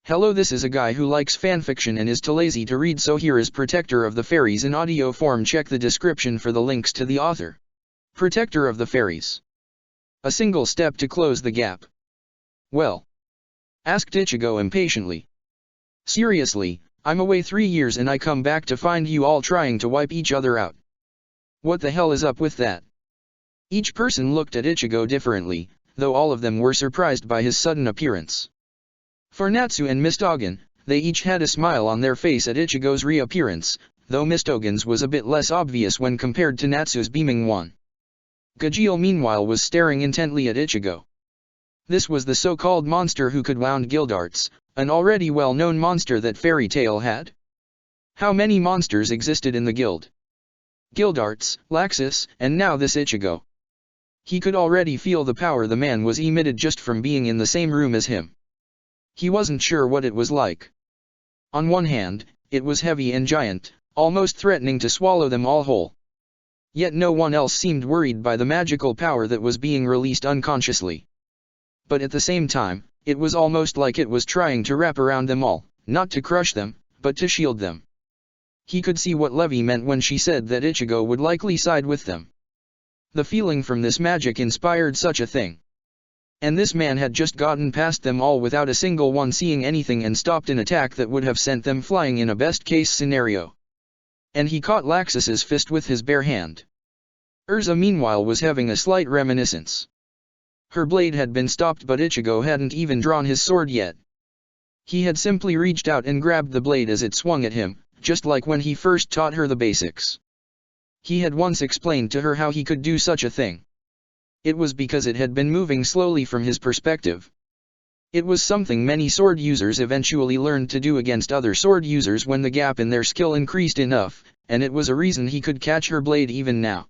Hello, this is a guy who likes fanfiction and is too lazy to read, so here is Protector of the Fairies in audio form. Check the description for the links to the author. Protector of the Fairies. A single step to close the gap. Well? Asked Ichigo impatiently. Seriously, I'm away 3 years and I come back to find you all trying to wipe each other out. What the hell is up with that? Each person looked at Ichigo differently, though all of them were surprised by his sudden appearance. For Natsu and Mistogen, they each had a smile on their face at Ichigo's reappearance, though Mistogen's was a bit less obvious when compared to Natsu's beaming one. Gajeel meanwhile was staring intently at Ichigo. This was the so-called monster who could wound Gildarts, an already well-known monster that Fairy Tail had. How many monsters existed in the guild? Gildarts, Laxus, and now this Ichigo. He could already feel the power the man was emitted just from being in the same room as him. He wasn't sure what it was like. On one hand, it was heavy and giant, almost threatening to swallow them all whole. Yet no one else seemed worried by the magical power that was being released unconsciously. But at the same time, it was almost like it was trying to wrap around them all, not to crush them, but to shield them. He could see what Levi meant when she said that Ichigo would likely side with them. The feeling from this magic inspired such a thing. And this man had just gotten past them all without a single one seeing anything and stopped an attack that would have sent them flying in a best-case scenario. And he caught Laxus's fist with his bare hand. Urza meanwhile was having a slight reminiscence. Her blade had been stopped, but Ichigo hadn't even drawn his sword yet. He had simply reached out and grabbed the blade as it swung at him, just like when he first taught her the basics. He had once explained to her how he could do such a thing. It was because it had been moving slowly from his perspective. It was something many sword users eventually learned to do against other sword users when the gap in their skill increased enough, and it was a reason he could catch her blade even now.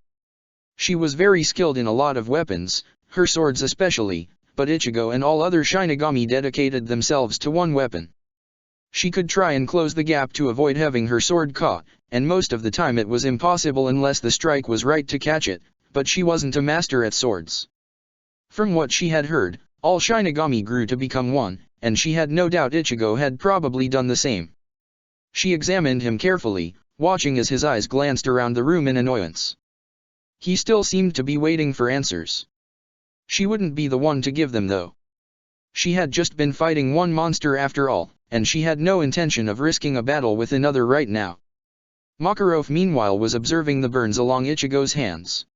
She was very skilled in a lot of weapons, her swords especially, but Ichigo and all other Shinigami dedicated themselves to one weapon. She could try and close the gap to avoid having her sword caught, and most of the time it was impossible unless the strike was right to catch it, but she wasn't a master at swords. From what she had heard, all Shinigami grew to become one, and she had no doubt Ichigo had probably done the same. She examined him carefully, watching as his eyes glanced around the room in annoyance. He still seemed to be waiting for answers. She wouldn't be the one to give them though. She had just been fighting one monster after all, and she had no intention of risking a battle with another right now. Makarov meanwhile was observing the burns along Ichigo's hands.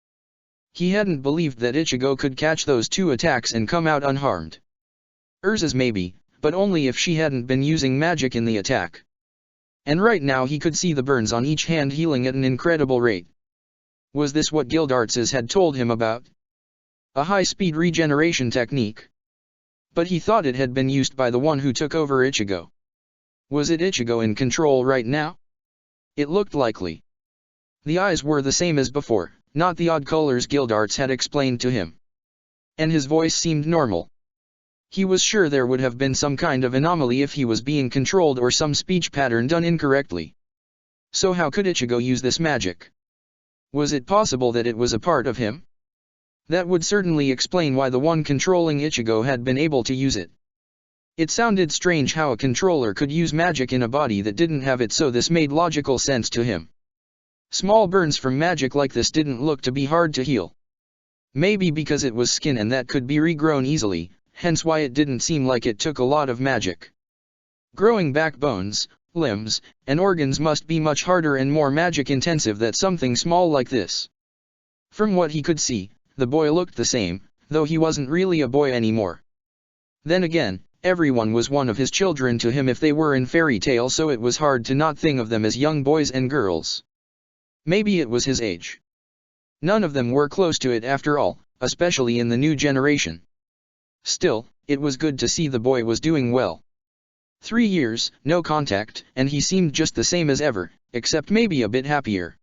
He hadn't believed that Ichigo could catch those 2 attacks and come out unharmed. Urza's maybe, but only if she hadn't been using magic in the attack. And right now he could see the burns on each hand healing at an incredible rate. Was this what Gildarts had told him about? A high-speed regeneration technique? But he thought it had been used by the one who took over Ichigo. Was it Ichigo in control right now? It looked likely. The eyes were the same as before, not the odd colors Gildarts had explained to him. And his voice seemed normal. He was sure there would have been some kind of anomaly if he was being controlled or some speech pattern done incorrectly. So how could Ichigo use this magic? Was it possible that it was a part of him? That would certainly explain why the one controlling Ichigo had been able to use it. It sounded strange how a controller could use magic in a body that didn't have it, so this made logical sense to him. Small burns from magic like this didn't look to be hard to heal. Maybe because it was skin and that could be regrown easily, hence why it didn't seem like it took a lot of magic. Growing back bones, limbs, and organs must be much harder and more magic intensive than something small like this. From what he could see, the boy looked the same, though he wasn't really a boy anymore. Then again, everyone was one of his children to him if they were in Fairy Tail, so it was hard to not think of them as young boys and girls. Maybe it was his age. None of them were close to it after all, especially in the new generation. Still, it was good to see the boy was doing well. 3 years, no contact, and he seemed just the same as ever, except maybe a bit happier.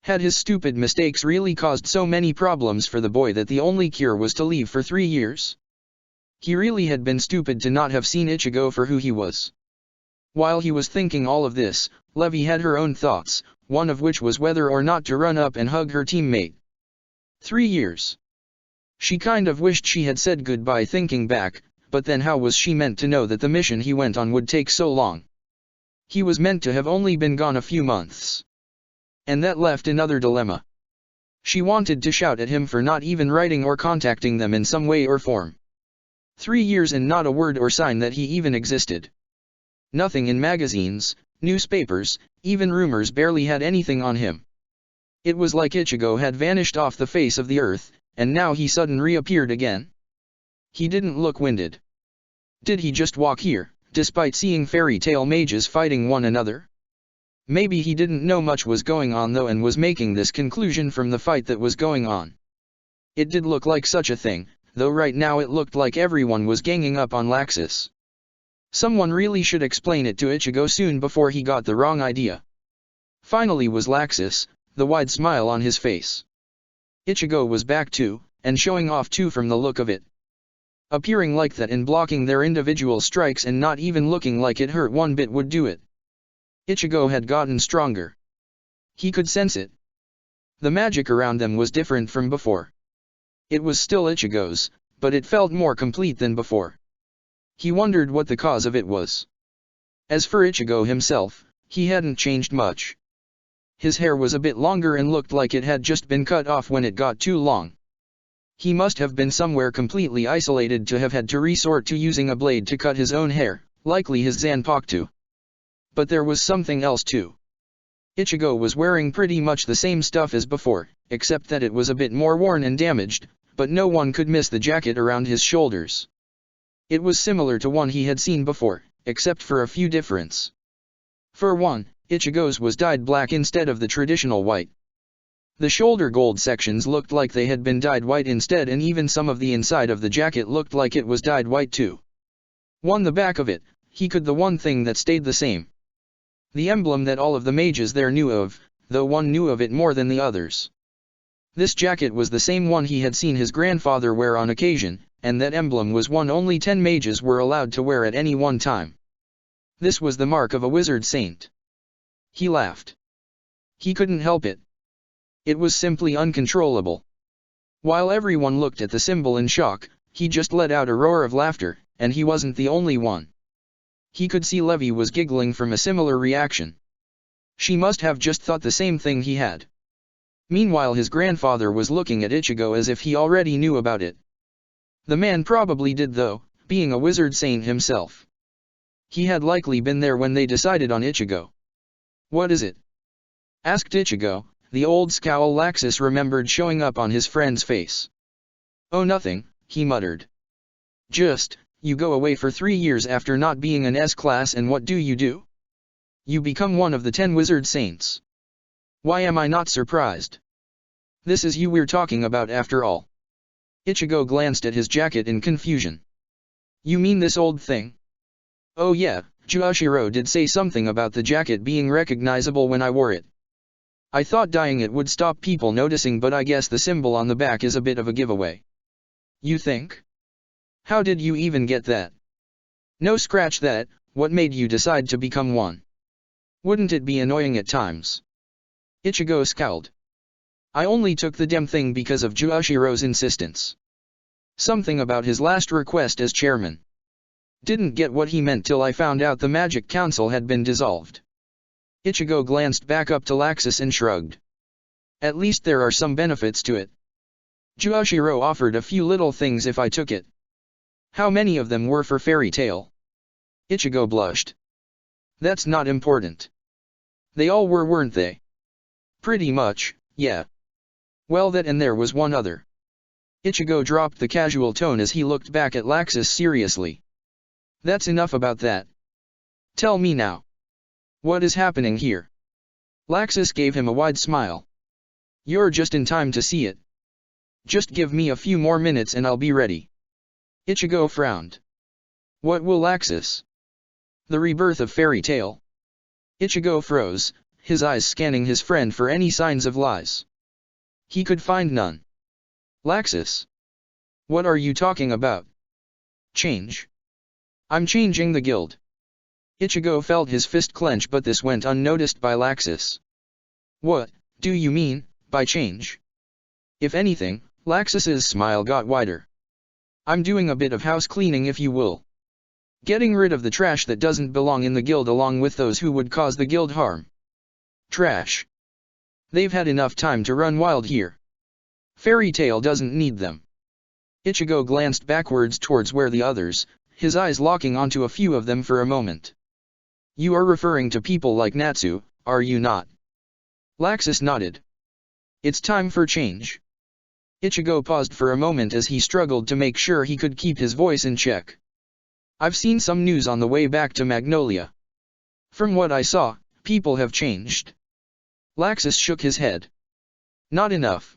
Had his stupid mistakes really caused so many problems for the boy that the only cure was to leave for 3 years? He really had been stupid to not have seen Ichigo for who he was. While he was thinking all of this, Levi had her own thoughts, one of which was whether or not to run up and hug her teammate. 3 years. She kind of wished she had said goodbye thinking back, but then how was she meant to know that the mission he went on would take so long? He was meant to have only been gone a few months. And that left another dilemma. She wanted to shout at him for not even writing or contacting them in some way or form. 3 years and not a word or sign that he even existed. Nothing in magazines, newspapers, even rumors barely had anything on him. It was like Ichigo had vanished off the face of the earth, and now he suddenly reappeared again. He didn't look winded. Did he just walk here, despite seeing fairy tale mages fighting one another? Maybe he didn't know much was going on though and was making this conclusion from the fight that was going on. It did look like such a thing, though right now it looked like everyone was ganging up on Laxus. Someone really should explain it to Ichigo soon before he got the wrong idea. Finally was Laxus, the wide smile on his face. Ichigo was back too, and showing off too from the look of it. Appearing like that and blocking their individual strikes and not even looking like it hurt one bit would do it. Ichigo had gotten stronger. He could sense it. The magic around them was different from before. It was still Ichigo's, but it felt more complete than before. He wondered what the cause of it was. As for Ichigo himself, he hadn't changed much. His hair was a bit longer and looked like it had just been cut off when it got too long. He must have been somewhere completely isolated to have had to resort to using a blade to cut his own hair, likely his Zanpakuto. But there was something else too. Ichigo was wearing pretty much the same stuff as before, except that it was a bit more worn and damaged, but no one could miss the jacket around his shoulders. It was similar to one he had seen before, except for a few differences. For one, Ichigo's was dyed black instead of the traditional white. The shoulder gold sections looked like they had been dyed white instead, and even some of the inside of the jacket looked like it was dyed white too. The back of it, the one thing that stayed the same. The emblem that all of the mages there knew of, though one knew of it more than the others. This jacket was the same one he had seen his grandfather wear on occasion, and that emblem was one only 10 mages were allowed to wear at any one time. This was the mark of a wizard saint. He laughed. He couldn't help it. It was simply uncontrollable. While everyone looked at the symbol in shock, he just let out a roar of laughter, and he wasn't the only one. He could see Levi was giggling from a similar reaction. She must have just thought the same thing he had. Meanwhile his grandfather was looking at Ichigo as if he already knew about it. The man probably did though, being a wizard saint himself. He had likely been there when they decided on Ichigo. "What is it?" asked Ichigo, the old scowl Laxus remembered showing up on his friend's face. "Oh, nothing," he muttered. "Just, you go away for 3 years after not being an S-class and what do? You become one of the 10 wizard saints. Why am I not surprised? This is you we're talking about after all." Ichigo glanced at his jacket in confusion. "You mean this old thing?" "Oh yeah, Juoshiro did say something about the jacket being recognizable when I wore it. I thought dyeing it would stop people noticing, but I guess the symbol on the back is a bit of a giveaway." "You think? How did you even get that?" "No, scratch that, what made you decide to become one? Wouldn't it be annoying at times?" Ichigo scowled. "I only took the damn thing because of Juoshiro's insistence. Something about his last request as chairman. Didn't get what he meant till I found out the Magic Council had been dissolved." Ichigo glanced back up to Laxus and shrugged. "At least there are some benefits to it. Juoshiro offered a few little things if I took it." "How many of them were for fairy tale?" Ichigo blushed. "That's not important." "They all were, weren't they?" "Pretty much, yeah." "Well, that and there was one other." Ichigo dropped the casual tone as he looked back at Laxus seriously. "That's enough about that. Tell me now. What is happening here?" Laxus gave him a wide smile. "You're just in time to see it. Just give me a few more minutes and I'll be ready." Ichigo frowned. "What will Laxus? The rebirth of fairy tale?" Ichigo froze, his eyes scanning his friend for any signs of lies. He could find none. "Laxus? What are you talking about?" "Change. I'm changing the guild." Ichigo felt his fist clench, but this went unnoticed by Laxus. "What do you mean by change?" If anything, Laxus's smile got wider. I'm doing a bit of house cleaning if you will. Getting rid of the trash that doesn't belong in the guild along with those who would cause the guild harm. Trash. They've had enough time to run wild here. Fairy Tail doesn't need them. Ichigo glanced backwards towards where the others, his eyes locking onto a few of them for a moment. You are referring to people like Natsu, are you not? Laxus nodded. It's time for change. Ichigo paused for a moment as he struggled to make sure he could keep his voice in check. I've seen some news on the way back to Magnolia. From what I saw, people have changed. Laxus shook his head. Not enough.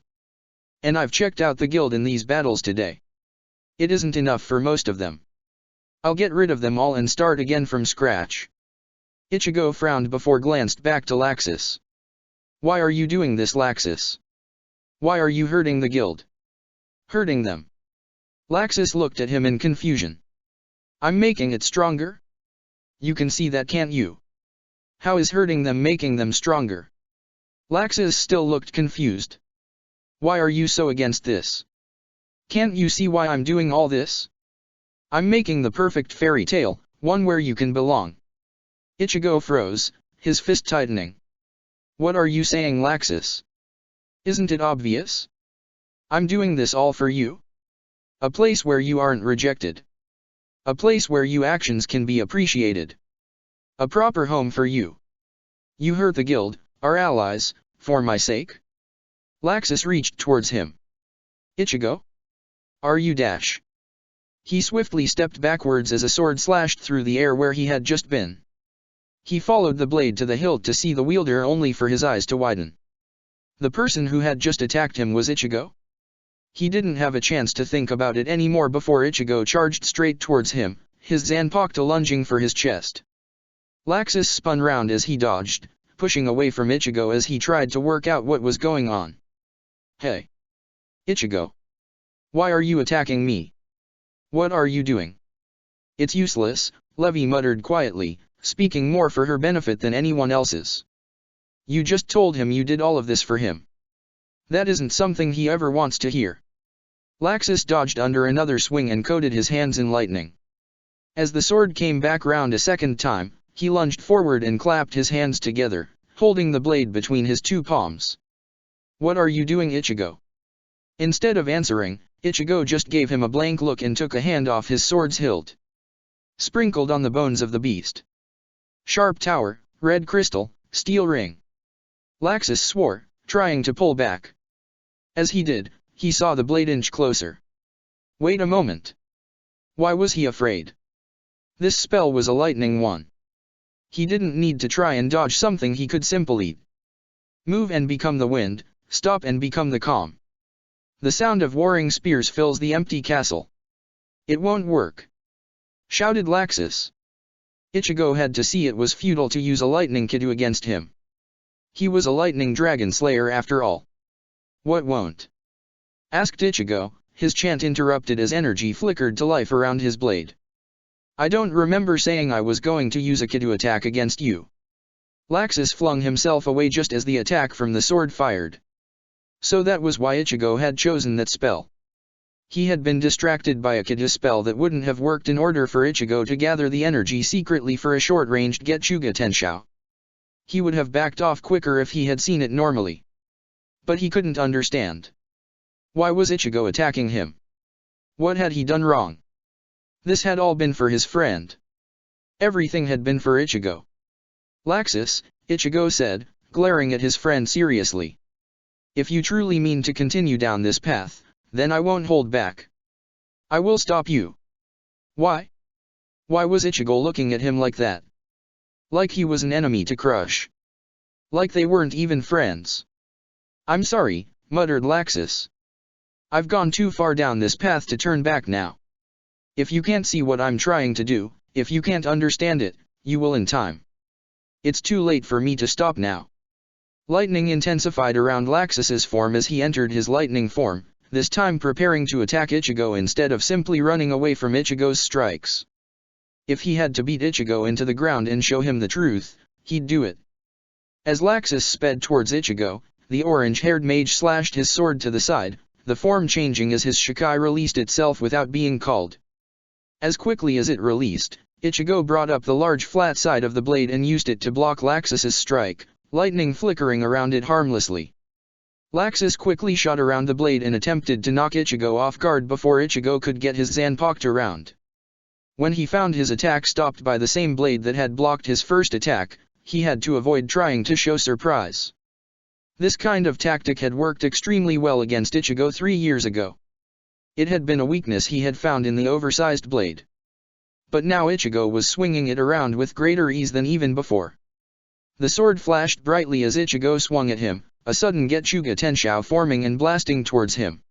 And I've checked out the guild in these battles today. It isn't enough for most of them. I'll get rid of them all and start again from scratch. Ichigo frowned before glanced back to Laxus. Why are you doing this, Laxus? Why are you hurting the guild? Hurting them? Laxus looked at him in confusion. I'm making it stronger? You can see that, can't you? How is hurting them making them stronger? Laxus still looked confused. Why are you so against this? Can't you see why I'm doing all this? I'm making the perfect fairy tale, one where you can belong. Ichigo froze, his fist tightening. What are you saying, Laxus? Isn't it obvious? I'm doing this all for you. A place where you aren't rejected. A place where your actions can be appreciated. A proper home for you. You hurt the guild, our allies, for my sake? Laxus reached towards him. Ichigo? Are you dash? He swiftly stepped backwards as a sword slashed through the air where he had just been. He followed the blade to the hilt to see the wielder only for his eyes to widen. The person who had just attacked him was Ichigo? He didn't have a chance to think about it anymore before Ichigo charged straight towards him, his Zanpakuto lunging for his chest. Laxus spun round as he dodged, pushing away from Ichigo as he tried to work out what was going on. Hey! Ichigo! Why are you attacking me? What are you doing? It's useless, Levi muttered quietly, speaking more for her benefit than anyone else's. You just told him you did all of this for him. That isn't something he ever wants to hear. Laxus dodged under another swing and coated his hands in lightning. As the sword came back round a second time, he lunged forward and clapped his hands together, holding the blade between his two palms. What are you doing, Ichigo? Instead of answering, Ichigo just gave him a blank look and took a hand off his sword's hilt. Sprinkled on the bones of the beast. Sharp tower, red crystal, steel ring. Laxus swore, trying to pull back. As he did, he saw the blade inch closer. Wait a moment. Why was he afraid? This spell was a lightning one. He didn't need to try and dodge something he could simply move and become the wind, stop and become the calm. The sound of warring spears fills the empty castle. It won't work, shouted Laxus. Ichigo had to see it was futile to use a lightning Kidu against him. He was a lightning dragon slayer after all. What won't? Asked Ichigo, his chant interrupted as energy flickered to life around his blade. I don't remember saying I was going to use a Kidu attack against you. Laxus flung himself away just as the attack from the sword fired. So that was why Ichigo had chosen that spell. He had been distracted by a Kidu spell that wouldn't have worked in order for Ichigo to gather the energy secretly for a short-ranged Getsuga Tenshou. He would have backed off quicker if he had seen it normally. But he couldn't understand. Why was Ichigo attacking him? What had he done wrong? This had all been for his friend. Everything had been for Ichigo. Laxus, Ichigo said, glaring at his friend seriously. If you truly mean to continue down this path, then I won't hold back. I will stop you. Why? Why was Ichigo looking at him like that? Like he was an enemy to crush. Like they weren't even friends. I'm sorry, muttered Laxus. I've gone too far down this path to turn back now. If you can't see what I'm trying to do, if you can't understand it, you will in time. It's too late for me to stop now. Lightning intensified around Laxus's form as he entered his lightning form, this time preparing to attack Ichigo instead of simply running away from Ichigo's strikes. If he had to beat Ichigo into the ground and show him the truth, he'd do it. As Laxus sped towards Ichigo, the orange-haired mage slashed his sword to the side, the form changing as his Shikai released itself without being called. As quickly as it released, Ichigo brought up the large flat side of the blade and used it to block Laxus's strike, lightning flickering around it harmlessly. Laxus quickly shot around the blade and attempted to knock Ichigo off guard before Ichigo could get his Zanpakuto around. When he found his attack stopped by the same blade that had blocked his first attack, he had to avoid trying to show surprise. This kind of tactic had worked extremely well against Ichigo 3 years ago. It had been a weakness he had found in the oversized blade. But now Ichigo was swinging it around with greater ease than even before. The sword flashed brightly as Ichigo swung at him, a sudden Getsuga Tenshou forming and blasting towards him.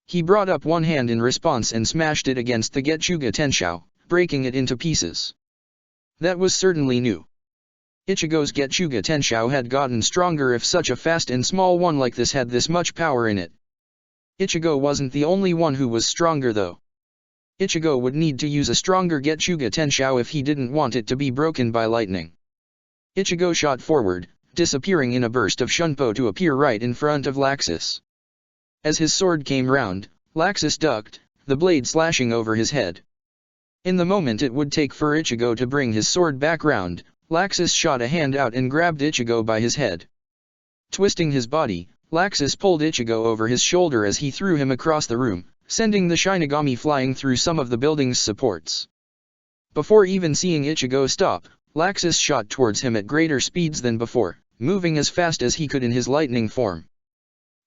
He brought up one hand in response and smashed it against the Getsuga Tenshou, breaking it into pieces. That was certainly new. Ichigo's Getsuga Tenshou had gotten stronger if such a fast and small one like this had this much power in it. Ichigo wasn't the only one who was stronger though. Ichigo would need to use a stronger Getsuga Tenshou if he didn't want it to be broken by lightning. Ichigo shot forward, disappearing in a burst of Shunpo to appear right in front of Laxus. As his sword came round, Laxus ducked, the blade slashing over his head. In the moment it would take for Ichigo to bring his sword back round, Laxus shot a hand out and grabbed Ichigo by his head. Twisting his body, Laxus pulled Ichigo over his shoulder as he threw him across the room, sending the Shinigami flying through some of the building's supports. Before even seeing Ichigo stop, Laxus shot towards him at greater speeds than before, moving as fast as he could in his lightning form.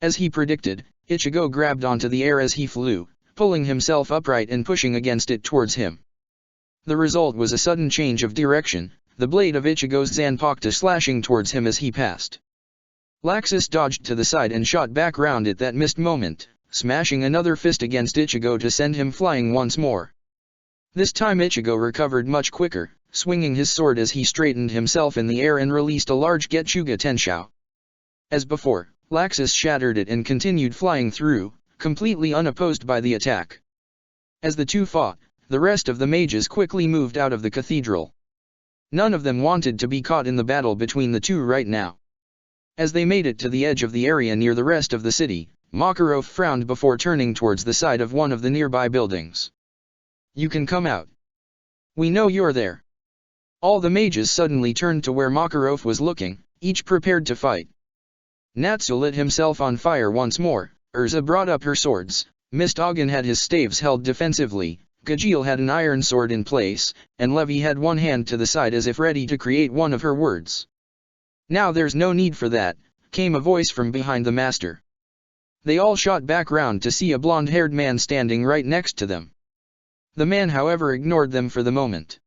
As he predicted, Ichigo grabbed onto the air as he flew, pulling himself upright and pushing against it towards him. The result was a sudden change of direction, the blade of Ichigo's Zanpakuto slashing towards him as he passed. Laxus dodged to the side and shot back round at that missed moment, smashing another fist against Ichigo to send him flying once more. This time Ichigo recovered much quicker, swinging his sword as he straightened himself in the air and released a large Getsuga Tenshou. As before, Laxus shattered it and continued flying through, completely unopposed by the attack. As the two fought, the rest of the mages quickly moved out of the cathedral. None of them wanted to be caught in the battle between the two right now. As they made it to the edge of the area near the rest of the city, Makarov frowned before turning towards the side of one of the nearby buildings. "You can come out. We know you're there." All the mages suddenly turned to where Makarov was looking, each prepared to fight. Natsu lit himself on fire once more, Urza brought up her swords, Mist Ogden had his staves held defensively, Gajeel had an iron sword in place, and Levi had one hand to the side as if ready to create one of her words. "Now there's no need for that," came a voice from behind the master. They all shot back round to see a blonde-haired man standing right next to them. The man however ignored them for the moment.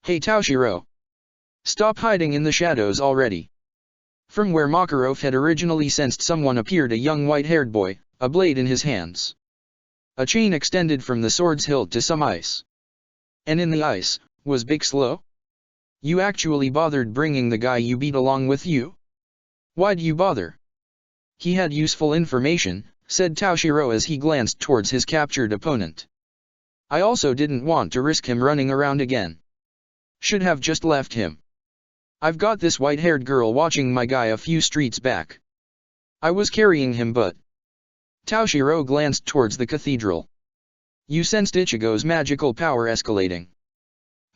"Hey Toshiro! Stop hiding in the shadows already." From where Makarov had originally sensed someone appeared a young white-haired boy, a blade in his hands. A chain extended from the sword's hilt to some ice. And in the ice, was Big Slow? "You actually bothered bringing the guy you beat along with you? Why'd you bother?" "He had useful information," said Toshiro as he glanced towards his captured opponent. "I also didn't want to risk him running around again. Should have just left him. I've got this white-haired girl watching my guy a few streets back. I was carrying him but..." Toshiro glanced towards the cathedral. "You sensed Ichigo's magical power escalating.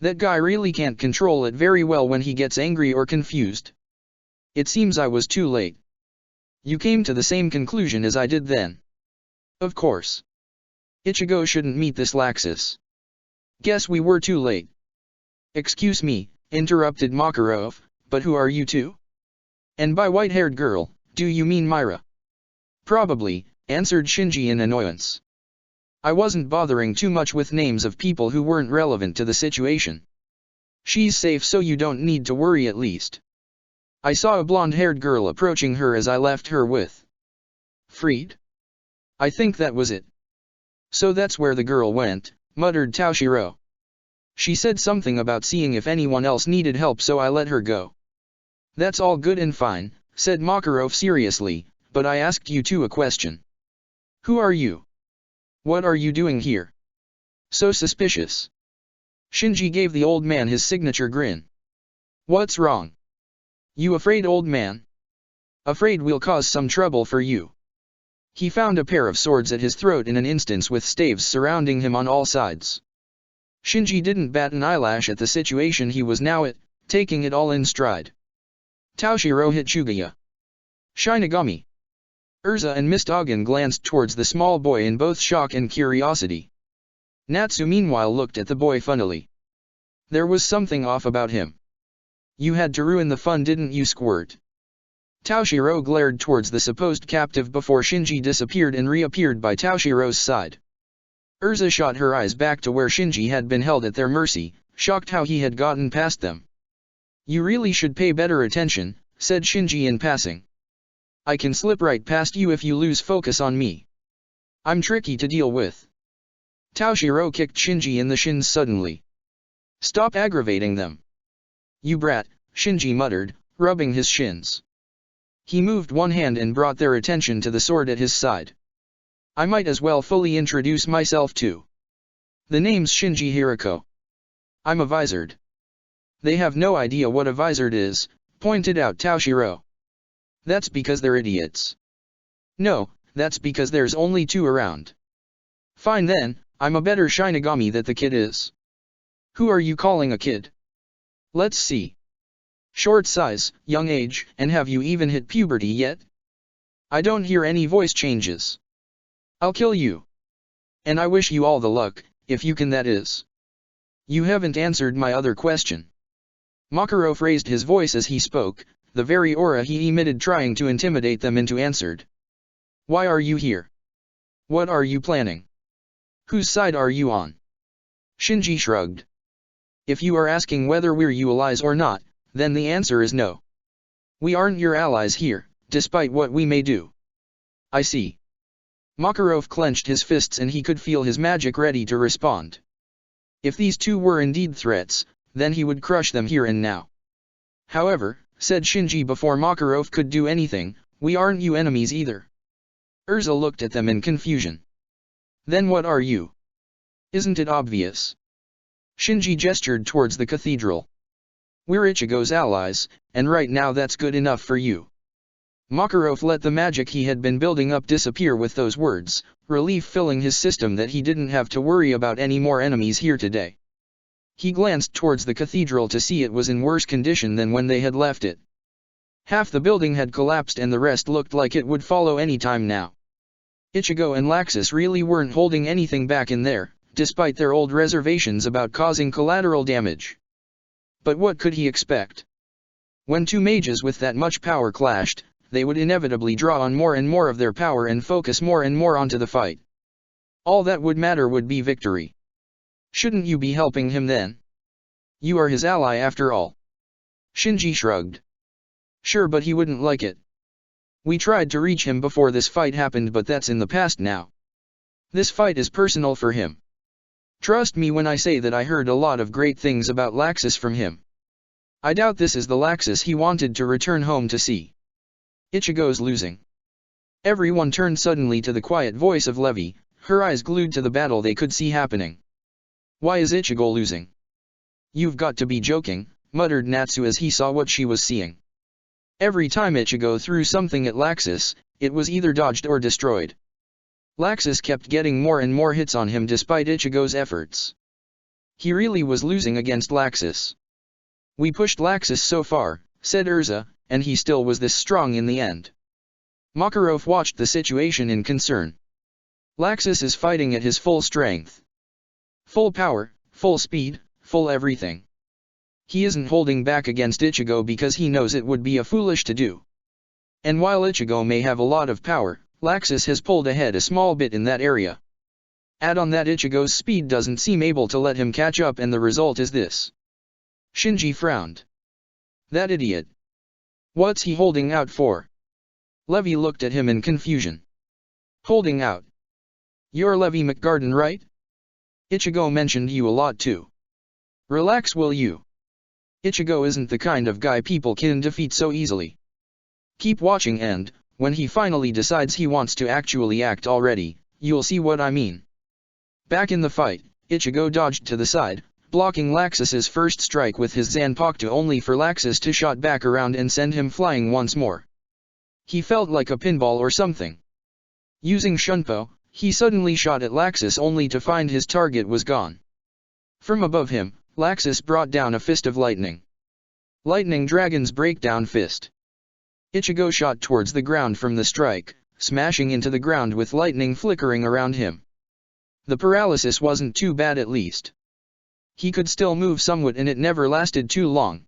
That guy really can't control it very well when he gets angry or confused. It seems I was too late. You came to the same conclusion as I did then. Of course. Ichigo shouldn't meet this Laxus. Guess we were too late." "Excuse me," interrupted Makarov, "but who are you two? And by white-haired girl, do you mean Myra?" "Probably," answered Shinji in annoyance. "I wasn't bothering too much with names of people who weren't relevant to the situation. She's safe so you don't need to worry at least. I saw a blonde-haired girl approaching her as I left her with Fried? I think that was it." "So that's where the girl went," muttered Toshiro. "She said something about seeing if anyone else needed help so I let her go." "That's all good and fine," said Makarov seriously, "but I asked you two a question. Who are you? What are you doing here? So suspicious." Shinji gave the old man his signature grin. "What's wrong? You afraid, old man? Afraid we'll cause some trouble for you?" He found a pair of swords at his throat in an instant with staves surrounding him on all sides. Shinji didn't bat an eyelash at the situation he was now at, taking it all in stride. Taoshiro hit Chugaya. Shinigami. Urza and Mist Agen glanced towards the small boy in both shock and curiosity. Natsu meanwhile looked at the boy funnily. There was something off about him. You had to ruin the fun, didn't you, squirt? Taoshiro glared towards the supposed captive before Shinji disappeared and reappeared by Taoshiro's side. Urza shot her eyes back to where Shinji had been held at their mercy, shocked how he had gotten past them. You really should pay better attention, said Shinji in passing. I can slip right past you if you lose focus on me. I'm tricky to deal with. Taoshiro kicked Shinji in the shins suddenly. Stop aggravating them. You brat, Shinji muttered, rubbing his shins. He moved one hand and brought their attention to the sword at his side. I might as well fully introduce myself too. The name's Shinji Hirako. I'm a vizard. They have no idea what a vizard is, pointed out Taoshiro. That's because they're idiots. No, that's because there's only two around. Fine then, I'm a better Shinigami than the kid is. Who are you calling a kid? Let's see. Short size, young age, and have you even hit puberty yet? I don't hear any voice changes. I'll kill you. And I wish you all the luck, if you can, that is. You haven't answered my other question. Makarov raised his voice as he spoke, the very aura he emitted trying to intimidate them into answered. Why are you here? What are you planning? Whose side are you on? Shinji shrugged. If you are asking whether we're your allies or not, then the answer is no. We aren't your allies here, despite what we may do. I see. Makarov clenched his fists and he could feel his magic ready to respond. If these two were indeed threats, then he would crush them here and now. However, said Shinji before Makarov could do anything, we aren't you enemies either. Urza looked at them in confusion. Then what are you? Isn't it obvious? Shinji gestured towards the cathedral. We're Ichigo's allies, and right now that's good enough for you. Makarov let the magic he had been building up disappear with those words, relief filling his system that he didn't have to worry about any more enemies here today. He glanced towards the cathedral to see it was in worse condition than when they had left it. Half the building had collapsed and the rest looked like it would follow any time now. Ichigo and Laxus really weren't holding anything back in there, despite their old reservations about causing collateral damage. But what could he expect? When two mages with that much power clashed, they would inevitably draw on more and more of their power and focus more and more onto the fight. All that would matter would be victory. Shouldn't you be helping him then? You are his ally after all. Shinji shrugged. Sure, but he wouldn't like it. We tried to reach him before this fight happened, but that's in the past now. This fight is personal for him. Trust me when I say that I heard a lot of great things about Laxus from him. I doubt this is the Laxus he wanted to return home to see. Ichigo's losing. Everyone turned suddenly to the quiet voice of Levi, her eyes glued to the battle they could see happening. Why is Ichigo losing? You've got to be joking, muttered Natsu as he saw what she was seeing. Every time Ichigo threw something at Laxus, it was either dodged or destroyed. Laxus kept getting more and more hits on him despite Ichigo's efforts. He really was losing against Laxus. We pushed Laxus so far, said Urza, and he still was this strong in the end. Makarov watched the situation in concern. Laxus is fighting at his full strength. Full power, full speed, full everything. He isn't holding back against Ichigo because he knows it would be a foolish to do. And while Ichigo may have a lot of power, Laxus has pulled ahead a small bit in that area. Add on that Ichigo's speed doesn't seem able to let him catch up, and the result is this. Shinji frowned. That idiot. What's he holding out for? Levi looked at him in confusion. Holding out? You're Levi McGarden, right? Ichigo mentioned you a lot too. Relax, will you? Ichigo isn't the kind of guy people can defeat so easily. Keep watching, and, when he finally decides he wants to actually act already, you'll see what I mean. Back in the fight, Ichigo dodged to the side, blocking Laxus's first strike with his Zanpakuto only for Laxus to shot back around and send him flying once more. He felt like a pinball or something. Using Shunpo, he suddenly shot at Laxus only to find his target was gone. From above him, Laxus brought down a fist of lightning. Lightning Dragon's breakdown fist. Ichigo shot towards the ground from the strike, smashing into the ground with lightning flickering around him. The paralysis wasn't too bad at least. He could still move somewhat and it never lasted too long.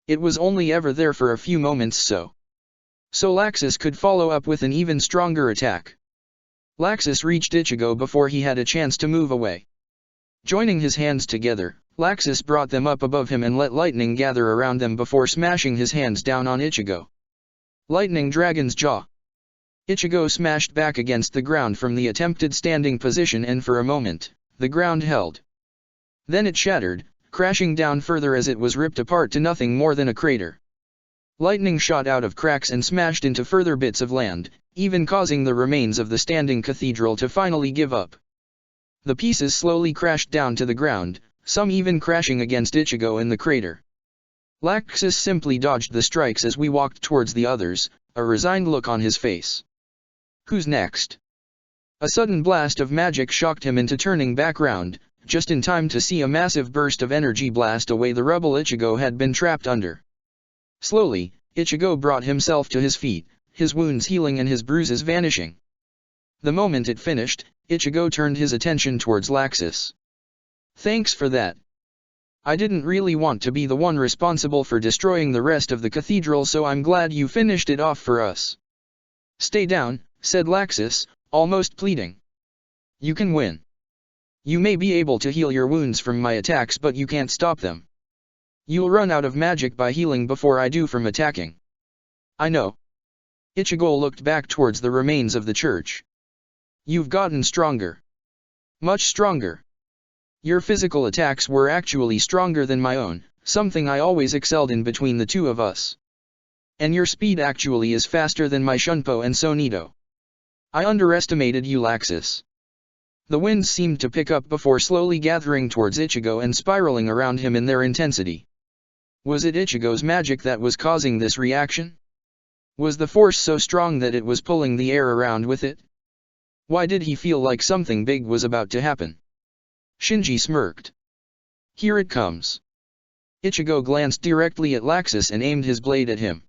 It was only ever there for a few moments so Laxus could follow up with an even stronger attack. Laxus reached Ichigo before he had a chance to move away. Joining his hands together, Laxus brought them up above him and let lightning gather around them before smashing his hands down on Ichigo. Lightning Dragon's jaw. Ichigo smashed back against the ground from the attempted standing position and for a moment, the ground held. Then it shattered, crashing down further as it was ripped apart to nothing more than a crater. Lightning shot out of cracks and smashed into further bits of land, even causing the remains of the standing cathedral to finally give up. The pieces slowly crashed down to the ground, some even crashing against Ichigo in the crater. Laxus simply dodged the strikes as we walked towards the others, a resigned look on his face. Who's next? A sudden blast of magic shocked him into turning back round, just in time to see a massive burst of energy blast away the rubble Ichigo had been trapped under. Slowly, Ichigo brought himself to his feet, his wounds healing and his bruises vanishing. The moment it finished, Ichigo turned his attention towards Laxus. Thanks for that. I didn't really want to be the one responsible for destroying the rest of the cathedral, so I'm glad you finished it off for us. Stay down, said Laxus, almost pleading. You can win. You may be able to heal your wounds from my attacks, but you can't stop them. You'll run out of magic by healing before I do from attacking. I know. Ichigo looked back towards the remains of the church. You've gotten stronger. Much stronger. Your physical attacks were actually stronger than my own, something I always excelled in between the two of us. And your speed actually is faster than my Shunpo and Sonito. I underestimated you, Laxus. The winds seemed to pick up before slowly gathering towards Ichigo and spiraling around him in their intensity. Was it Ichigo's magic that was causing this reaction? Was the force so strong that it was pulling the air around with it? Why did he feel like something big was about to happen? Shinji smirked. Here it comes. Ichigo glanced directly at Laxus and aimed his blade at him.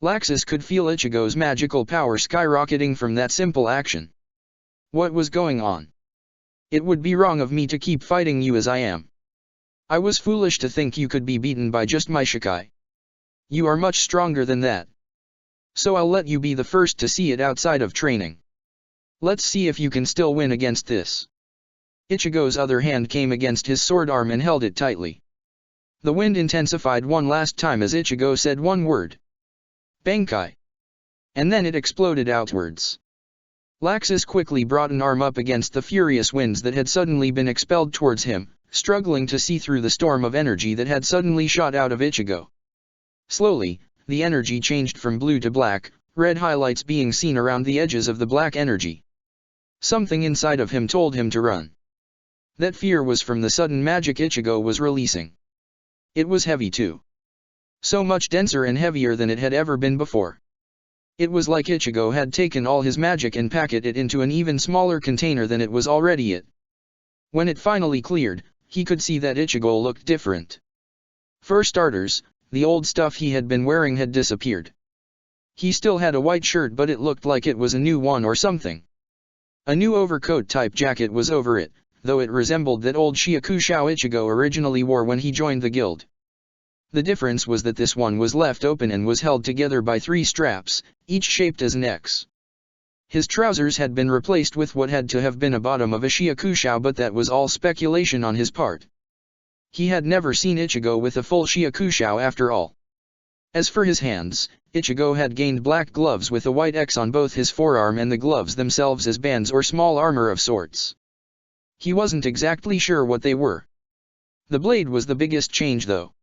Laxus could feel Ichigo's magical power skyrocketing from that simple action. What was going on? It would be wrong of me to keep fighting you as I am. I was foolish to think you could be beaten by just my Shikai. You are much stronger than that. So I'll let you be the first to see it outside of training. Let's see if you can still win against this. Ichigo's other hand came against his sword arm and held it tightly. The wind intensified one last time as Ichigo said one word. Bankai. And then it exploded outwards. Laxus quickly brought an arm up against the furious winds that had suddenly been expelled towards him, struggling to see through the storm of energy that had suddenly shot out of Ichigo. Slowly, the energy changed from blue to black, red highlights being seen around the edges of the black energy. Something inside of him told him to run. That fear was from the sudden magic Ichigo was releasing. It was heavy too. So much denser and heavier than it had ever been before. It was like Ichigo had taken all his magic and packed it into an even smaller container than it was already it. When it finally cleared, he could see that Ichigo looked different. For starters, the old stuff he had been wearing had disappeared. He still had a white shirt, but it looked like it was a new one or something. A new overcoat-type jacket was over it, though it resembled that old Shiakushou Ichigo originally wore when he joined the guild. The difference was that this one was left open and was held together by 3 straps, each shaped as an X. His trousers had been replaced with what had to have been a bottom of a Shiakushou, but that was all speculation on his part. He had never seen Ichigo with a full Shiakushou after all. As for his hands, Ichigo had gained black gloves with a white X on both his forearm and the gloves themselves as bands or small armor of sorts. He wasn't exactly sure what they were. The blade was the biggest change though.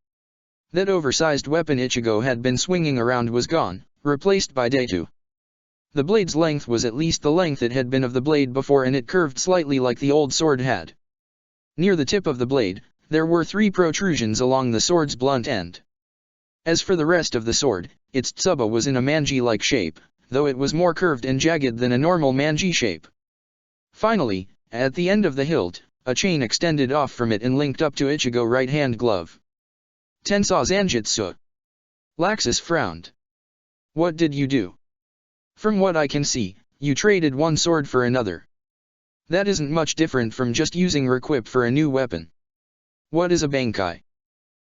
That oversized weapon Ichigo had been swinging around was gone, replaced by Daitu. The blade's length was at least the length it had been of the blade before, and it curved slightly like the old sword had. Near the tip of the blade, there were 3 protrusions along the sword's blunt end. As for the rest of the sword, its tsuba was in a manji-like shape, though it was more curved and jagged than a normal manji shape. Finally, at the end of the hilt, a chain extended off from it and linked up to Ichigo's right-hand glove. Tensou Zanjutsu. Laxus frowned. What did you do? From what I can see, you traded one sword for another. That isn't much different from just using requip for a new weapon. What is a bankai?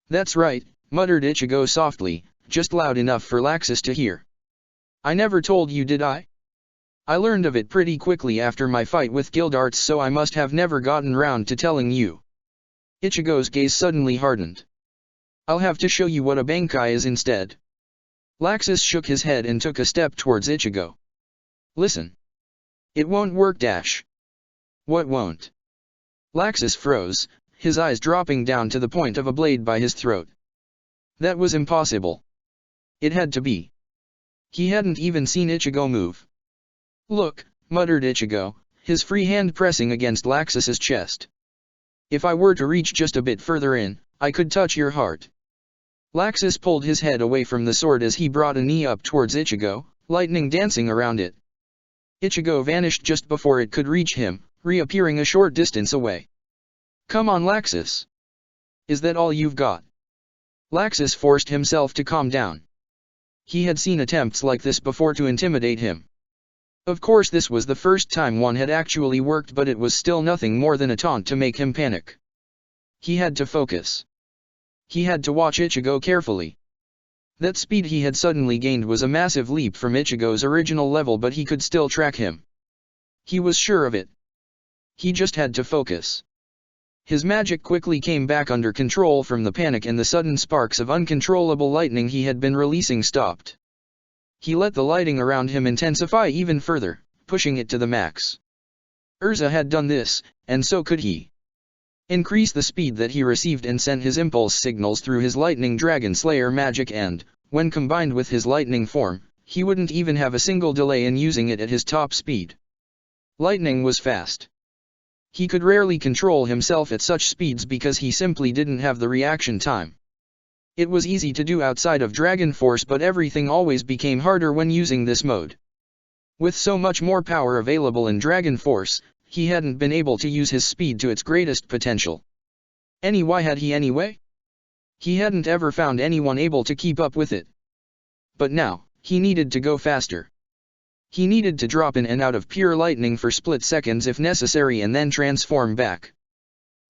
That's right, muttered Ichigo softly, just loud enough for Laxus to hear. I never told you, did I? I learned of it pretty quickly after my fight with Guildarts, so I must have never gotten round to telling you. Ichigo's gaze suddenly hardened. I'll have to show you what a bankai is instead. Laxus shook his head and took a step towards Ichigo. Listen. It won't work. What won't? Laxus froze, his eyes dropping down to the point of a blade by his throat. That was impossible. It had to be. He hadn't even seen Ichigo move. Look, muttered Ichigo, his free hand pressing against Laxus's chest. If I were to reach just a bit further in, I could touch your heart. Laxus pulled his head away from the sword as he brought a knee up towards Ichigo, lightning dancing around it. Ichigo vanished just before it could reach him, reappearing a short distance away. Come on, Laxus. Is that all you've got? Laxus forced himself to calm down. He had seen attempts like this before to intimidate him. Of course this was the first time one had actually worked, but it was still nothing more than a taunt to make him panic. He had to focus. He had to watch Ichigo carefully. That speed he had suddenly gained was a massive leap from Ichigo's original level, but he could still track him. He was sure of it. He just had to focus. His magic quickly came back under control from the panic, and the sudden sparks of uncontrollable lightning he had been releasing stopped. He let the lighting around him intensify even further, pushing it to the max. Urza had done this, and so could he. Increase the speed that he received and sent his impulse signals through his Lightning Dragon Slayer magic, and, when combined with his lightning form, he wouldn't even have a single delay in using it at his top speed. Lightning was fast. He could rarely control himself at such speeds because he simply didn't have the reaction time. It was easy to do outside of Dragon Force, but everything always became harder when using this mode. With so much more power available in Dragon Force, he hadn't been able to use his speed to its greatest potential. Why had he anyway? He hadn't ever found anyone able to keep up with it. But now, he needed to go faster. He needed to drop in and out of pure lightning for split seconds if necessary and then transform back.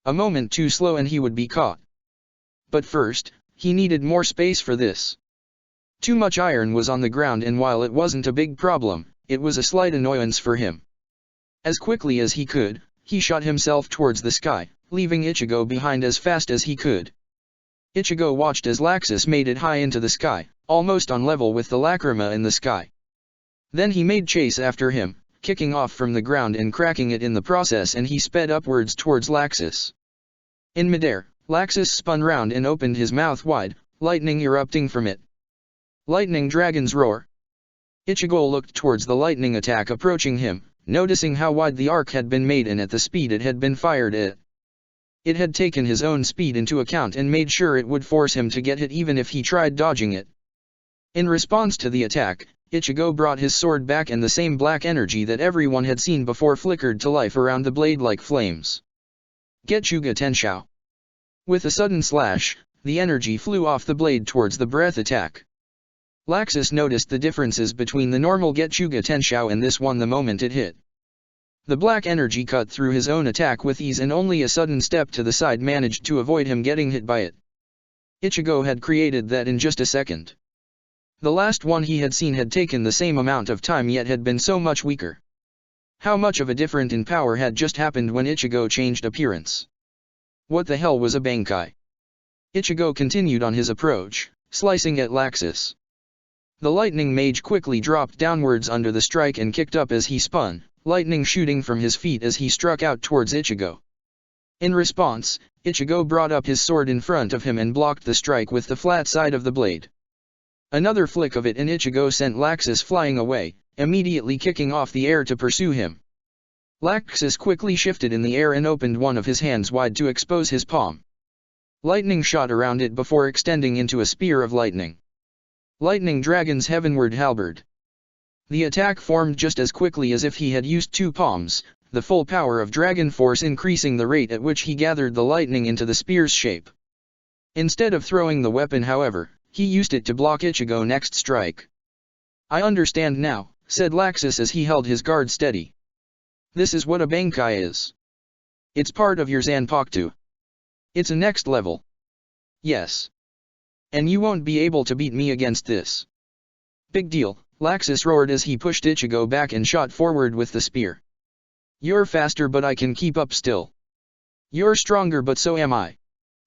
A moment too slow and he would be caught. But first, he needed more space for this. Too much iron was on the ground, and while it wasn't a big problem, it was a slight annoyance for him. As quickly as he could, he shot himself towards the sky, leaving Ichigo behind as fast as he could. Ichigo watched as Laxus made it high into the sky, almost on level with the lacrima in the sky. Then he made chase after him, kicking off from the ground and cracking it in the process, and he sped upwards towards Laxus. In midair, Laxus spun round and opened his mouth wide, lightning erupting from it. Lightning Dragon's Roar. Ichigo looked towards the lightning attack approaching him, noticing how wide the arc had been made and at the speed it had been fired at. It had taken his own speed into account and made sure it would force him to get hit even if he tried dodging it. In response to the attack, Ichigo brought his sword back, and the same black energy that everyone had seen before flickered to life around the blade like flames. Getchuga Tenshou. With a sudden slash, the energy flew off the blade towards the breath attack. Laxus noticed the differences between the normal Getchuga Tenshou and this one the moment it hit. The black energy cut through his own attack with ease, and only a sudden step to the side managed to avoid him getting hit by it. Ichigo had created that in just a second. The last one he had seen had taken the same amount of time yet had been so much weaker. How much of a difference in power had just happened when Ichigo changed appearance? What the hell was a bankai? Ichigo continued on his approach, slicing at Laxus. The lightning mage quickly dropped downwards under the strike and kicked up as he spun, lightning shooting from his feet as he struck out towards Ichigo. In response, Ichigo brought up his sword in front of him and blocked the strike with the flat side of the blade. Another flick of it and Ichigo sent Laxus flying away, immediately kicking off the air to pursue him. Laxus quickly shifted in the air and opened one of his hands wide to expose his palm. Lightning shot around it before extending into a spear of lightning. Lightning Dragon's Heavenward Halberd. The attack formed just as quickly as if he had used two palms, the full power of Dragon Force increasing the rate at which he gathered the lightning into the spear's shape. Instead of throwing the weapon, however, he used it to block Ichigo's next strike. "I understand now," said Laxus as he held his guard steady. "This is what a Bankai is. It's part of your Zanpakuto. It's a next level. Yes. And you won't be able to beat me against this." "Big deal," Laxus roared as he pushed Ichigo back and shot forward with the spear. "You're faster, but I can keep up still. You're stronger, but so am I.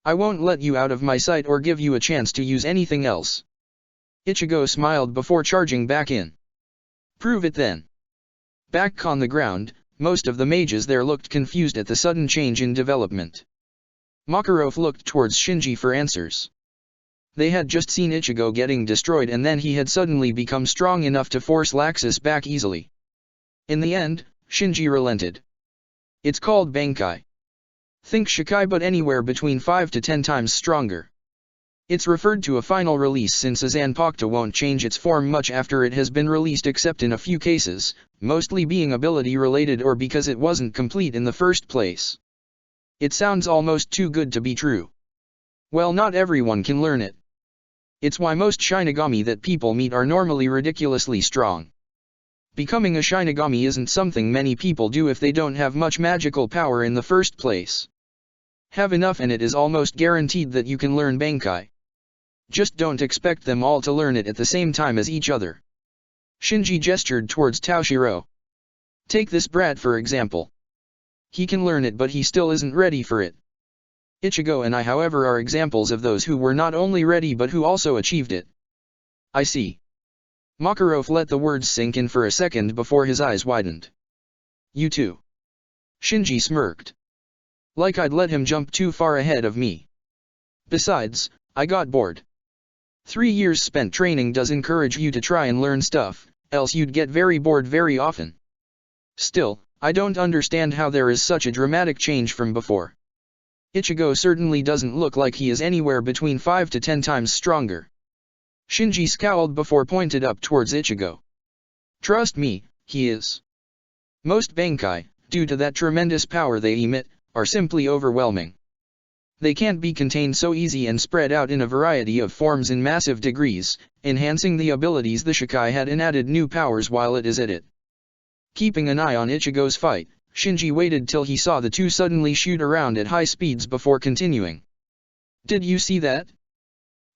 I won't let you out of my sight or give you a chance to use anything else." Ichigo smiled before charging back in. "Prove it then." Back on the ground, most of the mages there looked confused at the sudden change in development. Makarov looked towards Shinji for answers. They had just seen Ichigo getting destroyed, and then he had suddenly become strong enough to force Laxus back easily. In the end, Shinji relented. "It's called Bankai. Think Shikai, but anywhere between 5 to 10 times stronger. It's referred to a final release since a Zanpakuto won't change its form much after it has been released except in a few cases, mostly being ability related or because it wasn't complete in the first place." It sounds almost too good to be true. Well, not everyone can learn it. It's why most Shinigami that people meet are normally ridiculously strong. Becoming a Shinigami isn't something many people do if they don't have much magical power in the first place. Have enough and it is almost guaranteed that you can learn Bankai. Just don't expect them all to learn it at the same time as each other. Shinji gestured towards Taoshiro. "Take this brat for example. He can learn it, but he still isn't ready for it. Ichigo and I, however, are examples of those who were not only ready but who also achieved it." "I see." Makarov let the words sink in for a second before his eyes widened. "You too?" Shinji smirked. "Like I'd let him jump too far ahead of me. Besides, I got bored. 3 years spent training does encourage you to try and learn stuff, else you'd get very bored very often. Still, I don't understand how there is such a dramatic change from before. Ichigo certainly doesn't look like he is anywhere between 5 to 10 times stronger." Shinji scowled before pointed up towards Ichigo. "Trust me, he is. Most Bankai, due to that tremendous power they emit, are simply overwhelming. They can't be contained so easy and spread out in a variety of forms in massive degrees, enhancing the abilities the Shikai had and added new powers while it is at it." Keeping an eye on Ichigo's fight, Shinji waited till he saw the two suddenly shoot around at high speeds before continuing. "Did you see that?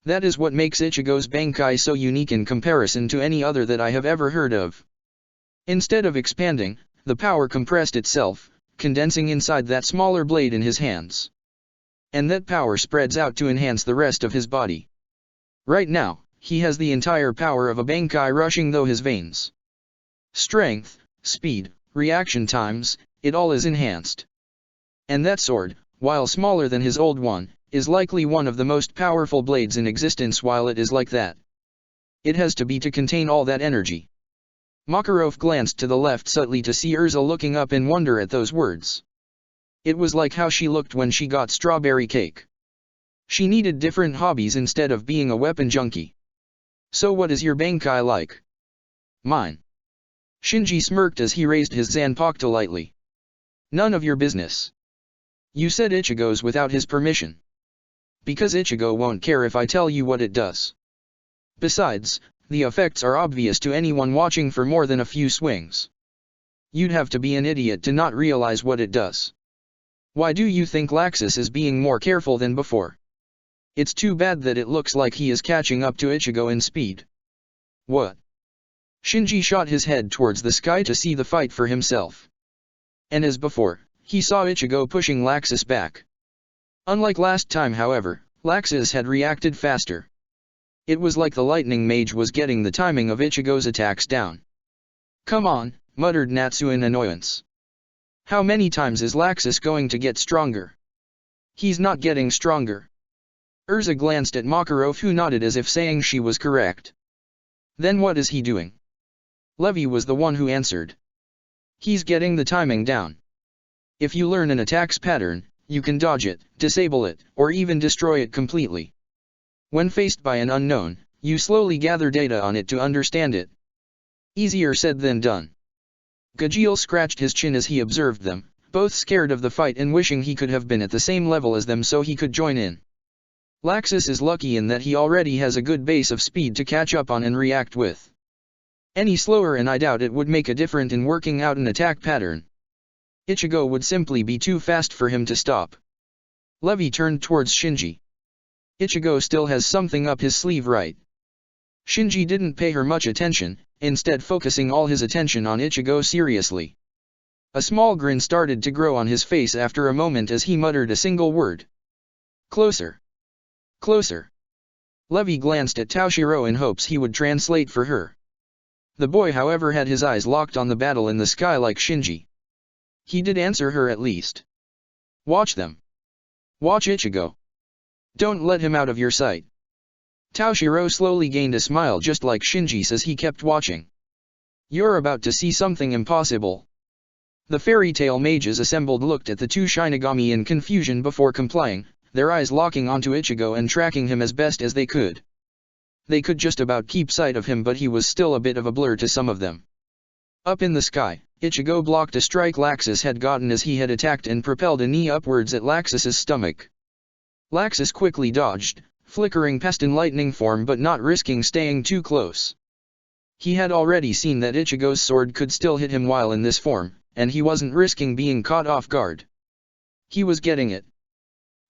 That is what makes Ichigo's Bankai so unique in comparison to any other that I have ever heard of. Instead of expanding, the power compressed itself, condensing inside that smaller blade in his hands. And that power spreads out to enhance the rest of his body. Right now, he has the entire power of a Bankai rushing through his veins. Strength, speed, reaction times, it all is enhanced. And that sword, while smaller than his old one, is likely one of the most powerful blades in existence while it is like that. It has to be to contain all that energy." Makarov glanced to the left subtly to see Urza looking up in wonder at those words. It was like how she looked when she got strawberry cake. She needed different hobbies instead of being a weapon junkie. "So what is your Bankai like?" "Mine." Shinji smirked as he raised his Zanpakuto lightly. "None of your business. You said Ichigo's without his permission. Because Ichigo won't care if I tell you what it does. Besides, the effects are obvious to anyone watching for more than a few swings. You'd have to be an idiot to not realize what it does. Why do you think Laxus is being more careful than before? It's too bad that it looks like he is catching up to Ichigo in speed." "What?" Shinji shot his head towards the sky to see the fight for himself. And as before, he saw Ichigo pushing Laxus back. Unlike last time, however, Laxus had reacted faster. It was like the lightning mage was getting the timing of Ichigo's attacks down. "Come on," muttered Natsu in annoyance. "How many times is Laxus going to get stronger? He's not getting stronger." Urza glanced at Makarov, who nodded as if saying she was correct. "Then what is he doing?" Levi was the one who answered. "He's getting the timing down. If you learn an attack's pattern, you can dodge it, disable it, or even destroy it completely. When faced by an unknown, you slowly gather data on it to understand it. Easier said than done. Gajeel scratched his chin as he observed them, both scared of the fight and wishing he could have been at the same level as them so he could join in. Laxus is lucky in that he already has a good base of speed to catch up on and react with. Any slower and I doubt it would make a difference in working out an attack pattern. Ichigo would simply be too fast for him to stop. Levi turned towards Shinji. Ichigo still has something up his sleeve, right? Shinji didn't pay her much attention, instead focusing all his attention on Ichigo seriously. A small grin started to grow on his face after a moment as he muttered a single word. Closer. Closer. Levi glanced at Toshiro in hopes he would translate for her. The boy however had his eyes locked on the battle in the sky like Shinji. He did answer her at least. Watch them. Watch Ichigo. Don't let him out of your sight. Toshiro slowly gained a smile just like Shinji's as he kept watching. You're about to see something impossible. The fairy tale mages assembled looked at the two Shinigami in confusion before complying, their eyes locking onto Ichigo and tracking him as best as they could. They could just about keep sight of him, but he was still a bit of a blur to some of them. Up in the sky, Ichigo blocked a strike Laxus had gotten as he had attacked and propelled a knee upwards at Laxus's stomach. Laxus quickly dodged, flickering past in lightning form but not risking staying too close. He had already seen that Ichigo's sword could still hit him while in this form, and he wasn't risking being caught off guard. He was getting it.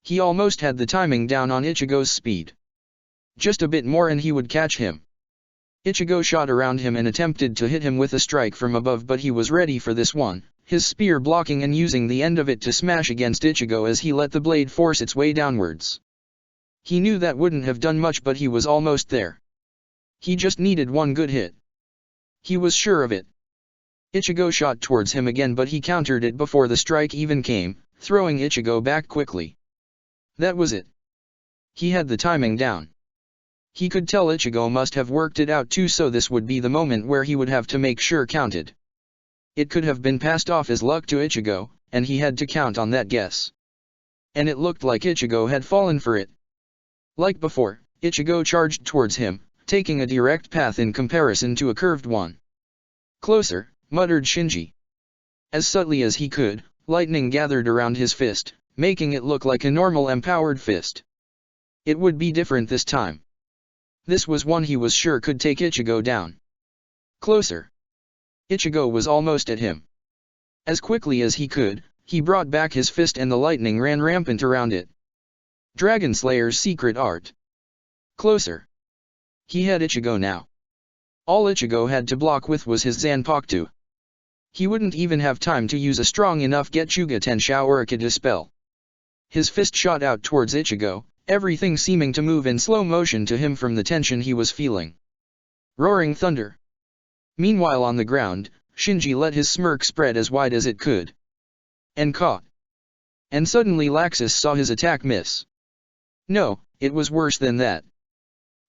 He almost had the timing down on Ichigo's speed. Just a bit more and he would catch him. Ichigo shot around him and attempted to hit him with a strike from above, but he was ready for this one, his spear blocking and using the end of it to smash against Ichigo as he let the blade force its way downwards. He knew that wouldn't have done much, but he was almost there. He just needed one good hit. He was sure of it. Ichigo shot towards him again, but he countered it before the strike even came, throwing Ichigo back quickly. That was it. He had the timing down. He could tell Ichigo must have worked it out too, so this would be the moment where he would have to make sure counted. It could have been passed off as luck to Ichigo, and he had to count on that guess. And it looked like Ichigo had fallen for it. Like before, Ichigo charged towards him, taking a direct path in comparison to a curved one. Closer, muttered Shinji. As subtly as he could, lightning gathered around his fist, making it look like a normal empowered fist. It would be different this time. This was one he was sure could take Ichigo down. Closer. Ichigo was almost at him. As quickly as he could, he brought back his fist and the lightning ran rampant around it. Dragon Slayer's secret art. Closer. He had Ichigo now. All Ichigo had to block with was his Zanpakuto. He wouldn't even have time to use a strong enough Getsuga Tenshou or a Kata spell. His fist shot out towards Ichigo, everything seeming to move in slow motion to him from the tension he was feeling. Roaring thunder. Meanwhile on the ground, Shinji let his smirk spread as wide as it could. And caught. And suddenly Laxus saw his attack miss. No, it was worse than that.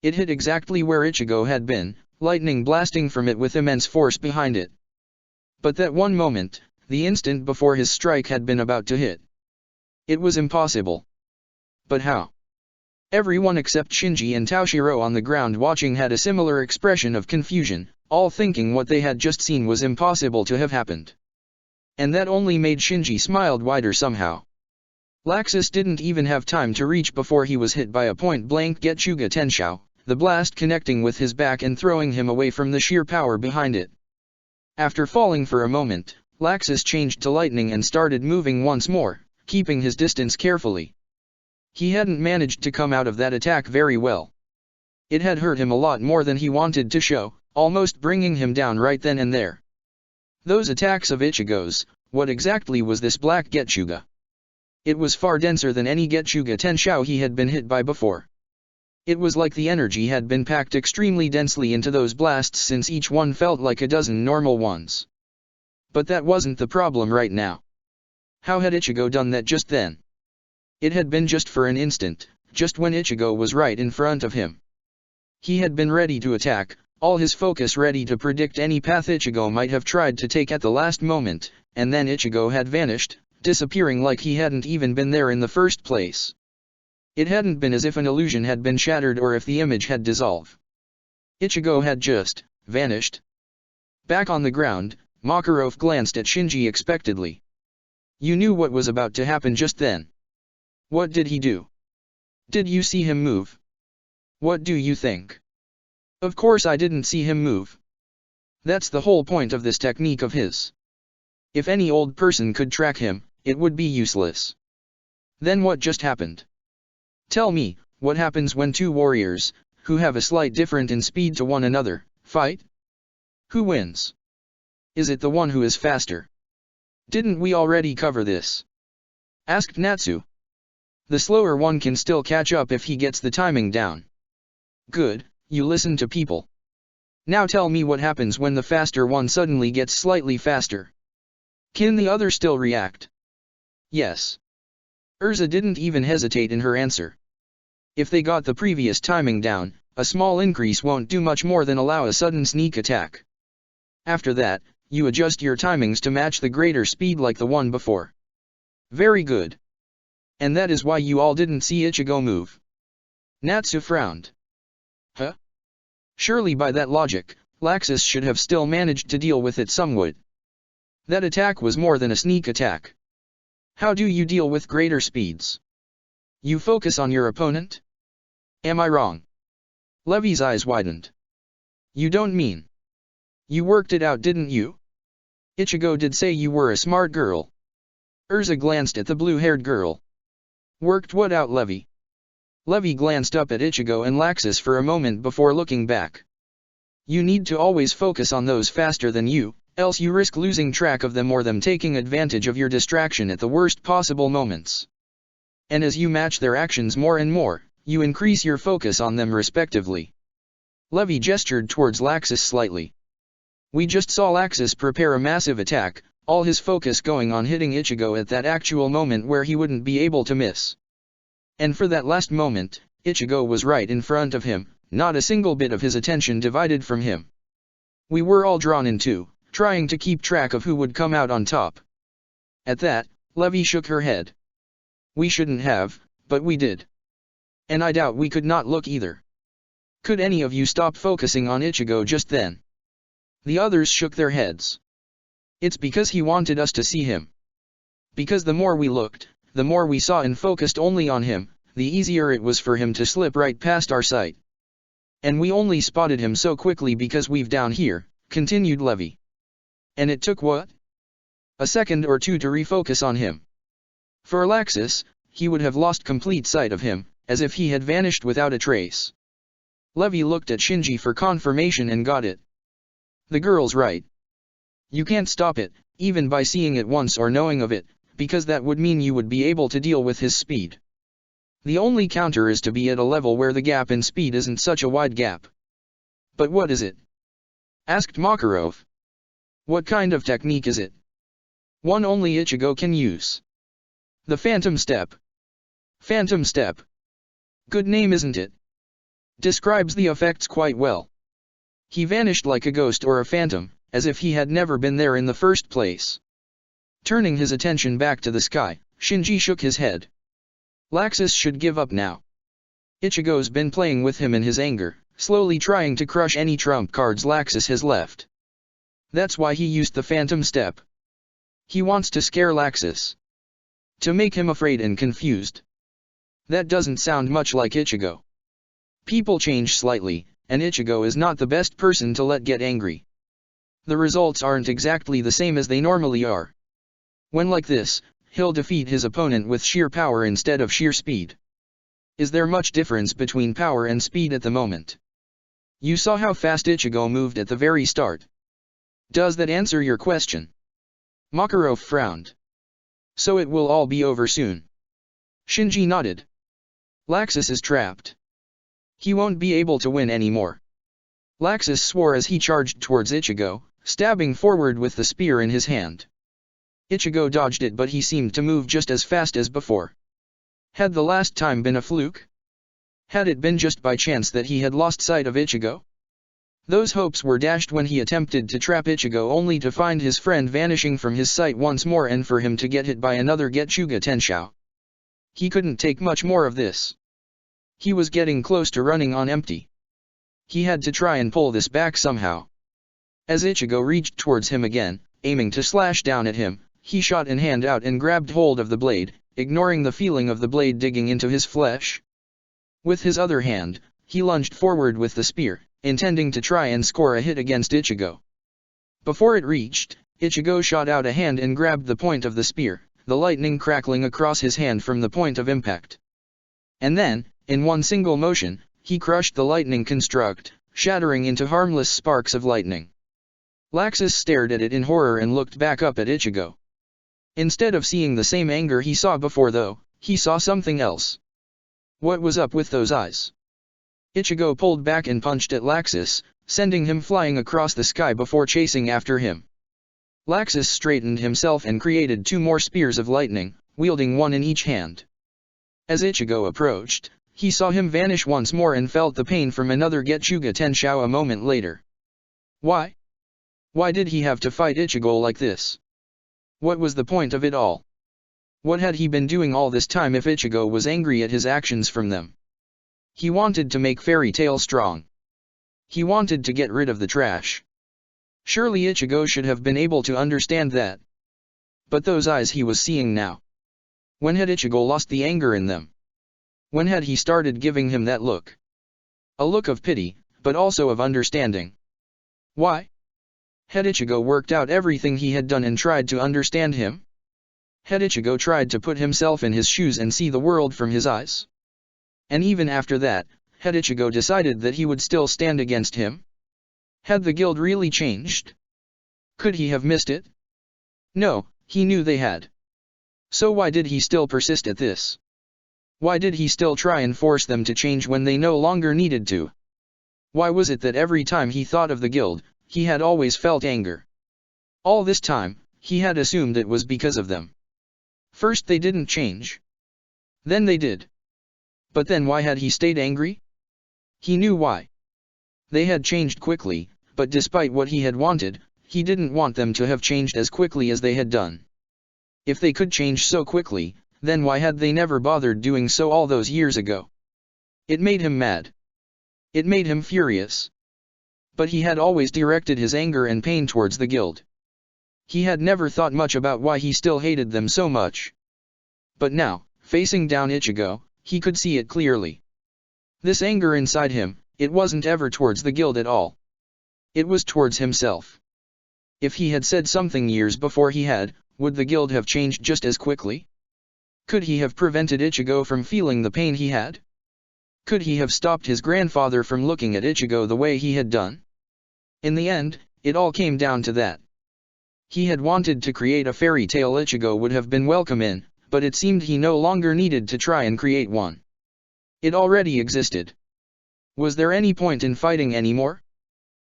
It hit exactly where Ichigo had been, lightning blasting from it with immense force behind it. But that one moment, the instant before his strike had been about to hit. It was impossible. But how? Everyone except Shinji and Toshiro on the ground watching had a similar expression of confusion, all thinking what they had just seen was impossible to have happened. And that only made Shinji smile wider somehow. Laxus didn't even have time to reach before he was hit by a point-blank Getsuga Tenshou, the blast connecting with his back and throwing him away from the sheer power behind it. After falling for a moment, Laxus changed to lightning and started moving once more, keeping his distance carefully. He hadn't managed to come out of that attack very well. It had hurt him a lot more than he wanted to show, almost bringing him down right then and there. Those attacks of Ichigo's, what exactly was this black Getsuga? It was far denser than any Getsuga Tenshou he had been hit by before. It was like the energy had been packed extremely densely into those blasts, since each one felt like a dozen normal ones. But that wasn't the problem right now. How had Ichigo done that just then? It had been just for an instant, just when Ichigo was right in front of him. He had been ready to attack, all his focus ready to predict any path Ichigo might have tried to take at the last moment, and then Ichigo had vanished, disappearing like he hadn't even been there in the first place. It hadn't been as if an illusion had been shattered or if the image had dissolved. Ichigo had just vanished. Back on the ground, Makarov glanced at Shinji expectantly. You knew what was about to happen just then. What did he do? Did you see him move? What do you think? Of course I didn't see him move. That's the whole point of this technique of his. If any old person could track him, it would be useless. Then what just happened? Tell me, what happens when two warriors, who have a slight difference in speed to one another, fight? Who wins? Is it the one who is faster? Didn't we already cover this? Asked Natsu. The slower one can still catch up if he gets the timing down. Good, you listen to people. Now tell me what happens when the faster one suddenly gets slightly faster. Can the other still react? Yes. Urza didn't even hesitate in her answer. If they got the previous timing down, a small increase won't do much more than allow a sudden sneak attack. After that, you adjust your timings to match the greater speed like the one before. Very good. And that is why you all didn't see Ichigo move. Natsu frowned. Huh? Surely by that logic, Laxus should have still managed to deal with it somewhat. That attack was more than a sneak attack. How do you deal with greater speeds? You focus on your opponent? Am I wrong? Levy's eyes widened. You don't mean? You worked it out, didn't you? Ichigo did say you were a smart girl. Urza glanced at the blue-haired girl. Worked what out, Levy? Levy glanced up at Ichigo and Laxus for a moment before looking back. You need to always focus on those faster than you, else you risk losing track of them or them taking advantage of your distraction at the worst possible moments. And as you match their actions more and more, you increase your focus on them respectively. Levy gestured towards Laxus slightly. We just saw Laxus prepare a massive attack, all his focus going on hitting Ichigo at that actual moment where he wouldn't be able to miss. And for that last moment, Ichigo was right in front of him, not a single bit of his attention divided from him. We were all drawn into, trying to keep track of who would come out on top. At that, Levy shook her head. We shouldn't have, but we did. And I doubt we could not look either. Could any of you stop focusing on Ichigo just then? The others shook their heads. It's because he wanted us to see him. Because the more we looked, the more we saw and focused only on him, the easier it was for him to slip right past our sight. And we only spotted him so quickly because we've down here, continued Levy. And it took what? A second or two to refocus on him. For Laxus, he would have lost complete sight of him, as if he had vanished without a trace. Levy looked at Shinji for confirmation and got it. The girl's right. You can't stop it, even by seeing it once or knowing of it, because that would mean you would be able to deal with his speed. The only counter is to be at a level where the gap in speed isn't such a wide gap. But what is it? Asked Makarov. What kind of technique is it? One only Ichigo can use. The Phantom Step. Phantom Step. Good name, isn't it? Describes the effects quite well. He vanished like a ghost or a phantom, as if he had never been there in the first place. Turning his attention back to the sky, Shinji shook his head. Laxus should give up now. Ichigo's been playing with him in his anger, slowly trying to crush any trump cards Laxus has left. That's why he used the Phantom Step. He wants to scare Laxus. To make him afraid and confused. That doesn't sound much like Ichigo. People change slightly, and Ichigo is not the best person to let get angry. The results aren't exactly the same as they normally are. When like this, he'll defeat his opponent with sheer power instead of sheer speed. Is there much difference between power and speed at the moment? You saw how fast Ichigo moved at the very start. Does that answer your question? Makarov frowned. So it will all be over soon. Shinji nodded. Laxus is trapped. He won't be able to win anymore. Laxus swore as he charged towards Ichigo, stabbing forward with the spear in his hand. Ichigo dodged it, but he seemed to move just as fast as before. Had the last time been a fluke? Had it been just by chance that he had lost sight of Ichigo? Those hopes were dashed when he attempted to trap Ichigo only to find his friend vanishing from his sight once more and for him to get hit by another Getsuga Tenshou. He couldn't take much more of this. He was getting close to running on empty. He had to try and pull this back somehow. As Ichigo reached towards him again, aiming to slash down at him, he shot an hand out and grabbed hold of the blade, ignoring the feeling of the blade digging into his flesh. With his other hand, he lunged forward with the spear, intending to try and score a hit against Ichigo. Before it reached, Ichigo shot out a hand and grabbed the point of the spear, the lightning crackling across his hand from the point of impact. And then, in one single motion, he crushed the lightning construct, shattering into harmless sparks of lightning. Laxus stared at it in horror and looked back up at Ichigo. Instead of seeing the same anger he saw before though, he saw something else. What was up with those eyes? Ichigo pulled back and punched at Laxus, sending him flying across the sky before chasing after him. Laxus straightened himself and created 2 more spears of lightning, wielding one in each hand. As Ichigo approached, he saw him vanish once more and felt the pain from another Getsuga Tenshou a moment later. Why? Why did he have to fight Ichigo like this? What was the point of it all? What had he been doing all this time if Ichigo was angry at his actions from them? He wanted to make Fairy Tail strong. He wanted to get rid of the trash. Surely Ichigo should have been able to understand that. But those eyes he was seeing now. When had Ichigo lost the anger in them? When had he started giving him that look? A look of pity, but also of understanding. Why? Had Ichigo worked out everything he had done and tried to understand him? Had Ichigo tried to put himself in his shoes and see the world from his eyes? And even after that, had Ichigo decided that he would still stand against him? Had the guild really changed? Could he have missed it? No, he knew they had. So why did he still persist at this? Why did he still try and force them to change when they no longer needed to? Why was it that every time he thought of the guild, he had always felt anger? All this time, he had assumed it was because of them. First they didn't change. Then they did. But then why had he stayed angry? He knew why. They had changed quickly, but despite what he had wanted, he didn't want them to have changed as quickly as they had done. If they could change so quickly, then why had they never bothered doing so all those years ago? It made him mad. It made him furious. But he had always directed his anger and pain towards the guild. He had never thought much about why he still hated them so much. But now, facing down Ichigo, he could see it clearly. This anger inside him, it wasn't ever towards the guild at all. It was towards himself. If he had said something years before would the guild have changed just as quickly? Could he have prevented Ichigo from feeling the pain he had? Could he have stopped his grandfather from looking at Ichigo the way he had done? In the end, it all came down to that. He had wanted to create a fairy tale Ichigo would have been welcome in, but it seemed he no longer needed to try and create one. It already existed. Was there any point in fighting anymore?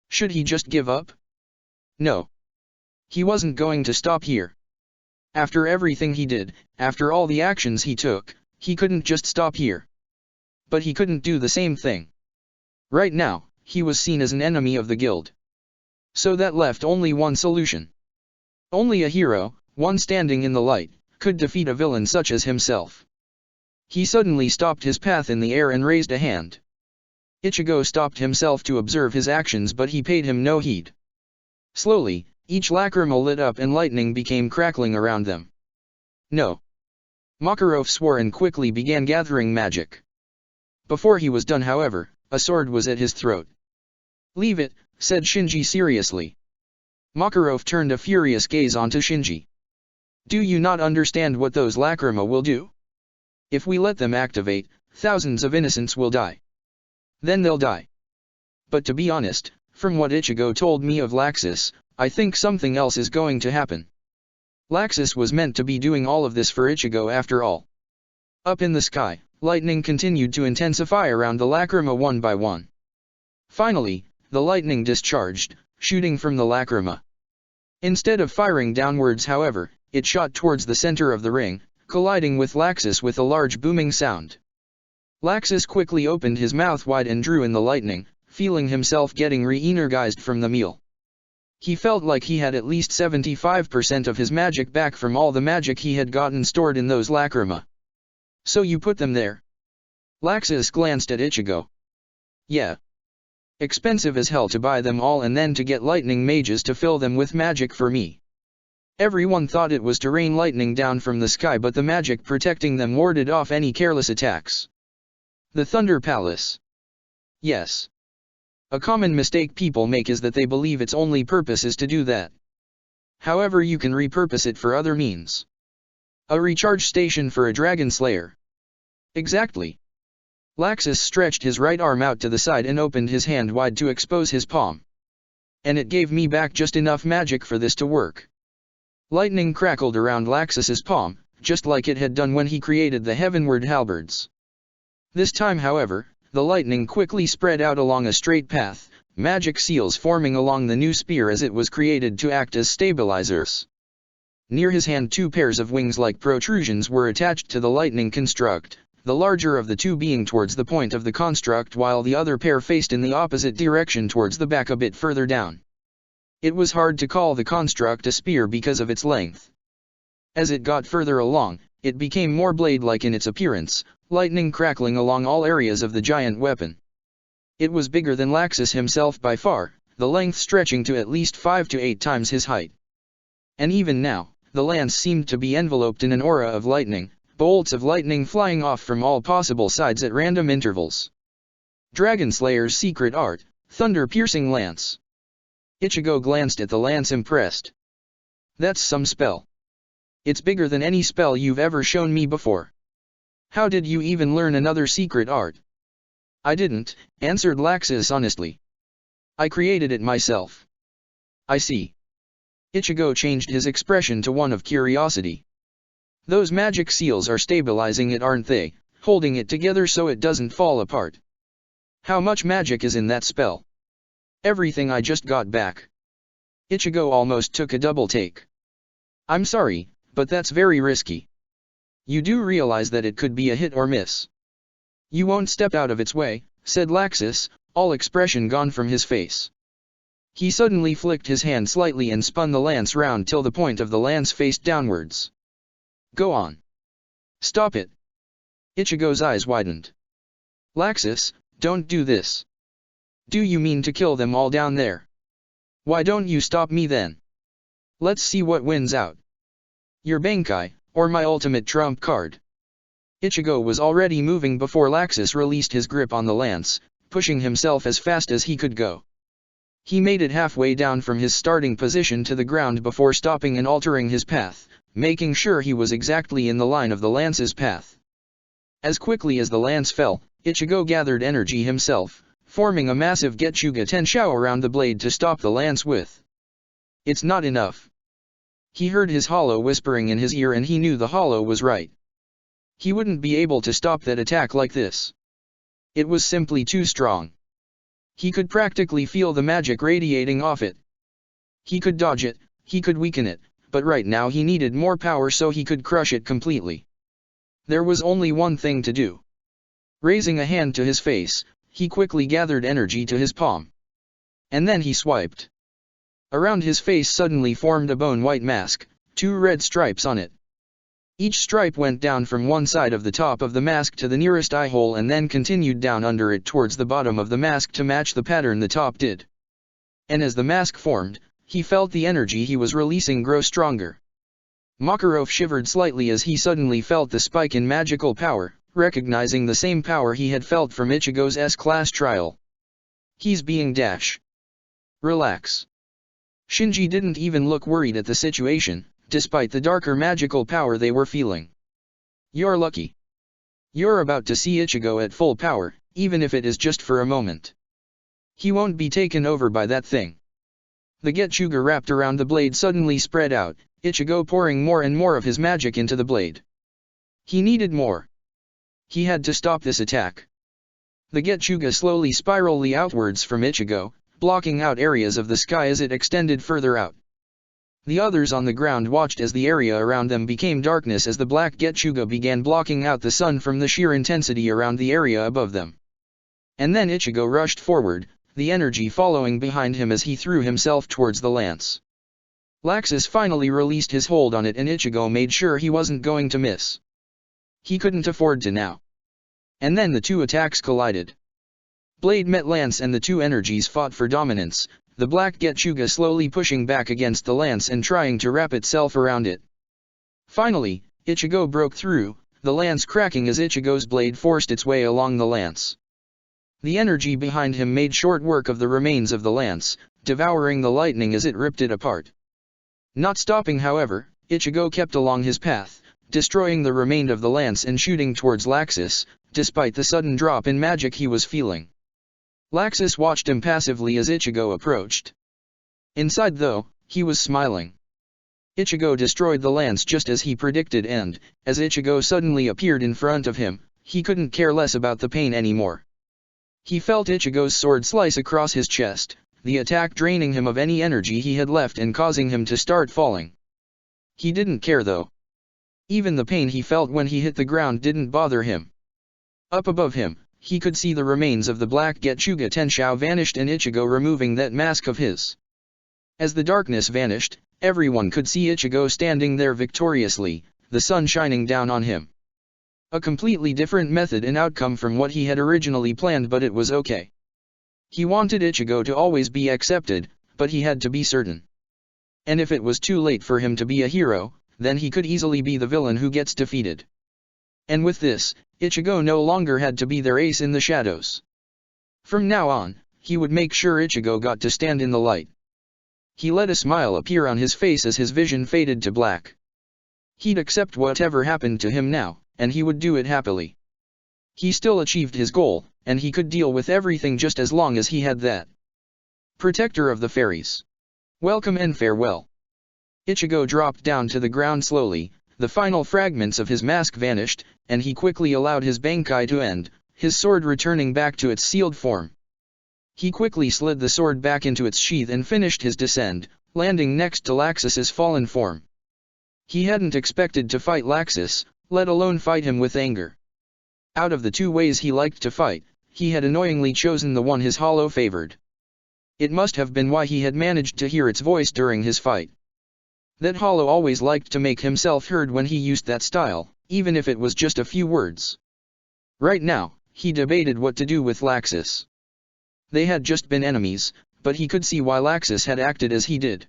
Should he just give up? No. He wasn't going to stop here. After everything he did, after all the actions he took, he couldn't just stop here. But he couldn't do the same thing. Right now, he was seen as an enemy of the guild. So that left only one solution. Only a hero, one standing in the light, could defeat a villain such as himself. He suddenly stopped his path in the air and raised a hand. Ichigo stopped himself to observe his actions, but he paid him no heed. Slowly, each lacrima lit up and lightning became crackling around them. No. Makarov swore and quickly began gathering magic. Before he was done, however, a sword was at his throat. "Leave it," said Shinji seriously. Makarov turned a furious gaze onto Shinji. "Do you not understand what those lacrima will do? If we let them activate, thousands of innocents will die. Then they'll die. But to be honest, from what Ichigo told me of Laxus, I think something else is going to happen. Laxus was meant to be doing all of this for Ichigo after all." Up in the sky, lightning continued to intensify around the lacrima one by one. Finally, the lightning discharged, shooting from the lacrima. Instead of firing downwards, however, it shot towards the center of the ring, colliding with Laxus with a large booming sound. Laxus quickly opened his mouth wide and drew in the lightning, feeling himself getting re-energized from the meal. He felt like he had at least 75% of his magic back from all the magic he had gotten stored in those lacrima. "So you put them there?" Laxus glanced at Ichigo. "Yeah. Expensive as hell to buy them all and then to get lightning mages to fill them with magic for me. Everyone thought it was to rain lightning down from the sky, but the magic protecting them warded off any careless attacks. The Thunder Palace. Yes. A common mistake people make is that they believe its only purpose is to do that. However, you can repurpose it for other means. A recharge station for a dragon slayer. Exactly. Laxus stretched his right arm out to the side and opened his hand wide to expose his palm. And it gave me back just enough magic for this to work. Lightning crackled around Laxus's palm, just like it had done when he created the heavenward halberds. This time, however, the lightning quickly spread out along a straight path, magic seals forming along the new spear as it was created to act as stabilizers. Near his hand, two pairs of wings-like protrusions were attached to the lightning construct, the larger of the two being towards the point of the construct while the other pair faced in the opposite direction towards the back a bit further down. It was hard to call the construct a spear because of its length. As it got further along, it became more blade-like in its appearance, lightning crackling along all areas of the giant weapon. It was bigger than Laxus himself by far, the length stretching to at least 5 to 8 times his height. And even now, the lance seemed to be enveloped in an aura of lightning, bolts of lightning flying off from all possible sides at random intervals. Dragon Slayer's secret art, thunder-piercing lance. Ichigo glanced at the lance, impressed. That's some spell. It's bigger than any spell you've ever shown me before. How did you even learn another secret art? I didn't, answered Laxus honestly. I created it myself. I see. Ichigo changed his expression to one of curiosity. Those magic seals are stabilizing it, aren't they, holding it together so it doesn't fall apart? How much magic is in that spell? Everything I just got back. Ichigo almost took a double take. I'm sorry, but that's very risky. You do realize that it could be a hit or miss. You won't step out of its way, said Laxus, all expression gone from his face. He suddenly flicked his hand slightly and spun the lance round till the point of the lance faced downwards. Go on. Stop it. Ichigo's eyes widened. Laxus, don't do this. Do you mean to kill them all down there? Why don't you stop me then? Let's see what wins out. Your Bankai, or my ultimate trump card. Ichigo was already moving before Laxus released his grip on the lance, pushing himself as fast as he could go. He made it halfway down from his starting position to the ground before stopping and altering his path, making sure he was exactly in the line of the lance's path. As quickly as the lance fell, Ichigo gathered energy himself, forming a massive Getsuga Tenshou around the blade to stop the lance with. It's not enough. He heard his hollow whispering in his ear and he knew the hollow was right. He wouldn't be able to stop that attack like this. It was simply too strong. He could practically feel the magic radiating off it. He could dodge it, he could weaken it, but right now he needed more power so he could crush it completely. There was only one thing to do. Raising a hand to his face, he quickly gathered energy to his palm. And then he swiped. Around his face suddenly formed a bone-white mask, 2 red stripes on it. Each stripe went down from one side of the top of the mask to the nearest eye hole and then continued down under it towards the bottom of the mask to match the pattern the top did. And as the mask formed, he felt the energy he was releasing grow stronger. Makarov shivered slightly as he suddenly felt the spike in magical power, recognizing the same power he had felt from Ichigo's S-class trial. He's being dash. Relax. Shinji didn't even look worried at the situation, despite the darker magical power they were feeling. You're lucky. You're about to see Ichigo at full power, even if it is just for a moment. He won't be taken over by that thing. The Getsuga wrapped around the blade suddenly spread out, Ichigo pouring more and more of his magic into the blade. He needed more. He had to stop this attack. The Getsuga slowly spiraled outwards from Ichigo, blocking out areas of the sky as it extended further out. The others on the ground watched as the area around them became darkness as the black Getsuga began blocking out the sun from the sheer intensity around the area above them. And then Ichigo rushed forward, the energy following behind him as he threw himself towards the lance. Laxus finally released his hold on it and Ichigo made sure he wasn't going to miss. He couldn't afford to now. And then the two attacks collided. Blade met lance and the two energies fought for dominance, the black Getchuga slowly pushing back against the lance and trying to wrap itself around it. Finally, Ichigo broke through, the lance cracking as Ichigo's blade forced its way along the lance. The energy behind him made short work of the remains of the lance, devouring the lightning as it ripped it apart. Not stopping however, Ichigo kept along his path, destroying the remainder of the lance and shooting towards Laxus, despite the sudden drop in magic he was feeling. Laxus watched impassively as Ichigo approached. Inside though, he was smiling. Ichigo destroyed the lance just as he predicted and, as Ichigo suddenly appeared in front of him, he couldn't care less about the pain anymore. He felt Ichigo's sword slice across his chest, the attack draining him of any energy he had left and causing him to start falling. He didn't care though. Even the pain he felt when he hit the ground didn't bother him. Up above him, he could see the remains of the black Getchuga Tenshou vanished and Ichigo removing that mask of his. As the darkness vanished, everyone could see Ichigo standing there victoriously, the sun shining down on him. A completely different method and outcome from what he had originally planned, but it was okay. He wanted Ichigo to always be accepted, but he had to be certain. And if it was too late for him to be a hero, then he could easily be the villain who gets defeated. And with this, Ichigo no longer had to be their ace in the shadows. From now on, he would make sure Ichigo got to stand in the light. He let a smile appear on his face as his vision faded to black. He'd accept whatever happened to him now, and he would do it happily. He still achieved his goal, and he could deal with everything just as long as he had that. Protector of the Fairies. Welcome and farewell. Ichigo dropped down to the ground slowly, the final fragments of his mask vanished, and he quickly allowed his Bankai to end, his sword returning back to its sealed form. He quickly slid the sword back into its sheath and finished his descent, landing next to Laxus's fallen form. He hadn't expected to fight Laxus, let alone fight him with anger. Out of the two ways he liked to fight, he had annoyingly chosen the one his hollow favored. It must have been why he had managed to hear its voice during his fight. That hollow always liked to make himself heard when he used that style, even if it was just a few words. Right now, he debated what to do with Laxus. They had just been enemies, but he could see why Laxus had acted as he did.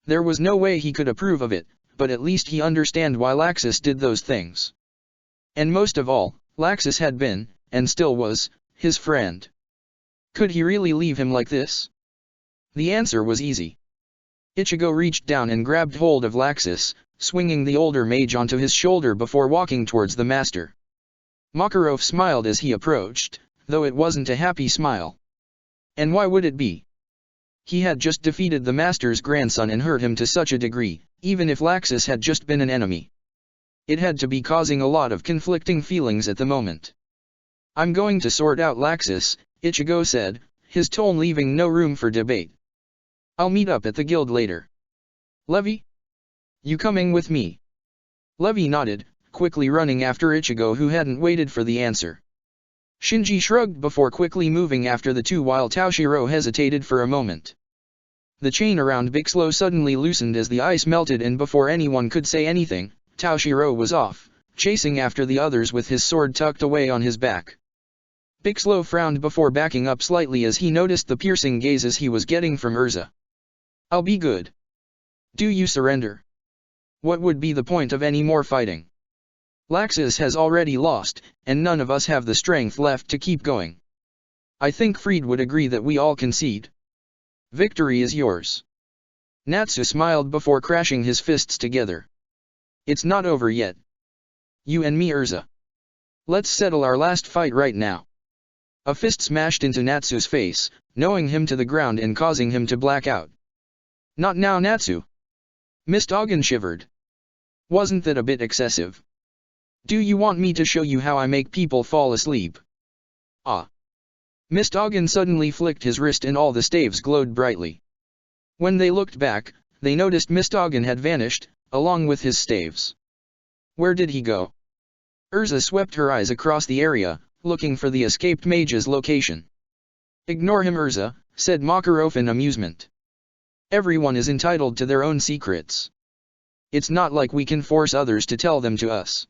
There was no way he could approve of it, but at least he understood why Laxus did those things. And most of all, Laxus had been, and still was, his friend. Could he really leave him like this? The answer was easy. Ichigo reached down and grabbed hold of Laxus, swinging the older mage onto his shoulder before walking towards the master. Makarov smiled as he approached, though it wasn't a happy smile. And why would it be? He had just defeated the master's grandson and hurt him to such a degree, even if Laxus had just been an enemy. It had to be causing a lot of conflicting feelings at the moment. I'm going to sort out Laxus, Ichigo said, his tone leaving no room for debate. I'll meet up at the guild later. Levi? You coming with me? Levi nodded, quickly running after Ichigo who hadn't waited for the answer. Shinji shrugged before quickly moving after the two while Toshiro hesitated for a moment. The chain around Bixlo suddenly loosened as the ice melted and before anyone could say anything, Toshiro was off, chasing after the others with his sword tucked away on his back. Bixlo frowned before backing up slightly as he noticed the piercing gazes he was getting from Urza. I'll be good. Do you surrender? What would be the point of any more fighting? Laxus has already lost, and none of us have the strength left to keep going. I think Fried would agree that we all concede. Victory is yours. Natsu smiled before crashing his fists together. It's not over yet. You and me, Urza. Let's settle our last fight right now. A fist smashed into Natsu's face, knowing him to the ground and causing him to black out. Not now, Natsu. Mist-Ogen shivered. Wasn't that a bit excessive? Do you want me to show you how I make people fall asleep? Ah. Mist-Ogen suddenly flicked his wrist and all the staves glowed brightly. When they looked back, they noticed Mist-Ogen had vanished, along with his staves. Where did he go? Urza swept her eyes across the area, looking for the escaped mage's location. Ignore him, Urza, said Makarov in amusement. Everyone is entitled to their own secrets. It's not like we can force others to tell them to us.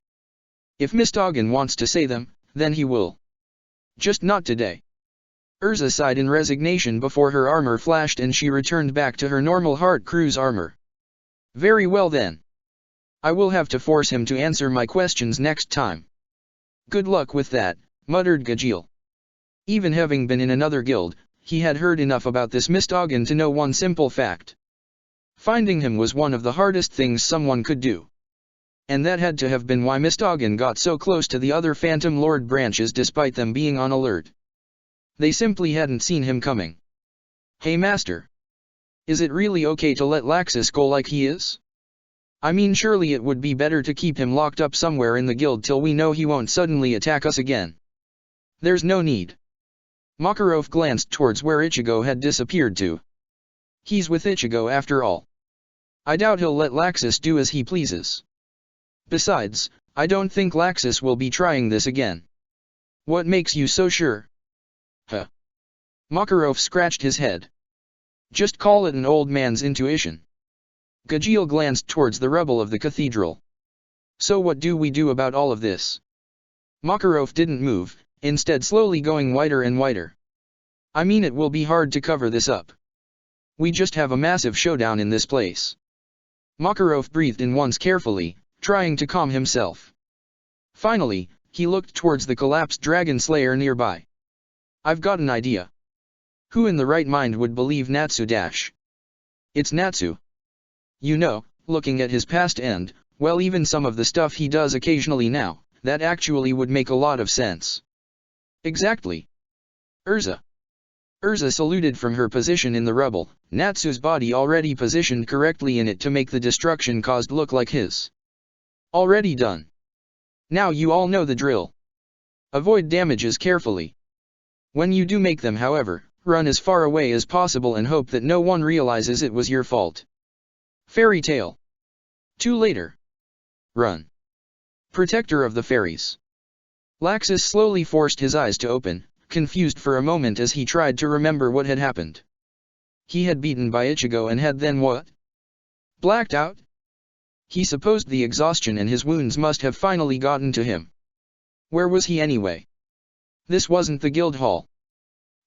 If Mist-Ogen wants to say them, then he will. Just not today. Urza sighed in resignation before her armor flashed and she returned back to her normal Heart Cruise armor. Very well then. I will have to force him to answer my questions next time. Good luck with that, muttered Gajeel. Even having been in another guild, he had heard enough about this Mistogan to know one simple fact. Finding him was one of the hardest things someone could do. And that had to have been why Mistogan got so close to the other Phantom Lord branches despite them being on alert. They simply hadn't seen him coming. Hey master. Is it really okay to let Laxus go like he is? I mean, surely it would be better to keep him locked up somewhere in the guild till we know he won't suddenly attack us again. There's no need. Makarov glanced towards where Ichigo had disappeared to. He's with Ichigo after all. I doubt he'll let Laxus do as he pleases. Besides, I don't think Laxus will be trying this again. What makes you so sure? Huh. Makarov scratched his head. Just call it an old man's intuition. Gajeel glanced towards the rubble of the cathedral. So what do we do about all of this? Makarov didn't move, instead slowly going whiter and whiter. I mean, it will be hard to cover this up. We just have a massive showdown in this place. Makarov breathed in once carefully, trying to calm himself. Finally, he looked towards the collapsed dragon slayer nearby. I've got an idea. Who in the right mind would believe Natsu dash? It's Natsu. You know, looking at his past and, well, even some of the stuff he does occasionally now, that actually would make a lot of sense. Exactly. Urza. Urza saluted from her position in the rubble, Natsu's body already positioned correctly in it to make the destruction caused look like his. Already done. Now you all know the drill. Avoid damages carefully. When you do make them, however, run as far away as possible and hope that no one realizes it was your fault. Fairy tale. 2 later. Run. Protector of the Fairies. Laxus slowly forced his eyes to open, confused for a moment as he tried to remember what had happened. He had beaten by Ichigo and had then what? Blacked out? He supposed the exhaustion and his wounds must have finally gotten to him. Where was he anyway? This wasn't the guild hall.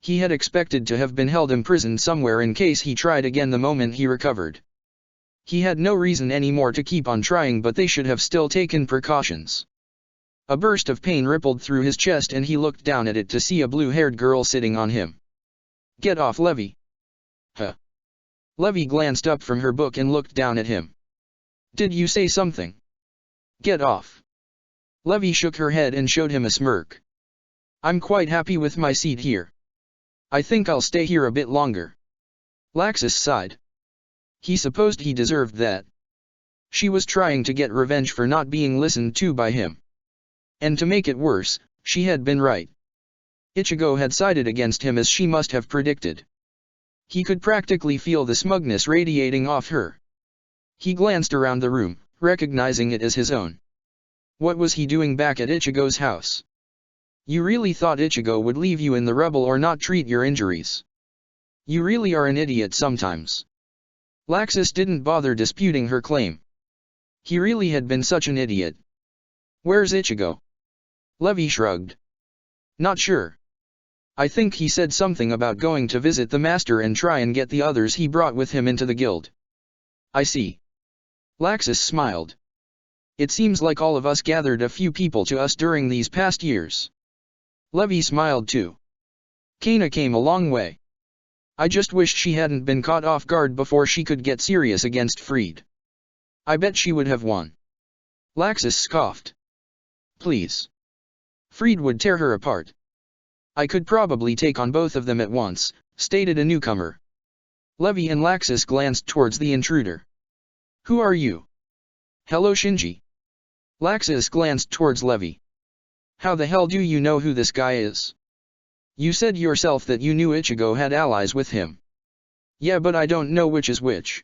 He had expected to have been held imprisoned somewhere in case he tried again the moment he recovered. He had no reason anymore to keep on trying, but they should have still taken precautions. A burst of pain rippled through his chest and he looked down at it to see a blue-haired girl sitting on him. Get off, Levi. Huh. Levi glanced up from her book and looked down at him. Did you say something? Get off. Levi shook her head and showed him a smirk. I'm quite happy with my seat here. I think I'll stay here a bit longer. Laxus sighed. He supposed he deserved that. She was trying to get revenge for not being listened to by him. And to make it worse, she had been right. Ichigo had sided against him as she must have predicted. He could practically feel the smugness radiating off her. He glanced around the room, recognizing it as his own. What was he doing back at Ichigo's house? You really thought Ichigo would leave you in the rubble or not treat your injuries? You really are an idiot sometimes. Laxus didn't bother disputing her claim. He really had been such an idiot. Where's Ichigo? Levi shrugged. Not sure. I think he said something about going to visit the master and try and get the others he brought with him into the guild. I see. Laxus smiled. It seems like all of us gathered a few people to us during these past years. Levi smiled too. Kana came a long way. I just wished she hadn't been caught off guard before she could get serious against Fried. I bet she would have won. Laxus scoffed. Please. Fried would tear her apart. I could probably take on both of them at once, stated a newcomer. Levi and Laxus glanced towards the intruder. Who are you? Hello, Shinji. Laxus glanced towards Levi. How the hell do you know who this guy is? You said yourself that you knew Ichigo had allies with him. Yeah, but I don't know which is which.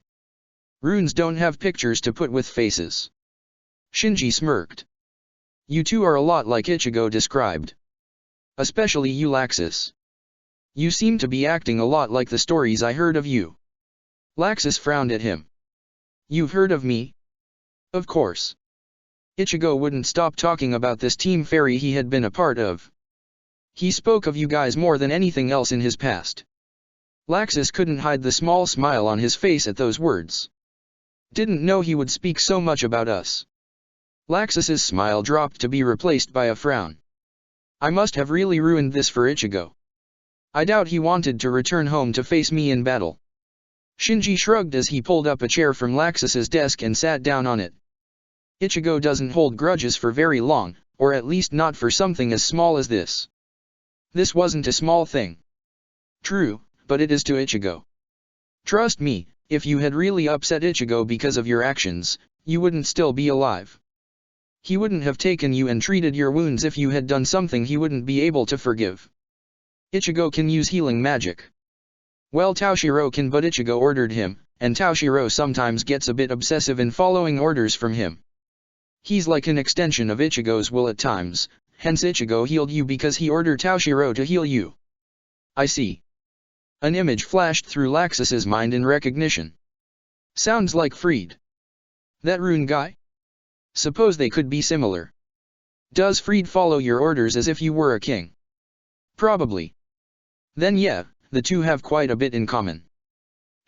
Runes don't have pictures to put with faces. Shinji smirked. You two are a lot like Ichigo described. Especially you, Laxus. You seem to be acting a lot like the stories I heard of you. Laxus frowned at him. You've heard of me? Of course. Ichigo wouldn't stop talking about this team fairy he had been a part of. He spoke of you guys more than anything else in his past. Laxus couldn't hide the small smile on his face at those words. Didn't know he would speak so much about us. Laxus's smile dropped to be replaced by a frown. I must have really ruined this for Ichigo. I doubt he wanted to return home to face me in battle. Shinji shrugged as he pulled up a chair from Laxus's desk and sat down on it. Ichigo doesn't hold grudges for very long, or at least not for something as small as this. This wasn't a small thing. True, but it is to Ichigo. Trust me, if you had really upset Ichigo because of your actions, you wouldn't still be alive. He wouldn't have taken you and treated your wounds if you had done something he wouldn't be able to forgive. Ichigo can use healing magic. Well, Taoshiro can, but Ichigo ordered him, and Taoshiro sometimes gets a bit obsessive in following orders from him. He's like an extension of Ichigo's will at times, hence Ichigo healed you because he ordered Taoshiro to heal you. I see. An image flashed through Laxus's mind in recognition. Sounds like Fried. That rune guy? Suppose they could be similar. Does Fried follow your orders as if you were a king? Probably. Then yeah, the two have quite a bit in common.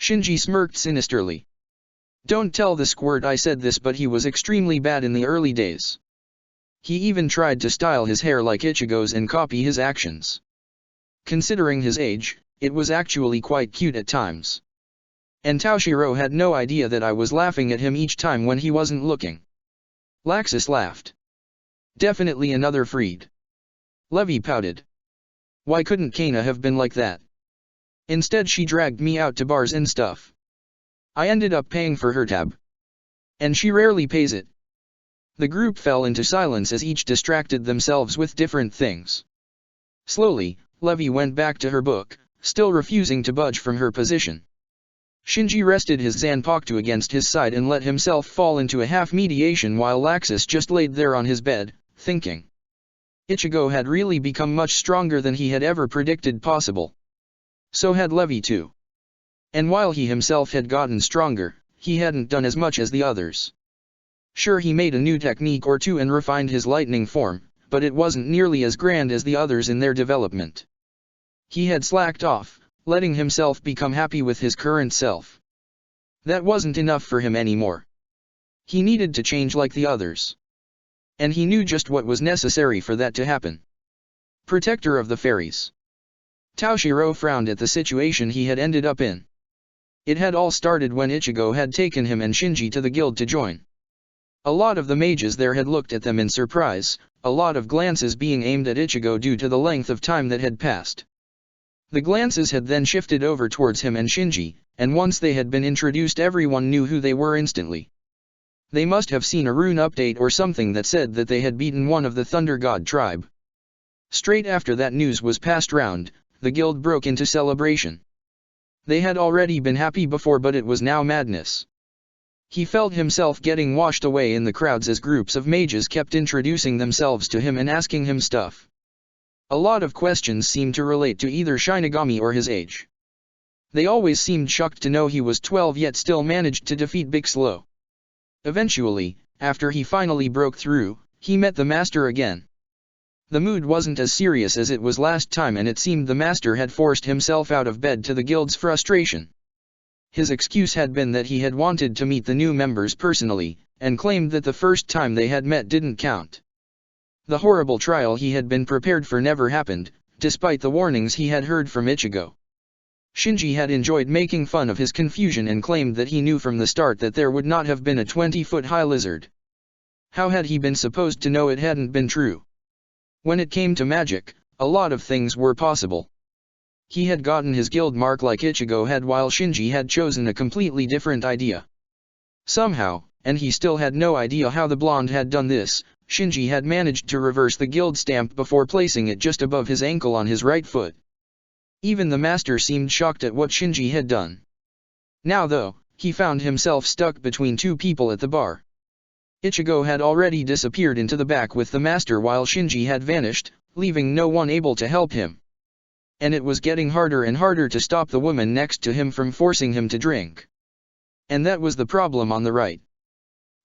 Shinji smirked sinisterly. Don't tell the squirt I said this, but he was extremely bad in the early days. He even tried to style his hair like Ichigo's and copy his actions. Considering his age, it was actually quite cute at times. And Taoshiro had no idea that I was laughing at him each time when he wasn't looking. Laxus laughed. Definitely another Fried. Levi pouted. Why couldn't Kana have been like that? Instead she dragged me out to bars and stuff. I ended up paying for her tab. And she rarely pays it. The group fell into silence as each distracted themselves with different things. Slowly, Levi went back to her book, still refusing to budge from her position. Shinji rested his Zanpakuto against his side and let himself fall into a half-meditation while Laxus just laid there on his bed, thinking. Ichigo had really become much stronger than he had ever predicted possible. So had Levi too. And while he himself had gotten stronger, he hadn't done as much as the others. Sure, he made a new technique or two and refined his lightning form, but it wasn't nearly as grand as the others in their development. He had slacked off, letting himself become happy with his current self. That wasn't enough for him anymore. He needed to change like the others. And he knew just what was necessary for that to happen. Protector of the Fairies. Taoshiro frowned at the situation he had ended up in. It had all started when Ichigo had taken him and Shinji to the guild to join. A lot of the mages there had looked at them in surprise, a lot of glances being aimed at Ichigo due to the length of time that had passed. The glances had then shifted over towards him and Shinji, and once they had been introduced, everyone knew who they were instantly. They must have seen a rune update or something that said that they had beaten one of the Thunder God tribe. Straight after that news was passed round, the guild broke into celebration. They had already been happy before, but it was now madness. He felt himself getting washed away in the crowds as groups of mages kept introducing themselves to him and asking him stuff. A lot of questions seemed to relate to either Shinigami or his age. They always seemed shocked to know he was 12 yet still managed to defeat Big Slow. Eventually, after he finally broke through, he met the master again. The mood wasn't as serious as it was last time, and it seemed the master had forced himself out of bed to the guild's frustration. His excuse had been that he had wanted to meet the new members personally, and claimed that the first time they had met didn't count. The horrible trial he had been prepared for never happened, despite the warnings he had heard from Ichigo. Shinji had enjoyed making fun of his confusion and claimed that he knew from the start that there would not have been a 20-foot-high lizard. How had he been supposed to know it hadn't been true? When it came to magic, a lot of things were possible. He had gotten his guild mark like Ichigo had, while Shinji had chosen a completely different idea. Somehow, and he still had no idea how the blonde had done this, Shinji had managed to reverse the guild stamp before placing it just above his ankle on his right foot. Even the master seemed shocked at what Shinji had done. Now though, he found himself stuck between two people at the bar. Ichigo had already disappeared into the back with the master while Shinji had vanished, leaving no one able to help him. And it was getting harder and harder to stop the woman next to him from forcing him to drink. And that was the problem on the right.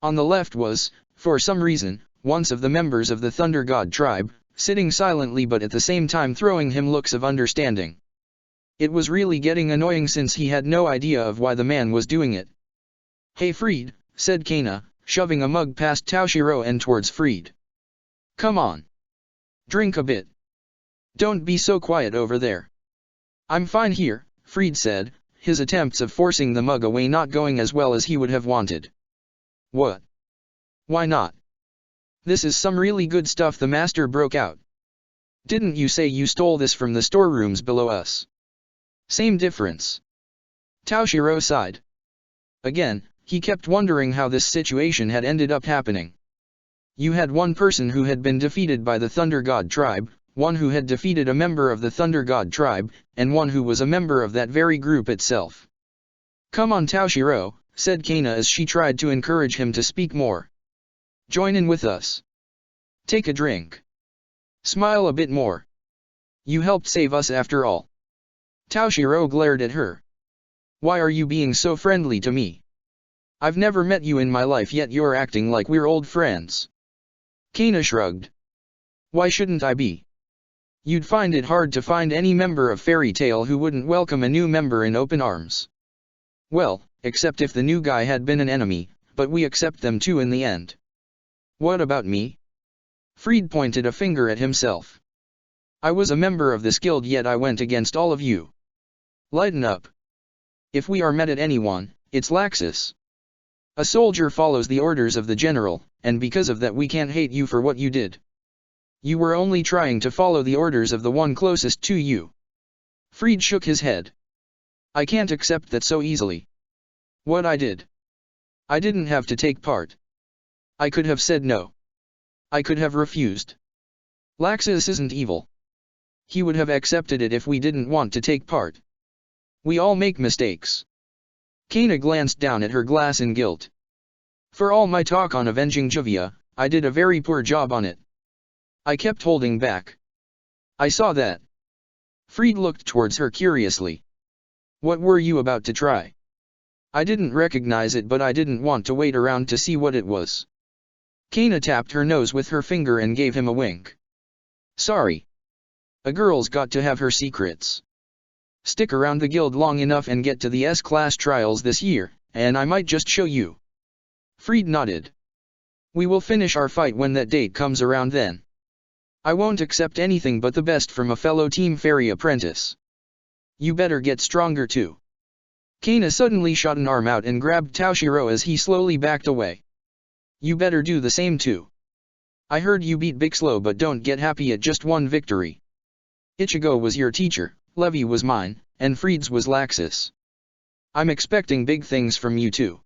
On the left was, for some reason, once of the members of the Thunder God tribe, sitting silently but at the same time throwing him looks of understanding. It was really getting annoying since he had no idea of why the man was doing it. "Hey Fried," said Kana, shoving a mug past Toshiro and towards Fried. "Come on. Drink a bit. Don't be so quiet over there." "I'm fine here," Fried said, his attempts of forcing the mug away not going as well as he would have wanted. "What? Why not? This is some really good stuff," the master broke out. "Didn't you say you stole this from the storerooms below us?" "Same difference." Toshiro sighed. Again, he kept wondering how this situation had ended up happening. You had one person who had been defeated by the Thunder God tribe, one who had defeated a member of the Thunder God tribe, and one who was a member of that very group itself. "Come on Toshiro," said Kana as she tried to encourage him to speak more. "Join in with us. Take a drink. Smile a bit more. You helped save us after all." Toshiro glared at her. "Why are you being so friendly to me? I've never met you in my life yet you're acting like we're old friends." Kana shrugged. "Why shouldn't I be? You'd find it hard to find any member of Fairy Tail who wouldn't welcome a new member in open arms." "Well, except if the new guy had been an enemy, but we accept them too in the end." "What about me?" Fried pointed a finger at himself. "I was a member of this guild yet I went against all of you. Lighten up. If we are mad at anyone, it's Laxus. A soldier follows the orders of the general, and because of that we can't hate you for what you did. You were only trying to follow the orders of the one closest to you." Fried shook his head. "I can't accept that so easily. What I did. I didn't have to take part. I could have said no. I could have refused. Laxus isn't evil. He would have accepted it if we didn't want to take part. We all make mistakes." Kana glanced down at her glass in guilt. "For all my talk on avenging Juvia, I did a very poor job on it. I kept holding back." "I saw that." Fried looked towards her curiously. "What were you about to try?" "I didn't recognize it but I didn't want to wait around to see what it was." Kana tapped her nose with her finger and gave him a wink. "Sorry. A girl's got to have her secrets. Stick around the guild long enough and get to the S-class trials this year, and I might just show you." Fried nodded. "We will finish our fight when that date comes around then. I won't accept anything but the best from a fellow Team Fairy apprentice. You better get stronger too." Kana suddenly shot an arm out and grabbed Toshiro as he slowly backed away. "You better do the same too. I heard you beat Bixlow but don't get happy at just one victory. Ichigo was your teacher, Levi was mine, and Fried's was Laxus. I'm expecting big things from you too."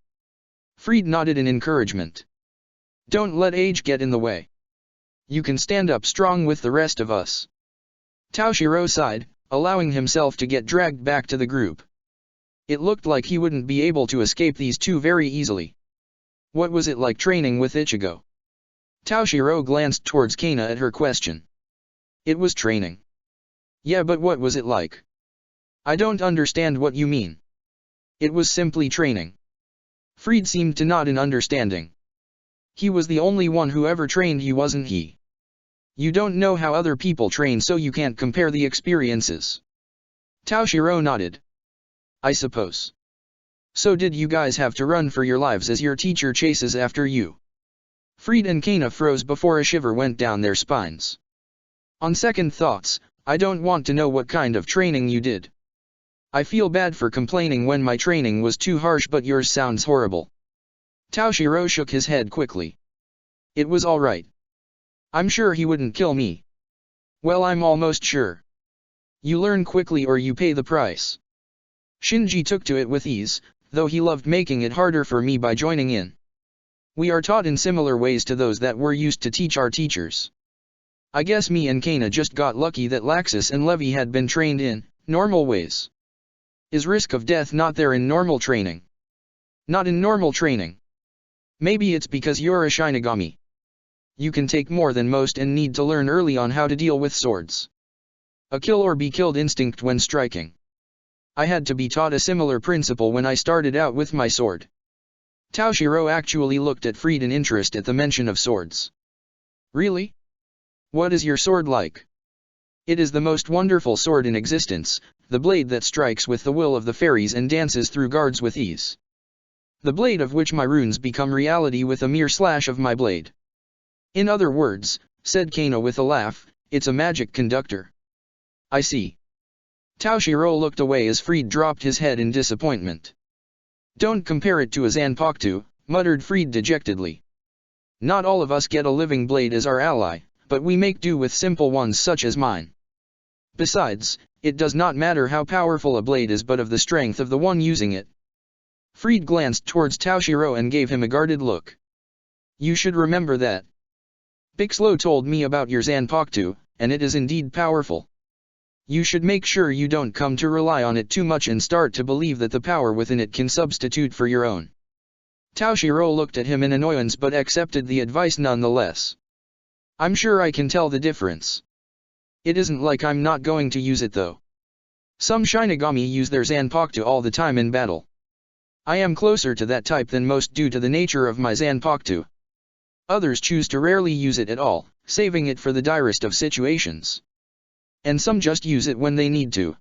Fried nodded in encouragement. "Don't let age get in the way. You can stand up strong with the rest of us." Toshiro sighed, allowing himself to get dragged back to the group. It looked like he wouldn't be able to escape these two very easily. What was it like training with Ichigo? Toshiro glanced towards Kana at her question. "It was training." "Yeah, but what was it like?" "I don't understand what you mean." "It was simply training." Fried seemed to nod in understanding. "He was the only one who ever trained you, wasn't he? You don't know how other people train so you can't compare the experiences." Toshiro nodded. "I suppose. So did you guys have to run for your lives as your teacher chases after you?" Fried and Kana froze before a shiver went down their spines. "On second thoughts, I don't want to know what kind of training you did. I feel bad for complaining when my training was too harsh but yours sounds horrible." Toshiro shook his head quickly. "It was all right. I'm sure he wouldn't kill me." "Well, I'm almost sure. You learn quickly or you pay the price." Shinji took to it with ease, though he loved making it harder for me by joining in. "We are taught in similar ways to those that we're used to teach our teachers. I guess me and Kana just got lucky that Laxus and Levi had been trained in normal ways." "Is risk of death not there in normal training?" "Not in normal training. Maybe it's because you're a Shinigami. You can take more than most and need to learn early on how to deal with swords. A kill or be killed instinct when striking. I had to be taught a similar principle when I started out with my sword." Toshiro actually looked at Fried in interest at the mention of swords. "Really? What is your sword like? It is the most wonderful sword in existence, the blade that strikes with the will of the fairies and dances through guards with ease. The blade of which my runes become reality with a mere slash of my blade. In other words, said Kana with a laugh, it's a magic conductor. I see. Toshiro looked away as Fried dropped his head in disappointment. Don't compare it to a Zanpakuto, muttered Fried dejectedly. Not all of us get a living blade as our ally, but we make do with simple ones such as mine. Besides, it does not matter how powerful a blade is but of the strength of the one using it. Fried glanced towards Toshiro and gave him a guarded look. You should remember that. Bixlo told me about your Zanpakuto, and it is indeed powerful. You should make sure you don't come to rely on it too much and start to believe that the power within it can substitute for your own. Toshiro looked at him in annoyance but accepted the advice nonetheless. I'm sure I can tell the difference. It isn't like I'm not going to use it though. Some Shinigami use their Zanpakuto all the time in battle. I am closer to that type than most due to the nature of my Zanpakuto. Others choose to rarely use it at all, saving it for the direst of situations. And some just use it when they need to.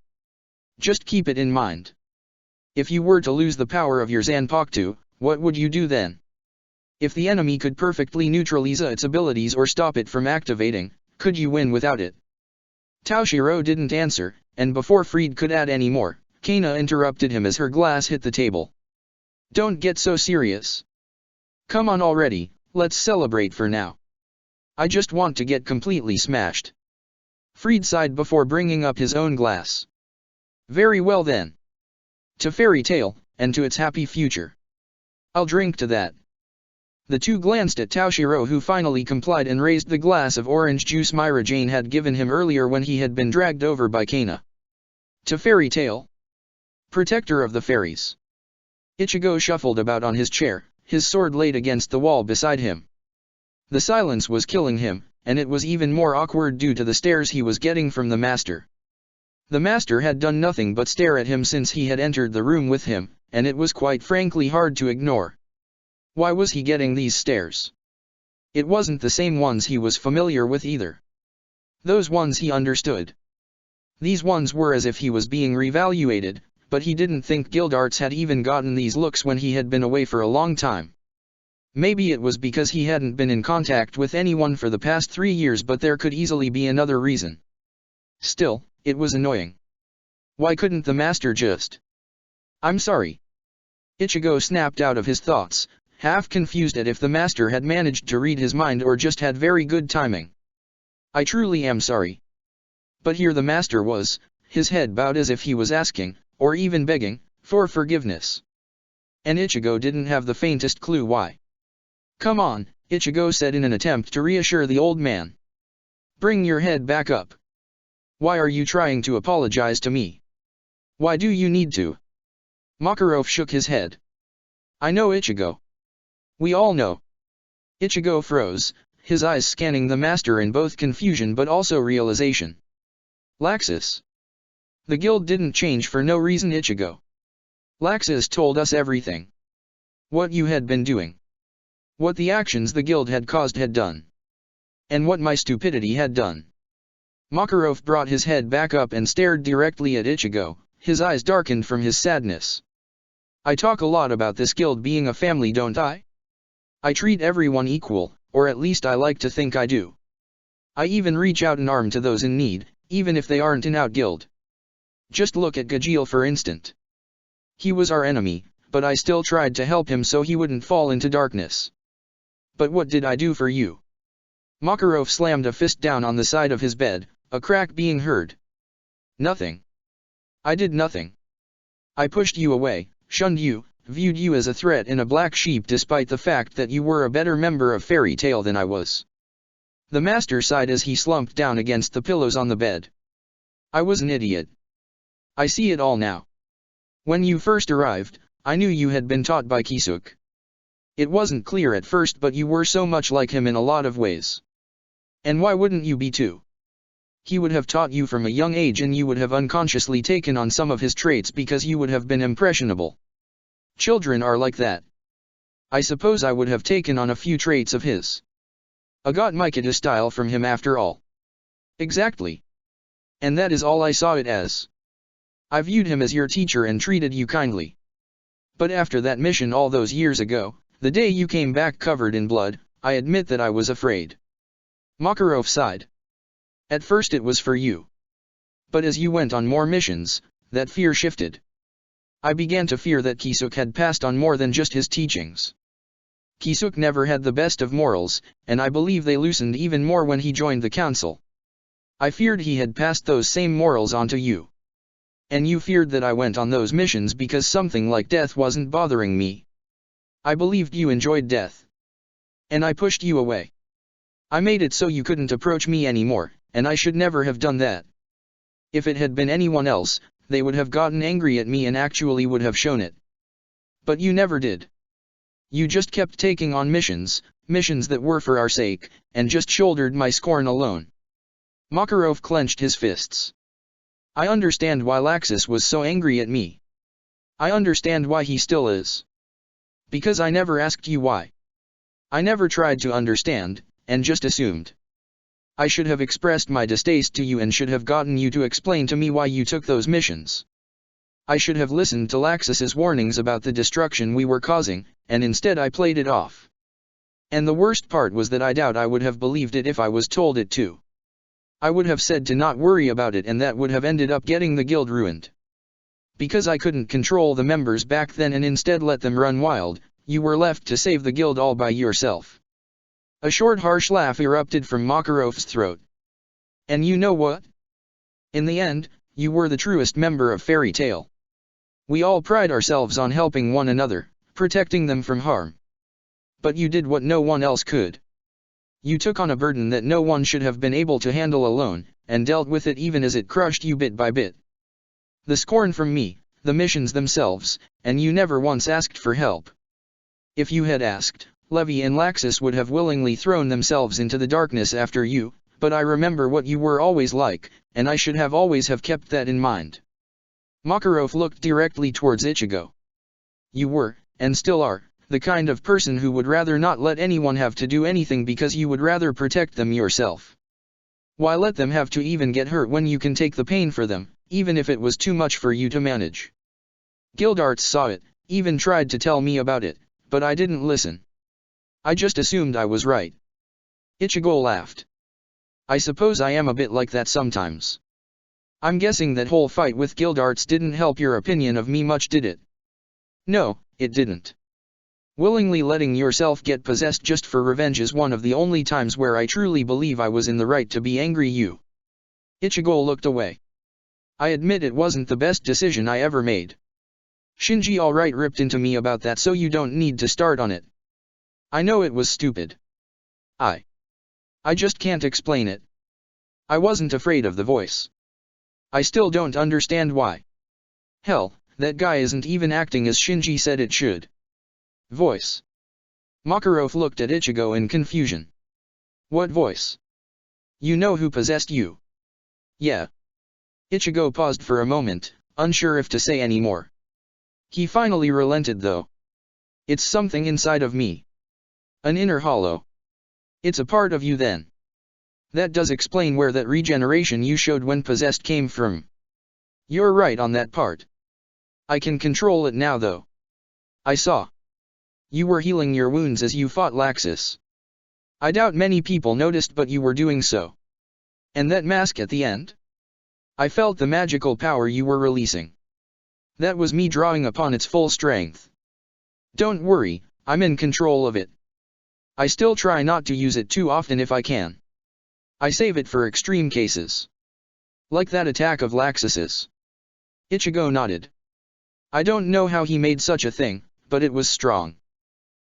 Just keep it in mind. If you were to lose the power of your Zanpakuto, what would you do then? If the enemy could perfectly neutralize its abilities or stop it from activating, could you win without it? Toshiro didn't answer, and before Fried could add any more, Kana interrupted him as her glass hit the table. Don't get so serious. Come on already, let's celebrate for now. I just want to get completely smashed. Fried sighed before bringing up his own glass. Very well then. To fairy tale, and to its happy future. I'll drink to that. The two glanced at Toshiro, who finally complied and raised the glass of orange juice Myra Jane had given him earlier when he had been dragged over by Kana. To fairy tale. Protector of the fairies. Ichigo shuffled about on his chair, his sword laid against the wall beside him. The silence was killing him, and it was even more awkward due to the stares he was getting from the master. The master had done nothing but stare at him since he had entered the room with him, and it was quite frankly hard to ignore. Why was he getting these stares? It wasn't the same ones he was familiar with either. Those ones he understood. These ones were as if he was being reevaluated, but he didn't think Guildarts had even gotten these looks when he had been away for a long time. Maybe it was because he hadn't been in contact with anyone for the past 3 years, but there could easily be another reason. Still, it was annoying. Why couldn't the master just... I'm sorry. Ichigo snapped out of his thoughts, half confused at if the master had managed to read his mind or just had very good timing. I truly am sorry. But here the master was, his head bowed as if he was asking, or even begging, for forgiveness. And Ichigo didn't have the faintest clue why. Come on, Ichigo said in an attempt to reassure the old man. Bring your head back up. Why are you trying to apologize to me? Why do you need to? Makarov shook his head. I know, Ichigo. We all know. Ichigo froze, his eyes scanning the master in both confusion but also realization. Laxus. The guild didn't change for no reason, Ichigo. Laxus told us everything. What you had been doing. What the actions the guild had caused had done. And what my stupidity had done. Makarov brought his head back up and stared directly at Ichigo, his eyes darkened from his sadness. I talk a lot about this guild being a family, don't I? I treat everyone equal, or at least I like to think I do. I even reach out an arm to those in need, even if they aren't in our guild. Just look at Gajeel for instance. He was our enemy, but I still tried to help him so he wouldn't fall into darkness. But what did I do for you? Makarov slammed a fist down on the side of his bed, a crack being heard. Nothing. I did nothing. I pushed you away, shunned you, viewed you as a threat and a black sheep despite the fact that you were a better member of Fairy Tail than I was. The master sighed as he slumped down against the pillows on the bed. I was an idiot. I see it all now. When you first arrived, I knew you had been taught by Kisuke. It wasn't clear at first, but you were so much like him in a lot of ways. And why wouldn't you be too? He would have taught you from a young age and you would have unconsciously taken on some of his traits because you would have been impressionable. Children are like that. I suppose I would have taken on a few traits of his. I got Mikado style from him after all. Exactly. And that is all I saw it as. I viewed him as your teacher and treated you kindly. But after that mission all those years ago, the day you came back covered in blood, I admit that I was afraid. Makarov sighed. At first it was for you. But as you went on more missions, that fear shifted. I began to fear that Kisuk had passed on more than just his teachings. Kisuk never had the best of morals, and I believe they loosened even more when he joined the council. I feared he had passed those same morals on to you. And you feared that I went on those missions because something like death wasn't bothering me. I believed you enjoyed death. And I pushed you away. I made it so you couldn't approach me anymore, and I should never have done that. If it had been anyone else, they would have gotten angry at me and actually would have shown it. But you never did. You just kept taking on missions that were for our sake, and just shouldered my scorn alone. Makarov clenched his fists. I understand why Laxus was so angry at me. I understand why he still is. Because I never asked you why. I never tried to understand, and just assumed. I should have expressed my distaste to you and should have gotten you to explain to me why you took those missions. I should have listened to Laxus's warnings about the destruction we were causing, and instead I played it off. And the worst part was that I doubt I would have believed it if I was told it to. I would have said to not worry about it, and that would have ended up getting the guild ruined. Because I couldn't control the members back then and instead let them run wild, you were left to save the guild all by yourself. A short harsh laugh erupted from Makarov's throat. And you know what? In the end, you were the truest member of Fairy Tale. We all pride ourselves on helping one another, protecting them from harm. But you did what no one else could. You took on a burden that no one should have been able to handle alone, and dealt with it even as it crushed you bit by bit. The scorn from me, the missions themselves, and you never once asked for help. If you had asked, Levi and Laxus would have willingly thrown themselves into the darkness after you, but I remember what you were always like, and I should have always have kept that in mind. Makarov looked directly towards Ichigo. You were, and still are, the kind of person who would rather not let anyone have to do anything because you would rather protect them yourself. Why let them have to even get hurt when you can take the pain for them, even if it was too much for you to manage? Gildarts saw it, even tried to tell me about it, but I didn't listen. I just assumed I was right. Ichigo laughed. I suppose I am a bit like that sometimes. I'm guessing that whole fight with Gildarts didn't help your opinion of me much, did it? No, it didn't. Willingly letting yourself get possessed just for revenge is one of the only times where I truly believe I was in the right to be angry you. Ichigo looked away. I admit it wasn't the best decision I ever made. Shinji alright ripped into me about that, so you don't need to start on it. I know it was stupid. I just can't explain it. I wasn't afraid of the voice. I still don't understand why. Hell, that guy isn't even acting as Shinji said it should. Voice. Makarov looked at Ichigo in confusion. What voice? You know who possessed you? Yeah. Ichigo paused for a moment, unsure if to say any more. He finally relented though. It's something inside of me. An inner hollow. It's a part of you then. That does explain where that regeneration you showed when possessed came from. You're right on that part. I can control it now though. I saw. You were healing your wounds as you fought Laxus. I doubt many people noticed, but you were doing so. And that mask at the end? I felt the magical power you were releasing. That was me drawing upon its full strength. Don't worry, I'm in control of it. I still try not to use it too often if I can. I save it for extreme cases. Like that attack of Laxus's. Ichigo nodded. I don't know how he made such a thing, but it was strong.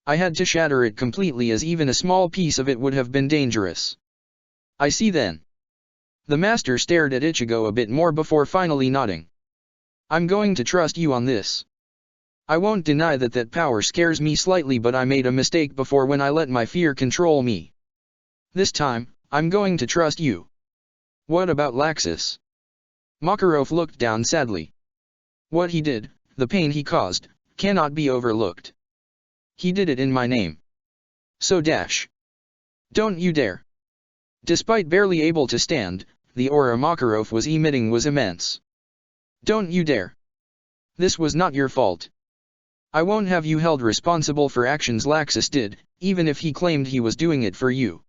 I had to shatter it completely, as even a small piece of it would have been dangerous. I see then. The master stared at Ichigo a bit more before finally nodding. I'm going to trust you on this. I won't deny that power scares me slightly, but I made a mistake before when I let my fear control me. This time, I'm going to trust you. What about Laxus? Makarov looked down sadly. What he did, the pain he caused, cannot be overlooked. He did it in my name. So don't you dare. Despite barely able to stand, the aura Makarov was emitting was immense. Don't you dare. This was not your fault. I won't have you held responsible for actions Laxus did, even if he claimed he was doing it for you.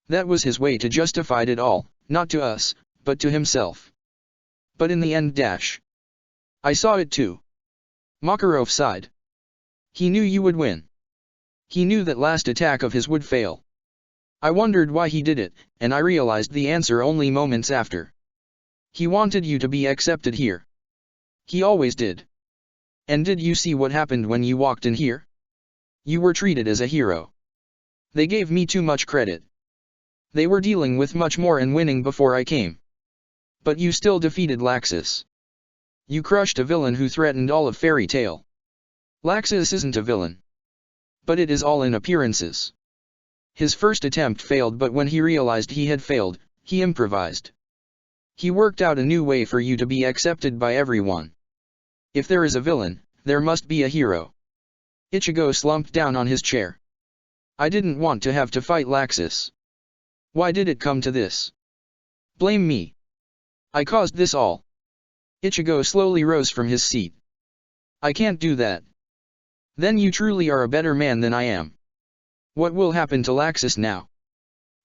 That was his way to justify it all, not to us, but to himself. But in the end I saw it too. Makarov sighed. He knew you would win. He knew that last attack of his would fail. I wondered why he did it, and I realized the answer only moments after. He wanted you to be accepted here. He always did. And did you see what happened when you walked in here? You were treated as a hero. They gave me too much credit. They were dealing with much more and winning before I came. But you still defeated Laxus. You crushed a villain who threatened all of Fairy Tale. Laxus isn't a villain. But it is all in appearances. His first attempt failed, but when he realized he had failed, he improvised. He worked out a new way for you to be accepted by everyone. If there is a villain, there must be a hero. Ichigo slumped down on his chair. I didn't want to have to fight Laxus. Why did it come to this? Blame me. I caused this all. Ichigo slowly rose from his seat. I can't do that. Then you truly are a better man than I am. What will happen to Laxus now?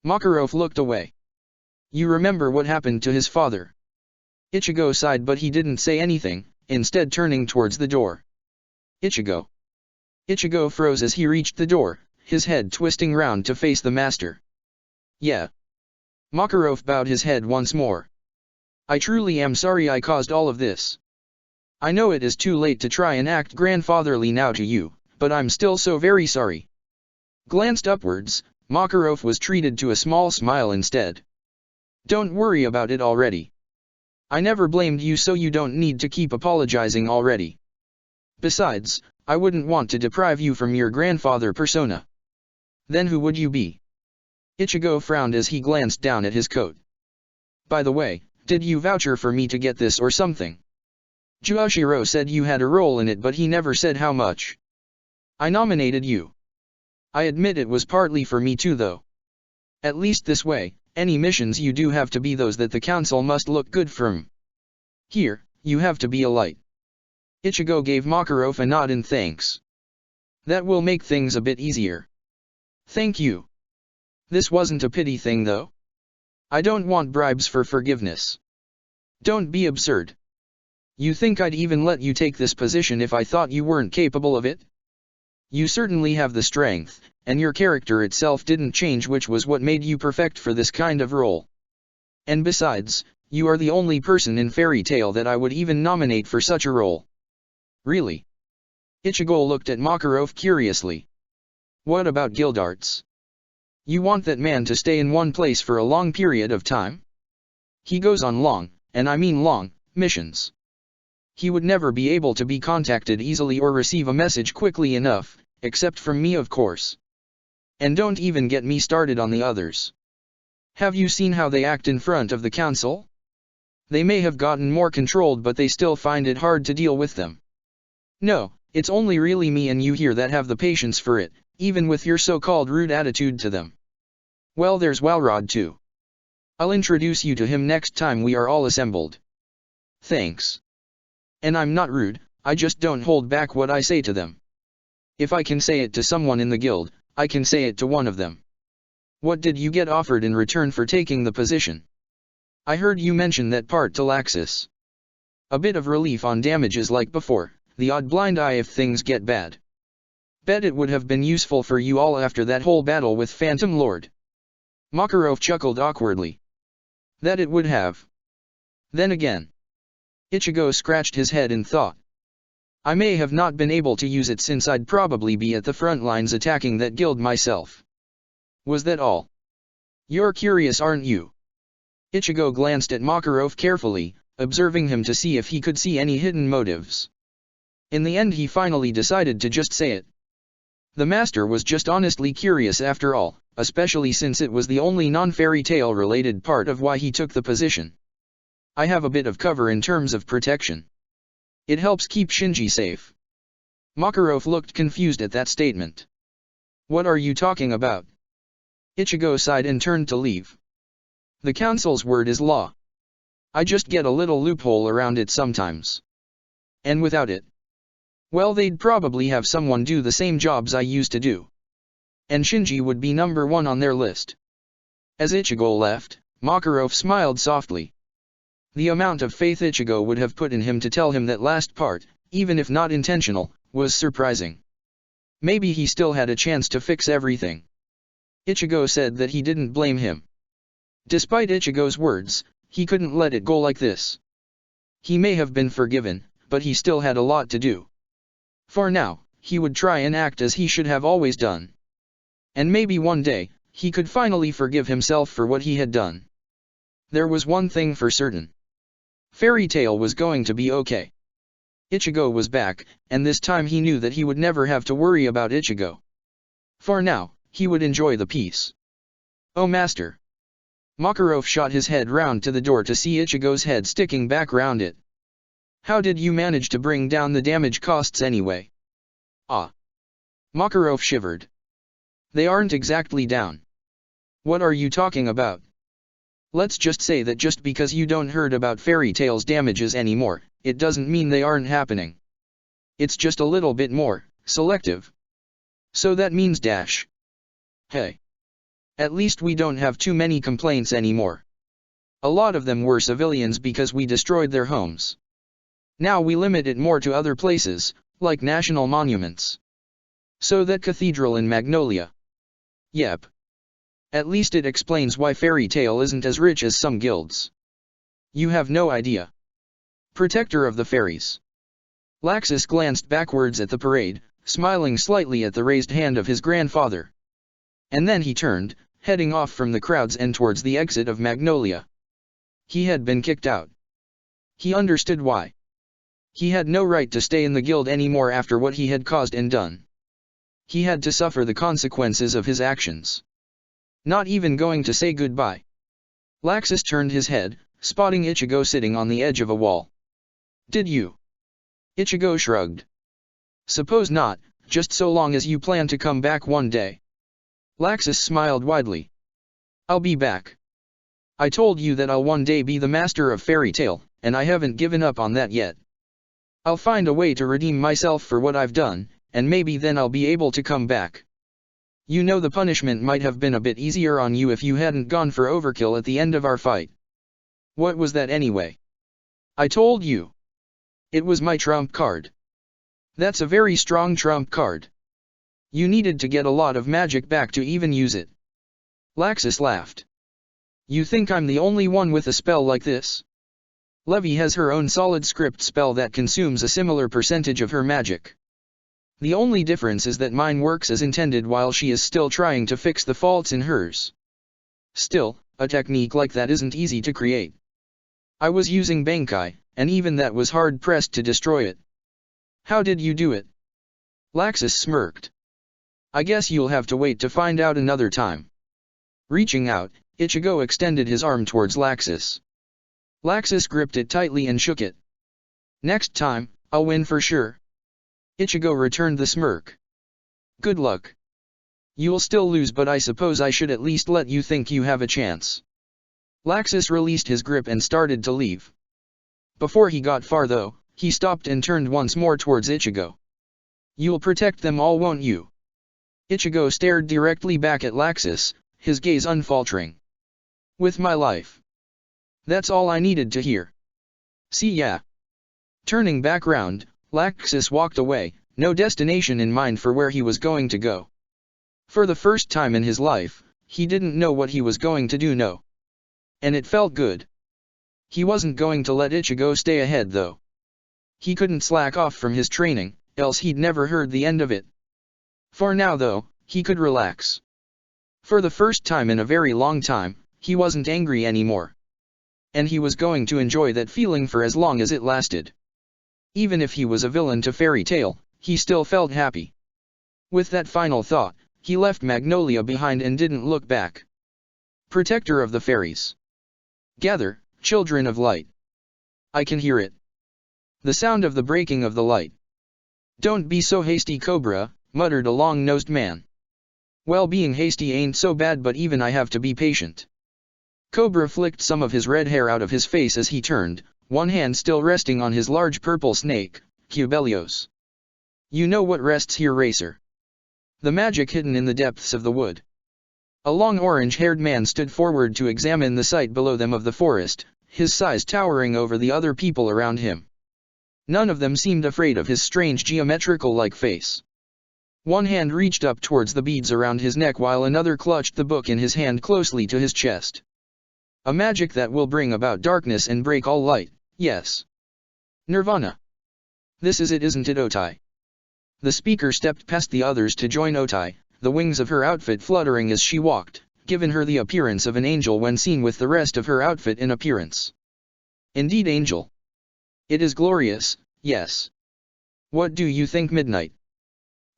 Makarov looked away. You remember what happened to his father? Ichigo sighed, but he didn't say anything, instead turning towards the door. Ichigo. Ichigo froze as he reached the door, his head twisting round to face the master. Yeah. Makarov bowed his head once more. I truly am sorry I caused all of this. I know it is too late to try and act grandfatherly now to you, but I'm still so very sorry. Glanced upwards, Makarov was treated to a small smile instead. Don't worry about it already. I never blamed you, so you don't need to keep apologizing already. Besides, I wouldn't want to deprive you from your grandfather persona. Then who would you be? Ichigo frowned as he glanced down at his coat. By the way, did you voucher for me to get this or something? Juoshiro said you had a role in it, but he never said how much. I nominated you. I admit it was partly for me too though. At least this way, any missions you do have to be those that the council must look good from. Here, you have to be a light. Ichigo gave Makarov a nod in thanks. That will make things a bit easier. Thank you. This wasn't a pity thing though. I don't want bribes for forgiveness. Don't be absurd. You think I'd even let you take this position if I thought you weren't capable of it? You certainly have the strength, and your character itself didn't change, which was what made you perfect for this kind of role. And besides, you are the only person in Fairy Tale that I would even nominate for such a role. Really? Ichigo looked at Makarov curiously. What about Guildarts? You want that man to stay in one place for a long period of time? He goes on long, and I mean long, missions. He would never be able to be contacted easily or receive a message quickly enough, except from me of course. And don't even get me started on the others. Have you seen how they act in front of the council? They may have gotten more controlled, but they still find it hard to deal with them. No, it's only really me and you here that have the patience for it, even with your so-called rude attitude to them. Well, there's Walrod too. I'll introduce you to him next time we are all assembled. Thanks. And I'm not rude, I just don't hold back what I say to them. If I can say it to someone in the guild, I can say it to one of them. What did you get offered in return for taking the position? I heard you mention that part to Laxus. A bit of relief on damages like before, the odd blind eye if things get bad. Bet it would have been useful for you all after that whole battle with Phantom Lord. Makarov chuckled awkwardly. That it would have. Then again. Ichigo scratched his head in thought. I may have not been able to use it since I'd probably be at the front lines attacking that guild myself. Was that all? You're curious, aren't you? Ichigo glanced at Makarov carefully, observing him to see if he could see any hidden motives. In the end he finally decided to just say it. The master was just honestly curious after all, especially since it was the only non-fairy tale related part of why he took the position. I have a bit of cover in terms of protection. It helps keep Shinji safe. Makarov looked confused at that statement. What are you talking about? Ichigo sighed and turned to leave. The council's word is law. I just get a little loophole around it sometimes. And without it, well, they'd probably have someone do the same jobs I used to do. And Shinji would be number one on their list. As Ichigo left, Makarov smiled softly. The amount of faith Ichigo would have put in him to tell him that last part, even if not intentional, was surprising. Maybe he still had a chance to fix everything. Ichigo said that he didn't blame him. Despite Ichigo's words, he couldn't let it go like this. He may have been forgiven, but he still had a lot to do. For now, he would try and act as he should have always done. And maybe one day, he could finally forgive himself for what he had done. There was one thing for certain. Fairy Tail was going to be okay. Ichigo was back, and this time he knew that he would never have to worry about Ichigo. For now, he would enjoy the peace. Oh master. Makarov shot his head round to the door to see Ichigo's head sticking back round it. How did you manage to bring down the damage costs anyway? Ah. Makarov shivered. They aren't exactly down. What are you talking about? Let's just say that just because you don't heard about Fairy Tail's damages anymore, it doesn't mean they aren't happening. It's just a little bit more selective. So that means dash. Hey. At least we don't have too many complaints anymore. A lot of them were civilians because we destroyed their homes. Now we limit it more to other places, like national monuments. So that cathedral in Magnolia. Yep. At least it explains why Fairy Tail isn't as rich as some guilds. You have no idea. Protector of the Fairies. Laxus glanced backwards at the parade, smiling slightly at the raised hand of his grandfather. And then he turned, heading off from the crowd's end towards the exit of Magnolia. He had been kicked out. He understood why. He had no right to stay in the guild anymore after what he had caused and done. He had to suffer the consequences of his actions. Not even going to say goodbye. Laxus turned his head, spotting Ichigo sitting on the edge of a wall. Did you? Ichigo shrugged. Suppose not, just so long as you plan to come back one day. Laxus smiled widely. I'll be back. I told you that I'll one day be the master of Fairy Tail, and I haven't given up on that yet. I'll find a way to redeem myself for what I've done, and maybe then I'll be able to come back. You know, the punishment might have been a bit easier on you if you hadn't gone for overkill at the end of our fight. What was that anyway? I told you. It was my trump card. That's a very strong trump card. You needed to get a lot of magic back to even use it. Laxus laughed. You think I'm the only one with a spell like this? Levi has her own solid script spell that consumes a similar percentage of her magic. The only difference is that mine works as intended while she is still trying to fix the faults in hers. Still, a technique like that isn't easy to create. I was using Bankai, and even that was hard-pressed to destroy it. How did you do it? Laxus smirked. I guess you'll have to wait to find out another time. Reaching out, Ichigo extended his arm towards Laxus. Laxus gripped it tightly and shook it. Next time, I'll win for sure. Ichigo returned the smirk. Good luck. You'll still lose, but I suppose I should at least let you think you have a chance. Laxus released his grip and started to leave. Before he got far though, he stopped and turned once more towards Ichigo. You'll protect them all, won't you? Ichigo stared directly back at Laxus, his gaze unfaltering. With my life. That's all I needed to hear. See ya. Turning back round, Laxus walked away, no destination in mind for where he was going to go. For the first time in his life, he didn't know what he was going to do. No. And it felt good. He wasn't going to let Ichigo stay ahead though. He couldn't slack off from his training, else he'd never heard the end of it. For now though, he could relax. For the first time in a very long time, he wasn't angry anymore. And he was going to enjoy that feeling for as long as it lasted. Even if he was a villain to Fairy Tail, he still felt happy. With that final thought, he left Magnolia behind and didn't look back. Protector of the Fairies. Gather, children of light. I can hear it. The sound of the breaking of the light. Don't be so hasty, Cobra, muttered a long-nosed man. Well, being hasty ain't so bad, but even I have to be patient. Cobra flicked some of his red hair out of his face as he turned, one hand still resting on his large purple snake, Cubelios. You know what rests here, Racer? The magic hidden in the depths of the wood. A long orange-haired man stood forward to examine the sight below them of the forest, his size towering over the other people around him. None of them seemed afraid of his strange geometrical-like face. One hand reached up towards the beads around his neck while another clutched the book in his hand closely to his chest. A magic that will bring about darkness and break all light, yes. Nirvana. This is it, isn't it, Otai? The speaker stepped past the others to join Otai, the wings of her outfit fluttering as she walked, giving her the appearance of an angel when seen with the rest of her outfit in appearance. Indeed, angel. It is glorious, yes. What do you think, Midnight?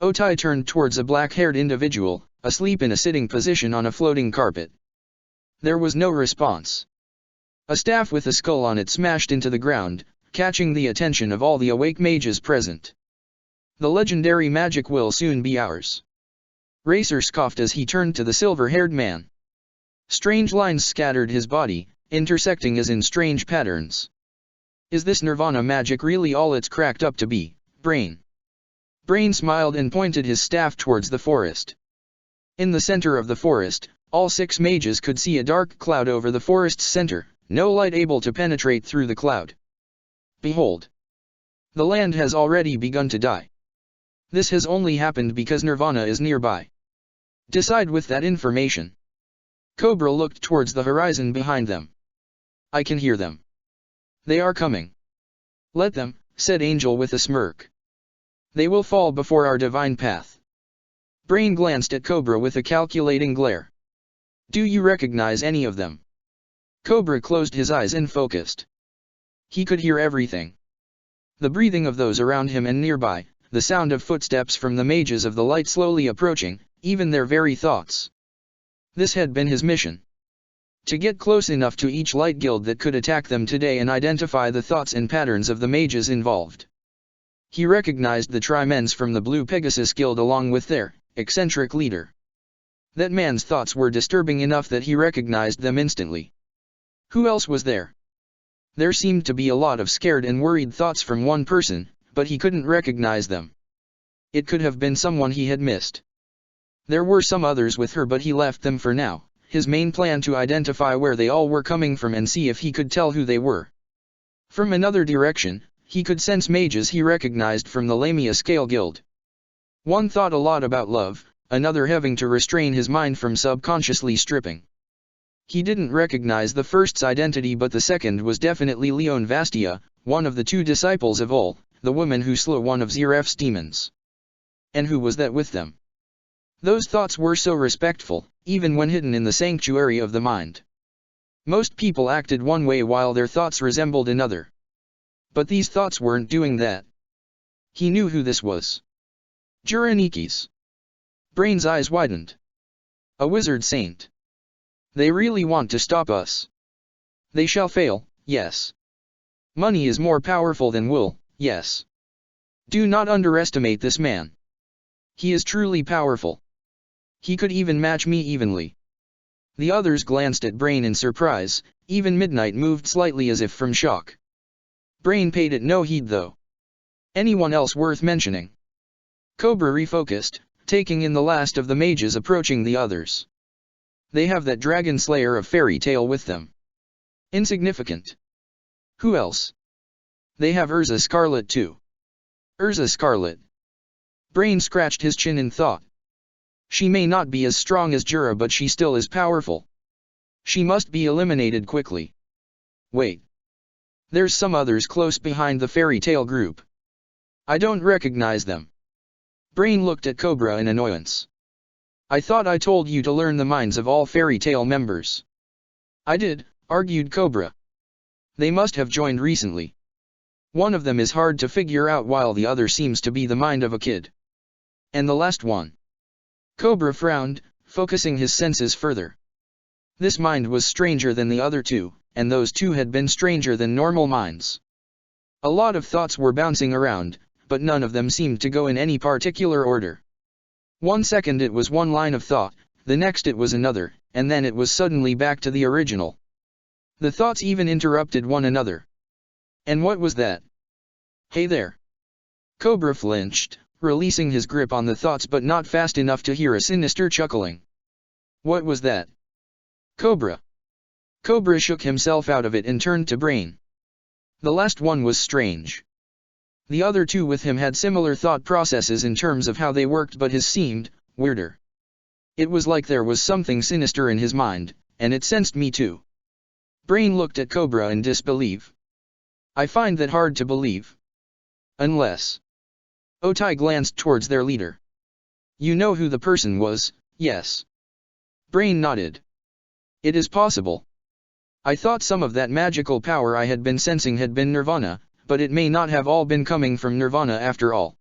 Otai turned towards a black-haired individual, asleep in a sitting position on a floating carpet. There was no response. A staff with a skull on it smashed into the ground, catching the attention of all the awake mages present. The legendary magic will soon be ours. Racer scoffed as he turned to the silver-haired man. Strange lines scattered his body, intersecting as in strange patterns. Is this Nirvana magic really all it's cracked up to be, Brain? Brain smiled and pointed his staff towards the forest. In the center of the forest, all 6 mages could see a dark cloud over the forest's center, no light able to penetrate through the cloud. Behold! The land has already begun to die. This has only happened because Nirvana is nearby. Decide with that information. Cobra looked towards the horizon behind them. I can hear them. They are coming. Let them, said Angel with a smirk. They will fall before our divine path. Brain glanced at Cobra with a calculating glare. Do you recognize any of them? Cobra closed his eyes and focused. He could hear everything. The breathing of those around him and nearby, the sound of footsteps from the mages of the light slowly approaching, even their very thoughts. This had been his mission. To get close enough to each light guild that could attack them today and identify the thoughts and patterns of the mages involved. He recognized the Trimens from the Blue Pegasus Guild along with their eccentric leader. That man's thoughts were disturbing enough that he recognized them instantly. Who else was there? There seemed to be a lot of scared and worried thoughts from one person, but he couldn't recognize them. It could have been someone he had missed. There were some others with her, but he left them for now, his main plan to identify where they all were coming from and see if he could tell who they were. From another direction, he could sense mages he recognized from the Lamia Scale Guild. One thought a lot about love, another having to restrain his mind from subconsciously stripping. He didn't recognize the first's identity, but the second was definitely Leon Vastia, one of the 2 disciples of Ol, the woman who slew one of Zeref's demons. And who was that with them? Those thoughts were so respectful, even when hidden in the sanctuary of the mind. Most people acted one way while their thoughts resembled another. But these thoughts weren't doing that. He knew who this was. Juranikis. Brain's eyes widened. A wizard saint. They really want to stop us. They shall fail, yes. Money is more powerful than will, yes. Do not underestimate this man. He is truly powerful. He could even match me evenly. The others glanced at Brain in surprise, even Midnight moved slightly as if from shock. Brain paid it no heed though. Anyone else worth mentioning? Cobra refocused, taking in the last of the mages approaching the others. They have that dragon slayer of fairy tale with them. Insignificant. Who else? They have Urza Scarlet too. Urza Scarlet. Brain scratched his chin in thought. She may not be as strong as Jura, but she still is powerful. She must be eliminated quickly. Wait. There's some others close behind the fairy tale group. I don't recognize them. Brain looked at Cobra in annoyance. I thought I told you to learn the minds of all fairy tale members. I did, argued Cobra. They must have joined recently. One of them is hard to figure out while the other seems to be the mind of a kid. And the last one? Cobra frowned, focusing his senses further. This mind was stranger than the other 2, and those 2 had been stranger than normal minds. A lot of thoughts were bouncing around, but none of them seemed to go in any particular order. 1 second it was one line of thought, the next it was another, and then it was suddenly back to the original. The thoughts even interrupted one another. And what was that? Hey there. Cobra flinched, releasing his grip on the thoughts but not fast enough to hear a sinister chuckling. What was that? Cobra. Cobra shook himself out of it and turned to Brain. The last one was strange. The other two with him had similar thought processes in terms of how they worked, but his seemed weirder. It was like there was something sinister in his mind, and it sensed me too. Brain looked at Cobra in disbelief. I find that hard to believe. Unless. Otai glanced towards their leader. You know who the person was, yes? Brain nodded. It is possible. I thought some of that magical power I had been sensing had been Nirvana, but it may not have all been coming from Nirvana after all.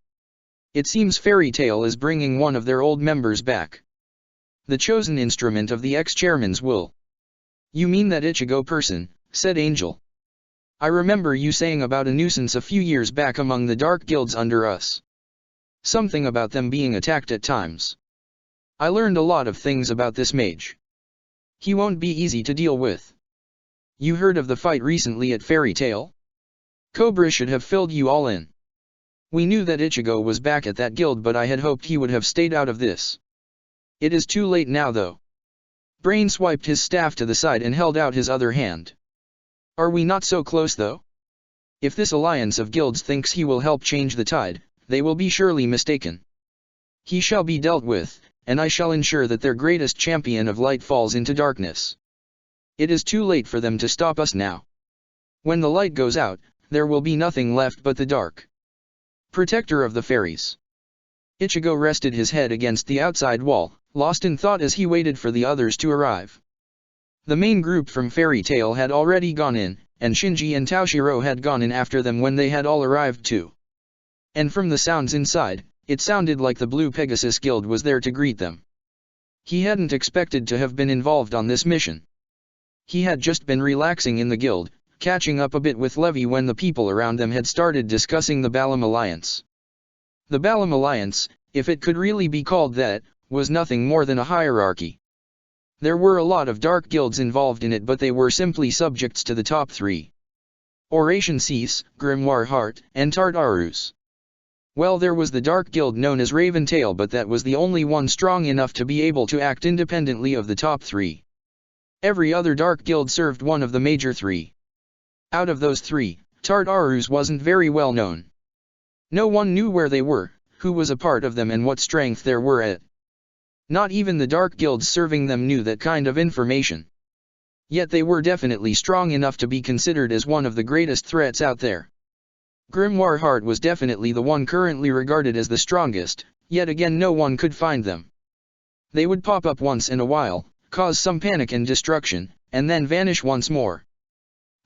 It seems Fairy Tail is bringing one of their old members back. The chosen instrument of the ex-chairman's will. You mean that Ichigo person, said Angel. I remember you saying about a nuisance a few years back among the dark guilds under us. Something about them being attacked at times. I learned a lot of things about this mage. He won't be easy to deal with. You heard of the fight recently at Fairy Tail? Cobra should have filled you all in. We knew that Ichigo was back at that guild, but I had hoped he would have stayed out of this. It is too late now though. Brain swiped his staff to the side and held out his other hand. Are we not so close though? If this alliance of guilds thinks he will help change the tide, they will be surely mistaken. He shall be dealt with, and I shall ensure that their greatest champion of light falls into darkness. It is too late for them to stop us now. When the light goes out, there will be nothing left but the dark. Protector of the Fairies. Ichigo rested his head against the outside wall, lost in thought as he waited for the others to arrive. The main group from Fairy Tail had already gone in, and Shinji and Taoshiro had gone in after them when they had all arrived too. And from the sounds inside, it sounded like the Blue Pegasus Guild was there to greet them. He hadn't expected to have been involved on this mission. He had just been relaxing in the guild, catching up a bit with Levi when the people around them had started discussing the Balam Alliance. The Balam Alliance, if it could really be called that, was nothing more than a hierarchy. There were a lot of dark guilds involved in it, but they were simply subjects to the top three. Oration Cease, Grimoire Heart, and Tartarus. Well, there was the dark guild known as Raven Tail, but that was the only one strong enough to be able to act independently of the top three. Every other dark guild served one of the major three. Out of those three, Tartarus wasn't very well known. No one knew where they were, who was a part of them, and what strength there were at. Not even the dark guilds serving them knew that kind of information. Yet they were definitely strong enough to be considered as one of the greatest threats out there. Grimoire Heart was definitely the one currently regarded as the strongest, yet again no one could find them. They would pop up once in a while, cause some panic and destruction, and then vanish once more.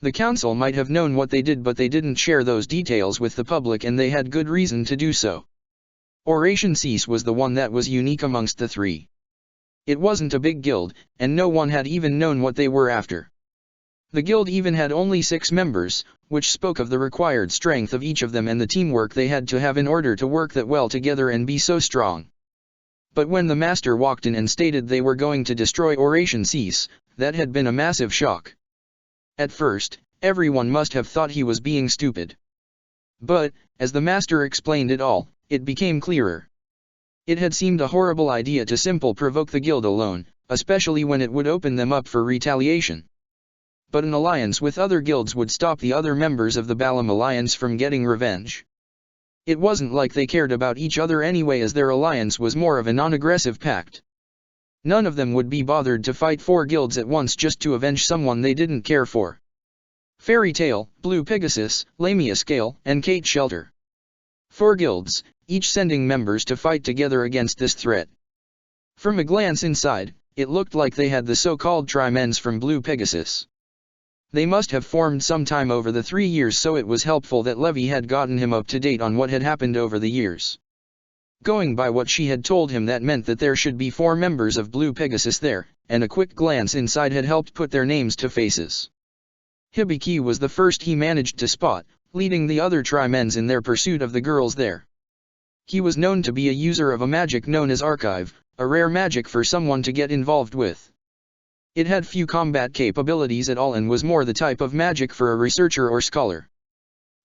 The council might have known what they did, but they didn't share those details with the public, and they had good reason to do so. Oration Cease was the one that was unique amongst the three. It wasn't a big guild, and no one had even known what they were after. The guild even had only 6 members, which spoke of the required strength of each of them and the teamwork they had to have in order to work that well together and be so strong. But when the master walked in and stated they were going to destroy Oration Cease, that had been a massive shock. At first, everyone must have thought he was being stupid. But, as the master explained it all, it became clearer. It had seemed a horrible idea to simply provoke the guild alone, especially when it would open them up for retaliation. But an alliance with other guilds would stop the other members of the Balam Alliance from getting revenge. It wasn't like they cared about each other anyway, as their alliance was more of a non-aggressive pact. None of them would be bothered to fight 4 guilds at once just to avenge someone they didn't care for. Fairy Tail, Blue Pegasus, Lamia Scale, and Kate Shelter. 4 guilds, each sending members to fight together against this threat. From a glance inside, it looked like they had the so-called Trimens from Blue Pegasus. They must have formed sometime over the 3 years, so it was helpful that Levi had gotten him up to date on what had happened over the years. Going by what she had told him, that meant that there should be 4 members of Blue Pegasus there, and a quick glance inside had helped put their names to faces. Hibiki was the first he managed to spot, leading the other Trimens in their pursuit of the girls there. He was known to be a user of a magic known as Archive, a rare magic for someone to get involved with. It had few combat capabilities at all and was more the type of magic for a researcher or scholar.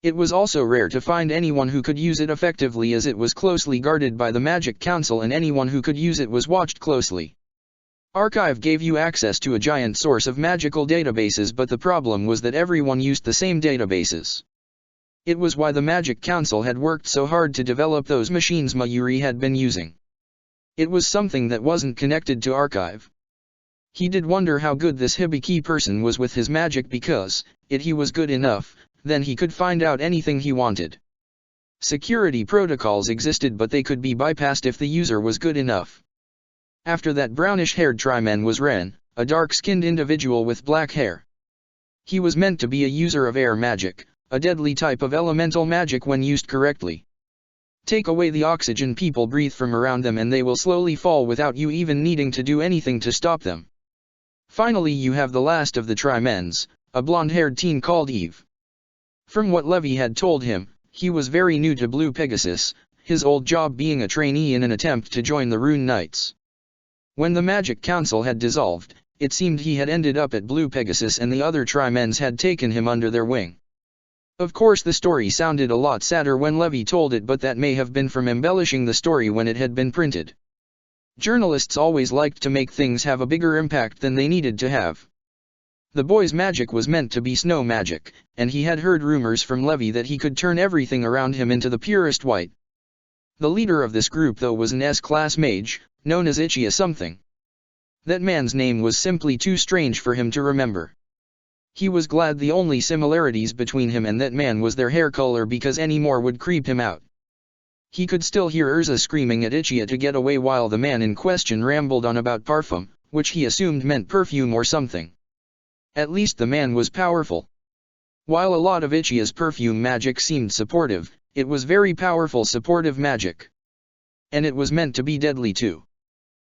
It was also rare to find anyone who could use it effectively, as it was closely guarded by the Magic Council, and anyone who could use it was watched closely. Archive gave you access to a giant source of magical databases, but the problem was that everyone used the same databases. It was why the Magic Council had worked so hard to develop those machines Mayuri had been using. It was something that wasn't connected to Archive. He did wonder how good this Hibiki person was with his magic, because, if he was good enough, then he could find out anything he wanted. Security protocols existed, but they could be bypassed if the user was good enough. After that brownish-haired Tri-Man was Ren, a dark-skinned individual with black hair. He was meant to be a user of air magic, a deadly type of elemental magic when used correctly. Take away the oxygen people breathe from around them and they will slowly fall without you even needing to do anything to stop them. Finally, you have the last of the Tri-Mens, a blonde-haired teen called Eve. From what Levy had told him, he was very new to Blue Pegasus, his old job being a trainee in an attempt to join the Rune Knights. When the Magic Council had dissolved, it seemed he had ended up at Blue Pegasus and the other Tri-Mens had taken him under their wing. Of course, the story sounded a lot sadder when Levy told it, but that may have been from embellishing the story when it had been printed. Journalists always liked to make things have a bigger impact than they needed to have. The boy's magic was meant to be snow magic, and he had heard rumors from Levy that he could turn everything around him into the purest white. The leader of this group though was an S-class mage, known as Ichia something. That man's name was simply too strange for him to remember. He was glad the only similarities between him and that man was their hair color, because any more would creep him out. He could still hear Urza screaming at Ichia to get away while the man in question rambled on about parfum, which he assumed meant perfume or something. At least the man was powerful. While a lot of Ichia's perfume magic seemed supportive, it was very powerful supportive magic. And it was meant to be deadly too.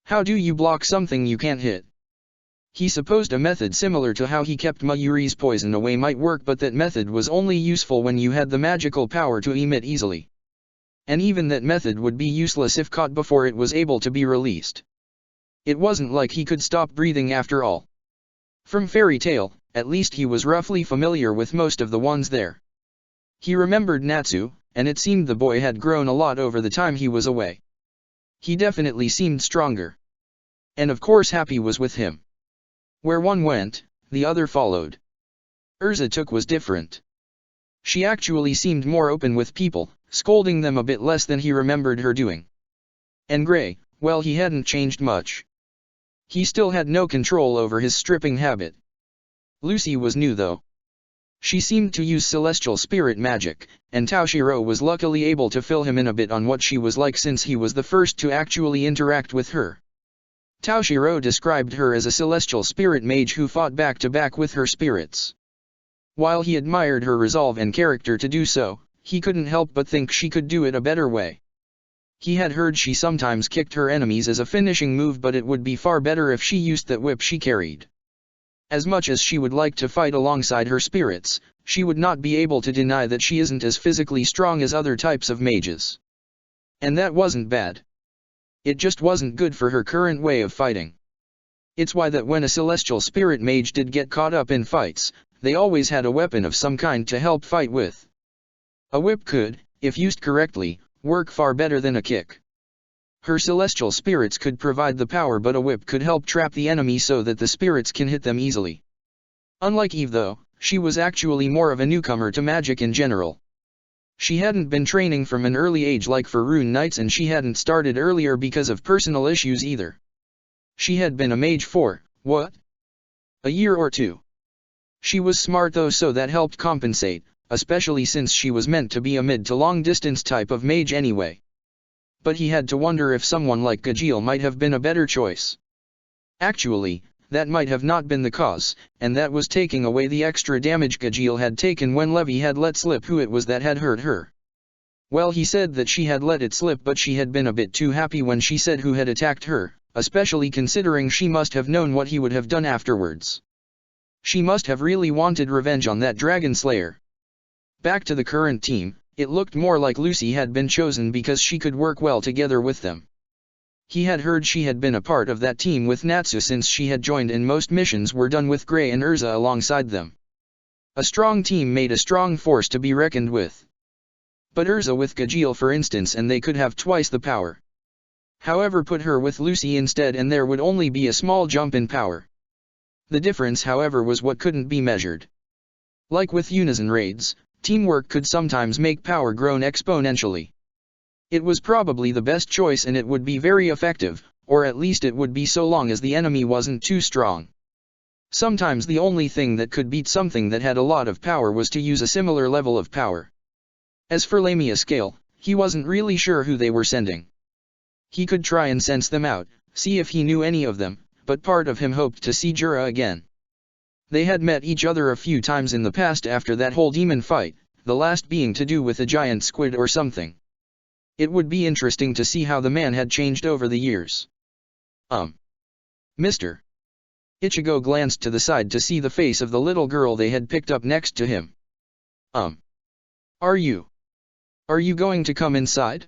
How do you block something you can't hit? He supposed a method similar to how he kept Mayuri's poison away might work, but that method was only useful when you had the magical power to emit easily. And even that method would be useless if caught before it was able to be released. It wasn't like he could stop breathing after all. From Fairy Tail, at least he was roughly familiar with most of the ones there. He remembered Natsu, and it seemed the boy had grown a lot over the time he was away. He definitely seemed stronger. And of course Happy was with him. Where one went, the other followed. Urza Took was different. She actually seemed more open with people, scolding them a bit less than he remembered her doing. And Gray, well, he hadn't changed much. He still had no control over his stripping habit. Lucy was new though. She seemed to use celestial spirit magic, and Taoshiro was luckily able to fill him in a bit on what she was like since he was the first to actually interact with her. Taoshiro described her as a celestial spirit mage who fought back to back with her spirits. While he admired her resolve and character to do so, he couldn't help but think she could do it a better way. He had heard she sometimes kicked her enemies as a finishing move, but it would be far better if she used that whip she carried. As much as she would like to fight alongside her spirits, she would not be able to deny that she isn't as physically strong as other types of mages. And that wasn't bad. It just wasn't good for her current way of fighting. It's why that when a celestial spirit mage did get caught up in fights, they always had a weapon of some kind to help fight with. A whip could, if used correctly, work far better than a kick. Her celestial spirits could provide the power, but a whip could help trap the enemy so that the spirits can hit them easily. Unlike Eve though, she was actually more of a newcomer to magic in general. She hadn't been training from an early age like for Rune Knights, and she hadn't started earlier because of personal issues either. She had been a mage for, what? A year or two. She was smart though, so that helped compensate, especially since she was meant to be a mid to long distance type of mage anyway. But he had to wonder if someone like Gajeel might have been a better choice. Actually, that might have not been the cause, and that was taking away the extra damage Gajeel had taken when Levy had let slip who it was that had hurt her. Well, he said that she had let it slip, but she had been a bit too happy when she said who had attacked her, especially considering she must have known what he would have done afterwards. She must have really wanted revenge on that Dragon Slayer. Back to the current team, it looked more like Lucy had been chosen because she could work well together with them. He had heard she had been a part of that team with Natsu since she had joined, and most missions were done with Gray and Urza alongside them. A strong team made a strong force to be reckoned with. But Urza with Gajeel for instance, and they could have twice the power. However, put her with Lucy instead and there would only be a small jump in power. The difference however was what couldn't be measured. Like with unison raids, teamwork could sometimes make power grow exponentially. It was probably the best choice and it would be very effective, or at least it would be so long as the enemy wasn't too strong. Sometimes the only thing that could beat something that had a lot of power was to use a similar level of power. As for Lamia Scale, he wasn't really sure who they were sending. He could try and sense them out, see if he knew any of them, but part of him hoped to see Jura again. They had met each other a few times in the past after that whole demon fight, the last being to do with a giant squid or something. It would be interesting to see how the man had changed over the years. Mr. Ichigo glanced to the side to see the face of the little girl they had picked up next to him. Are you going to come inside?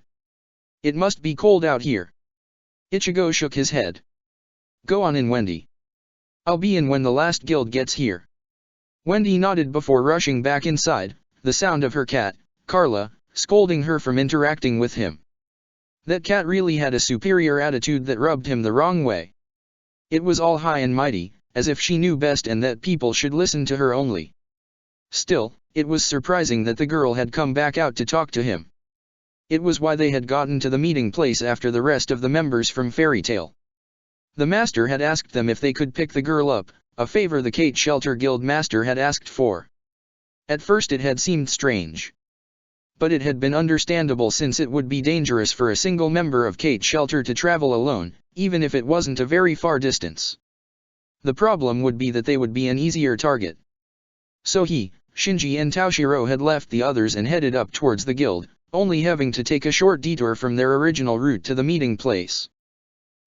It must be cold out here. Ichigo shook his head. Go on in, Wendy. I'll be in when the last guild gets here. Wendy nodded before rushing back inside, the sound of her cat, Carla, scolding her from interacting with him. That cat really had a superior attitude that rubbed him the wrong way. It was all high and mighty, as if she knew best and that people should listen to her only. Still, it was surprising that the girl had come back out to talk to him. It was why they had gotten to the meeting place after the rest of the members from Fairy Tail. The master had asked them if they could pick the girl up, a favor the Kate Shelter Guild master had asked for. At first it had seemed strange. But it had been understandable since it would be dangerous for a single member of Kate Shelter to travel alone, even if it wasn't a very far distance. The problem would be that they would be an easier target. So he, Shinji and Toshiro had left the others and headed up towards the guild, only having to take a short detour from their original route to the meeting place.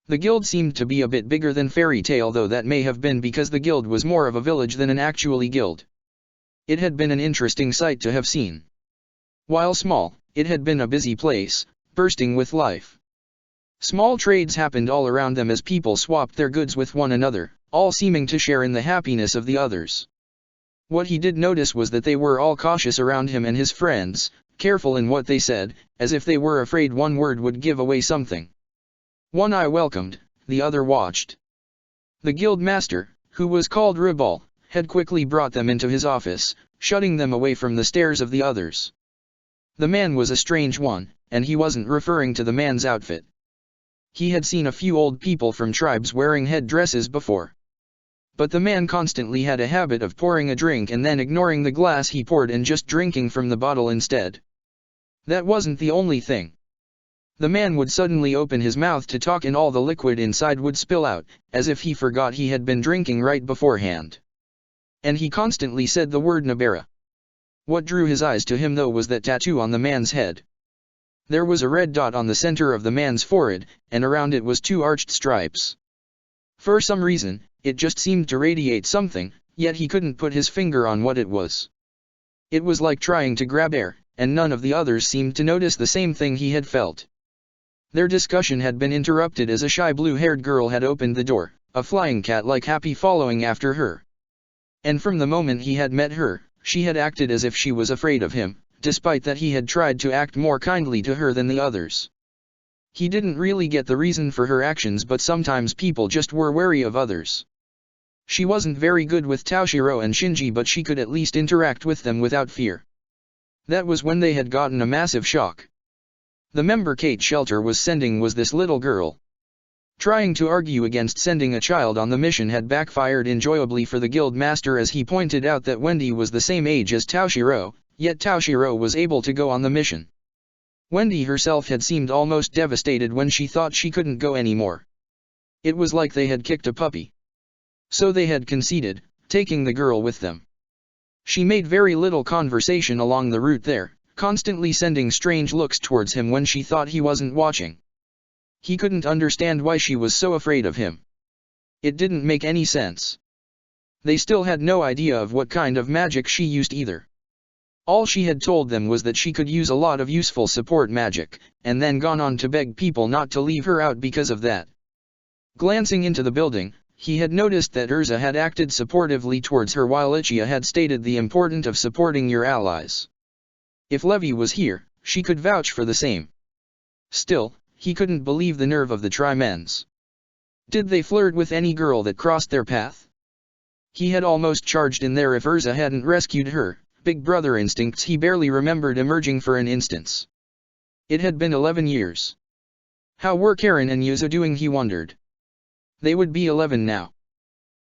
The guild seemed to be a bit bigger than Fairy Tail, though that may have been because the guild was more of a village than an actually guild. It had been an interesting sight to have seen. While small, it had been a busy place, bursting with life. Small trades happened all around them as people swapped their goods with one another, all seeming to share in the happiness of the others. What he did notice was that they were all cautious around him and his friends, careful in what they said, as if they were afraid one word would give away something. One eye welcomed, the other watched. The guild master, who was called Ribal, had quickly brought them into his office, shutting them away from the stares of the others. The man was a strange one, and he wasn't referring to the man's outfit. He had seen a few old people from tribes wearing headdresses before. But the man constantly had a habit of pouring a drink and then ignoring the glass he poured and just drinking from the bottle instead. That wasn't the only thing. The man would suddenly open his mouth to talk and all the liquid inside would spill out, as if he forgot he had been drinking right beforehand. And he constantly said the word Nabara. What drew his eyes to him though was that tattoo on the man's head. There was a red dot on the center of the man's forehead, and around it was 2 arched stripes. For some reason, it just seemed to radiate something, yet he couldn't put his finger on what it was. It was like trying to grab air, and none of the others seemed to notice the same thing he had felt. Their discussion had been interrupted as a shy blue-haired girl had opened the door, a flying cat like Happy following after her. And from the moment he had met her, she had acted as if she was afraid of him, despite that he had tried to act more kindly to her than the others. He didn't really get the reason for her actions, but sometimes people just were wary of others. She wasn't very good with Toshiro and Shinji, but she could at least interact with them without fear. That was when they had gotten a massive shock. The member Kate Shelter was sending was this little girl. Trying to argue against sending a child on the mission had backfired enjoyably for the guild master, as he pointed out that Wendy was the same age as Toshiro, yet Toshiro was able to go on the mission. Wendy herself had seemed almost devastated when she thought she couldn't go anymore. It was like they had kicked a puppy. So they had conceded, taking the girl with them. She made very little conversation along the route there, constantly sending strange looks towards him when she thought he wasn't watching. He couldn't understand why she was so afraid of him. It didn't make any sense. They still had no idea of what kind of magic she used either. All she had told them was that she could use a lot of useful support magic, and then gone on to beg people not to leave her out because of that. Glancing into the building, he had noticed that Urza had acted supportively towards her while Ichia had stated the importance of supporting your allies. If Levi was here, she could vouch for the same. Still, he couldn't believe the nerve of the Trimens. Did they flirt with any girl that crossed their path? He had almost charged in there if Urza hadn't rescued her. Big brother instincts he barely remembered emerging for an instance. It had been 11 years. How were Karen and Yuzo doing, he wondered. They would be 11 now.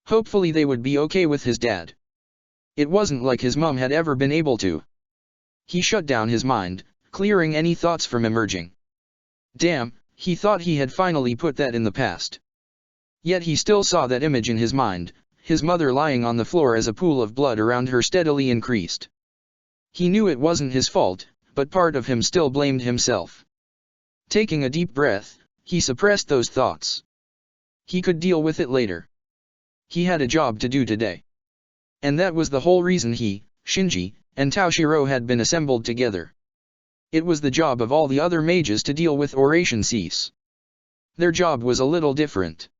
Hopefully they would be okay with his dad. It wasn't like his mom had ever been able to. He shut down his mind, clearing any thoughts from emerging. Damn, he thought he had finally put that in the past. Yet he still saw that image in his mind, his mother lying on the floor as a pool of blood around her steadily increased. He knew it wasn't his fault, but part of him still blamed himself. Taking a deep breath, he suppressed those thoughts. He could deal with it later. He had a job to do today. And that was the whole reason he, Shinji, and Taoshiro had been assembled together. It was the job of all the other mages to deal with Oration Cease. Their job was a little different.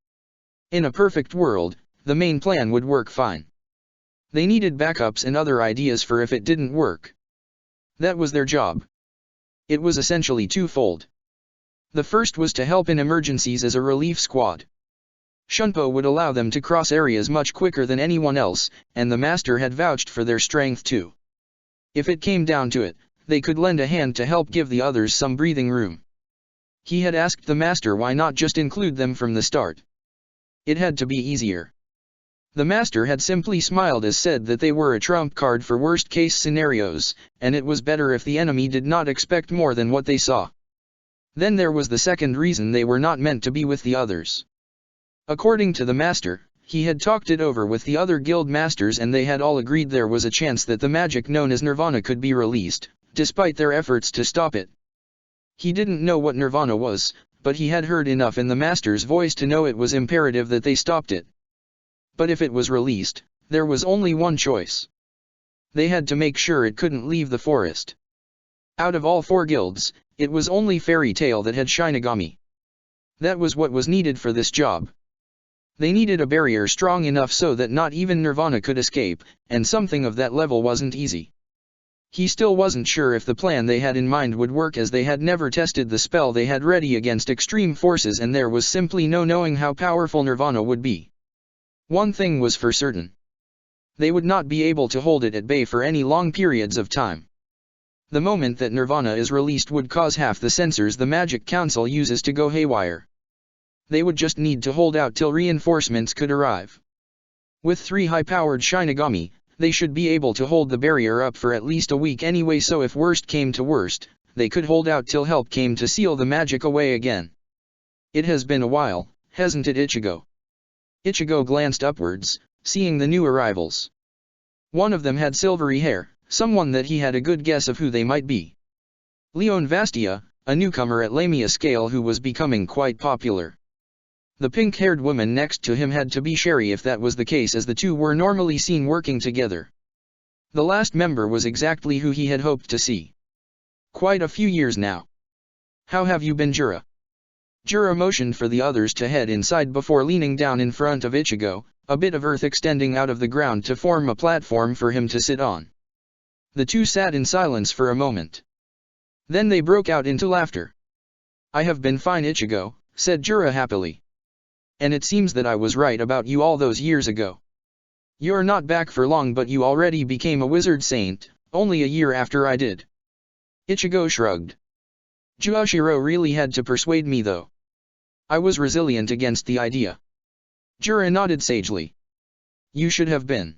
In a perfect world, the main plan would work fine. They needed backups and other ideas for if it didn't work. That was their job. It was essentially twofold. The first was to help in emergencies as a relief squad. Shunpo would allow them to cross areas much quicker than anyone else, and the master had vouched for their strength too. If it came down to it, they could lend a hand to help give the others some breathing room. He had asked the master why not just include them from the start. It had to be easier. The master had simply smiled as said that they were a trump card for worst-case scenarios, and it was better if the enemy did not expect more than what they saw. Then there was the second reason they were not meant to be with the others. According to the master, he had talked it over with the other guild masters and they had all agreed there was a chance that the magic known as Nirvana could be released, despite their efforts to stop it. He didn't know what Nirvana was, but he had heard enough in the master's voice to know it was imperative that they stopped it. But if it was released, there was only one choice. They had to make sure it couldn't leave the forest. Out of all 4 guilds, it was only Fairy Tail that had Shinigami. That was what was needed for this job. They needed a barrier strong enough so that not even Nirvana could escape, and something of that level wasn't easy. He still wasn't sure if the plan they had in mind would work as they had never tested the spell they had ready against extreme forces and there was simply no knowing how powerful Nirvana would be. One thing was for certain. They would not be able to hold it at bay for any long periods of time. The moment that Nirvana is released would cause half the sensors the Magic Council uses to go haywire. They would just need to hold out till reinforcements could arrive. With 3 high-powered Shinigami, they should be able to hold the barrier up for at least a week anyway, so if worst came to worst, they could hold out till help came to seal the magic away again. It has been a while, hasn't it, Ichigo? Ichigo glanced upwards, seeing the new arrivals. One of them had silvery hair, someone that he had a good guess of who they might be. Leon Vastia, a newcomer at Lamia Scale who was becoming quite popular. The pink-haired woman next to him had to be Sherry if that was the case, as the two were normally seen working together. The last member was exactly who he had hoped to see. Quite a few years now. How have you been, Jura? Jura motioned for the others to head inside before leaning down in front of Ichigo, a bit of earth extending out of the ground to form a platform for him to sit on. The two sat in silence for a moment. Then they broke out into laughter. I have been fine, Ichigo, said Jura happily. And it seems that I was right about you all those years ago. You're not back for long, but you already became a wizard saint, only a year after I did. Ichigo shrugged. Juoshiro really had to persuade me though. I was resilient against the idea. Jura nodded sagely. You should have been.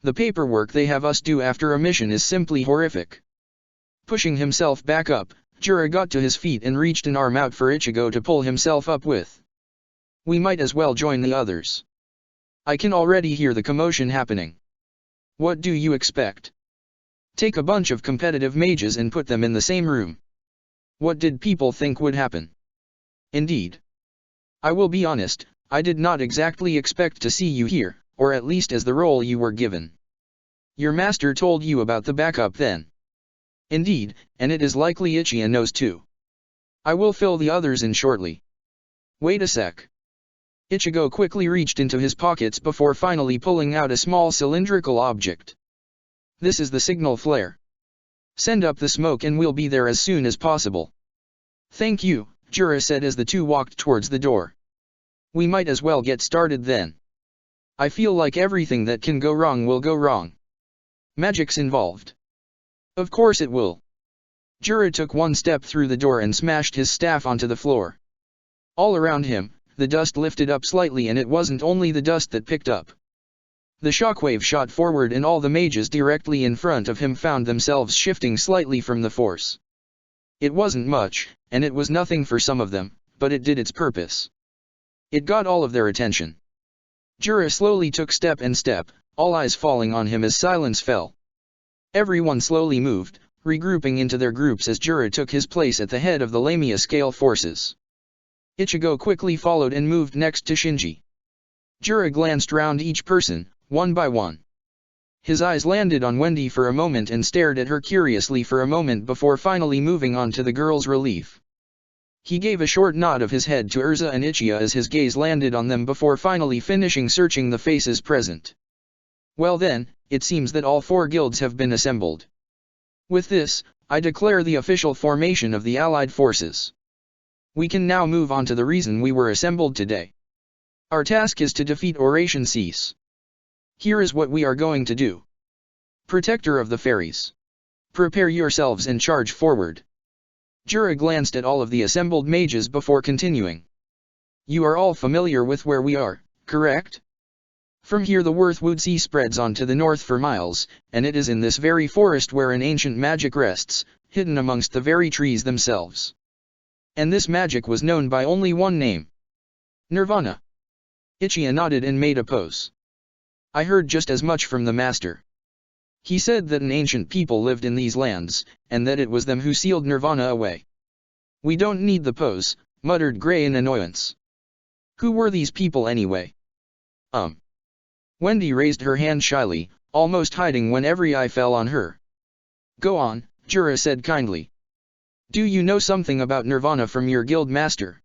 The paperwork they have us do after a mission is simply horrific. Pushing himself back up, Jura got to his feet and reached an arm out for Ichigo to pull himself up with. We might as well join the others. I can already hear the commotion happening. What do you expect? Take a bunch of competitive mages and put them in the same room. What did people think would happen? Indeed. I will be honest, I did not exactly expect to see you here, or at least as the role you were given. Your master told you about the backup then. Indeed, and it is likely Ichia knows too. I will fill the others in shortly. Wait a sec. Ichigo quickly reached into his pockets before finally pulling out a small cylindrical object. This is the signal flare. Send up the smoke and we'll be there as soon as possible. Thank you, Jura said as the two walked towards the door. We might as well get started then. I feel like everything that can go wrong will go wrong. Magic's involved. Of course it will. Jura took one step through the door and smashed his staff onto the floor. All around him, the dust lifted up slightly, and it wasn't only the dust that picked up. The shockwave shot forward and all the mages directly in front of him found themselves shifting slightly from the force. It wasn't much, and it was nothing for some of them, but it did its purpose. It got all of their attention. Jura slowly took step, all eyes falling on him as silence fell. Everyone slowly moved, regrouping into their groups as Jura took his place at the head of the Lamia scale forces. Ichigo quickly followed and moved next to Shinji. Jura glanced round each person, one by one. His eyes landed on Wendy for a moment and stared at her curiously for a moment before finally moving on to the girl's relief. He gave a short nod of his head to Urza and Ichia as his gaze landed on them before finally finishing searching the faces present. Well then, it seems that all 4 guilds have been assembled. With this, I declare the official formation of the Allied forces. We can now move on to the reason we were assembled today. Our task is to defeat Oration Cease. Here is what we are going to do. Protector of the Fairies. Prepare yourselves and charge forward. Jura glanced at all of the assembled mages before continuing. You are all familiar with where we are, correct? From here the Worthwood Sea spreads on to the north for miles, and it is in this very forest where an ancient magic rests, hidden amongst the very trees themselves. And this magic was known by only one name. Nirvana. Ichia nodded and made a pose. I heard just as much from the master. He said that an ancient people lived in these lands, and that it was them who sealed Nirvana away. We don't need the pose, muttered Gray in annoyance. Who were these people anyway? Wendy raised her hand shyly, almost hiding when every eye fell on her. Go on, Jura said kindly. Do you know something about Nirvana from your guild master?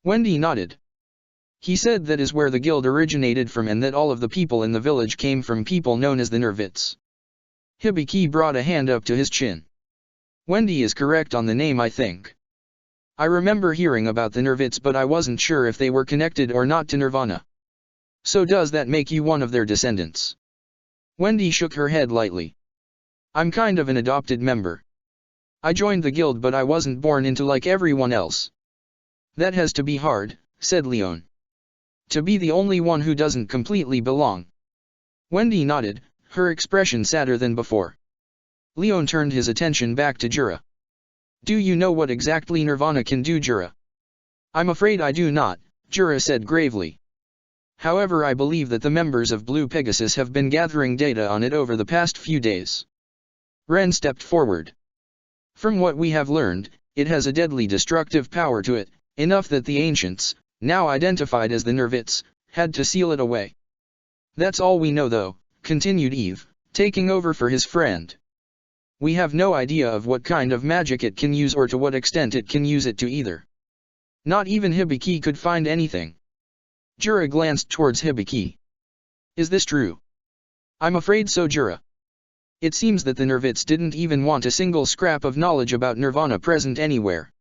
Wendy nodded. He said that is where the guild originated from and that all of the people in the village came from people known as the Nervits. Hibiki brought a hand up to his chin. Wendy is correct on the name, I think. I remember hearing about the Nervits, but I wasn't sure if they were connected or not to Nirvana. So does that make you one of their descendants? Wendy shook her head lightly. I'm kind of an adopted member. I joined the guild, but I wasn't born into like everyone else. That has to be hard, said Leon. To be the only one who doesn't completely belong. Wendy nodded, her expression sadder than before. Leon turned his attention back to Jura. Do you know what exactly Nirvana can do, Jura? I'm afraid I do not, Jura said gravely. However, I believe that the members of Blue Pegasus have been gathering data on it over the past few days. Ren stepped forward. From what we have learned, it has a deadly destructive power to it, enough that the ancients, now identified as the Nervits, had to seal it away. That's all we know though, continued Eve, taking over for his friend. We have no idea of what kind of magic it can use or to what extent it can use it to either. Not even Hibiki could find anything. Jura glanced towards Hibiki. Is this true? I'm afraid so, Jura. It seems that the Nervits didn't even want a single scrap of knowledge about Nirvana present anywhere.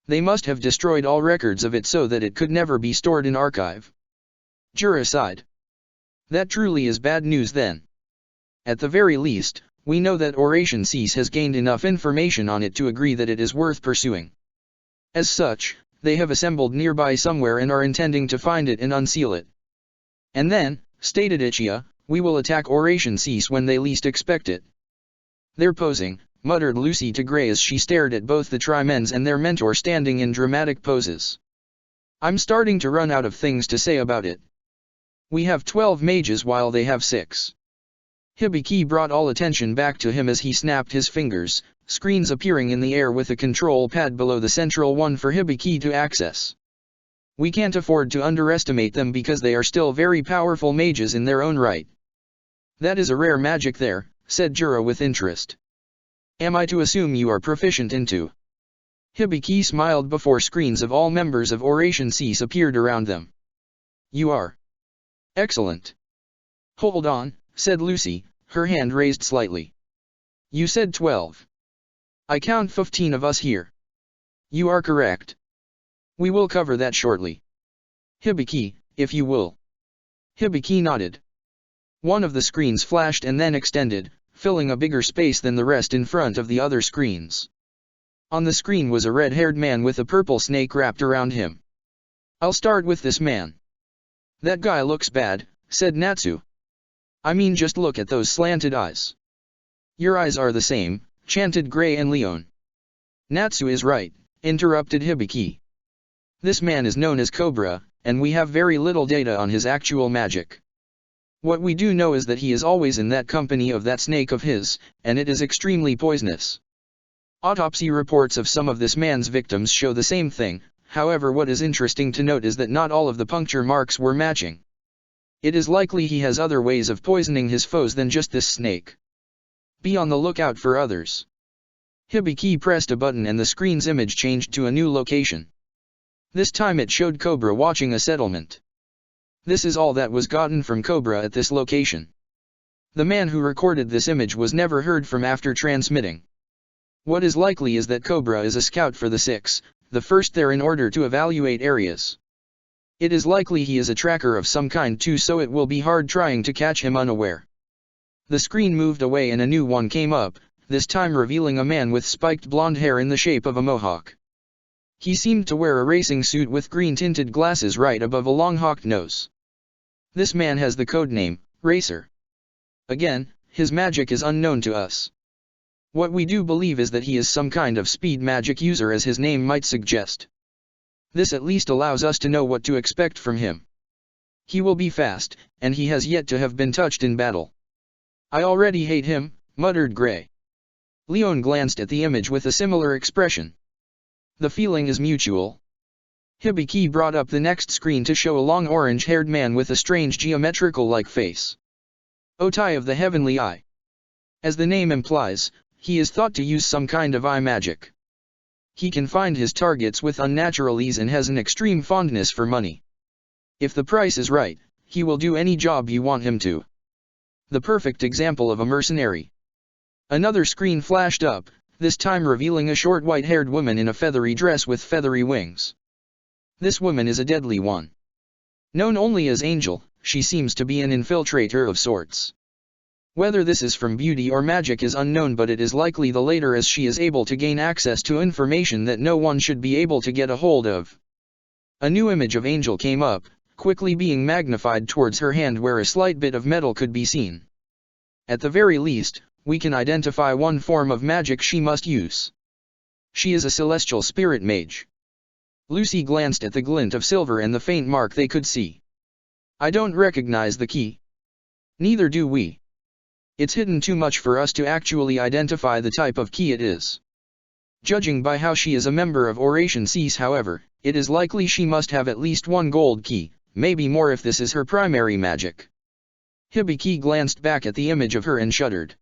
They must have destroyed all records of it so that it could never be stored in archive. Jura sighed. That truly is bad news then. At the very least, we know that Oration Cease has gained enough information on it to agree that it is worth pursuing. As such, they have assembled nearby somewhere and are intending to find it and unseal it. And then, stated Ichia, we will attack Oration Cease when they least expect it. They're posing, muttered Lucy to Gray as she stared at both the Trimens and their mentor standing in dramatic poses. I'm starting to run out of things to say about it. We have 12 mages while they have 6. Hibiki brought all attention back to him as he snapped his fingers, screens appearing in the air with a control pad below the central one for Hibiki to access. We can't afford to underestimate them because they are still very powerful mages in their own right. That is a rare magic there, said Juro with interest. Am I to assume you are proficient into? Hibiki smiled before screens of all members of Oration Cease appeared around them. You are. Excellent. Hold on, said Lucy, her hand raised slightly. You said 12. I count 15 of us here. You are correct. We will cover that shortly. Hibiki, if you will. Hibiki nodded. One of the screens flashed and then extended, filling a bigger space than the rest in front of the other screens. On the screen was a red-haired man with a purple snake wrapped around him. I'll start with this man. That guy looks bad, said Natsu. I mean, just look at those slanted eyes. Your eyes are the same, chanted Gray and Leon. Natsu is right, interrupted Hibiki. This man is known as Cobra, and we have very little data on his actual magic. What we do know is that he is always in that company of that snake of his, and it is extremely poisonous. Autopsy reports of some of this man's victims show the same thing, however what is interesting to note is that not all of the puncture marks were matching. It is likely he has other ways of poisoning his foes than just this snake. Be on the lookout for others. Hibiki pressed a button and the screen's image changed to a new location. This time it showed Cobra watching a settlement. This is all that was gotten from Cobra at this location. The man who recorded this image was never heard from after transmitting. What is likely is that Cobra is a scout for the Six, the first there in order to evaluate areas. It is likely he is a tracker of some kind too, so it will be hard trying to catch him unaware. The screen moved away and a new one came up, this time revealing a man with spiked blonde hair in the shape of a mohawk. He seemed to wear a racing suit with green-tinted glasses right above a long hawked nose. This man has the codename, Racer. Again, his magic is unknown to us. What we do believe is that he is some kind of speed magic user, as his name might suggest. This at least allows us to know what to expect from him. He will be fast, and he has yet to have been touched in battle. I already hate him, muttered Gray. Leon glanced at the image with a similar expression. The feeling is mutual. Hibiki brought up the next screen to show a long orange-haired man with a strange geometrical-like face. Otai of the Heavenly Eye. As the name implies, he is thought to use some kind of eye magic. He can find his targets with unnatural ease and has an extreme fondness for money. If the price is right, he will do any job you want him to. The perfect example of a mercenary. Another screen flashed up, this time revealing a short white-haired woman in a feathery dress with feathery wings. This woman is a deadly one. Known only as Angel, she seems to be an infiltrator of sorts. Whether this is from beauty or magic is unknown, but it is likely the latter, as she is able to gain access to information that no one should be able to get a hold of. A new image of Angel came up, quickly being magnified towards her hand where a slight bit of metal could be seen. At the very least, we can identify one form of magic she must use. She is a celestial spirit mage. Lucy glanced at the glint of silver and the faint mark they could see. I don't recognize the key. Neither do we. It's hidden too much for us to actually identify the type of key it is. Judging by how she is a member of Oration Cease, however, it is likely she must have at least one gold key, maybe more if this is her primary magic. Hibiki glanced back at the image of her and shuddered.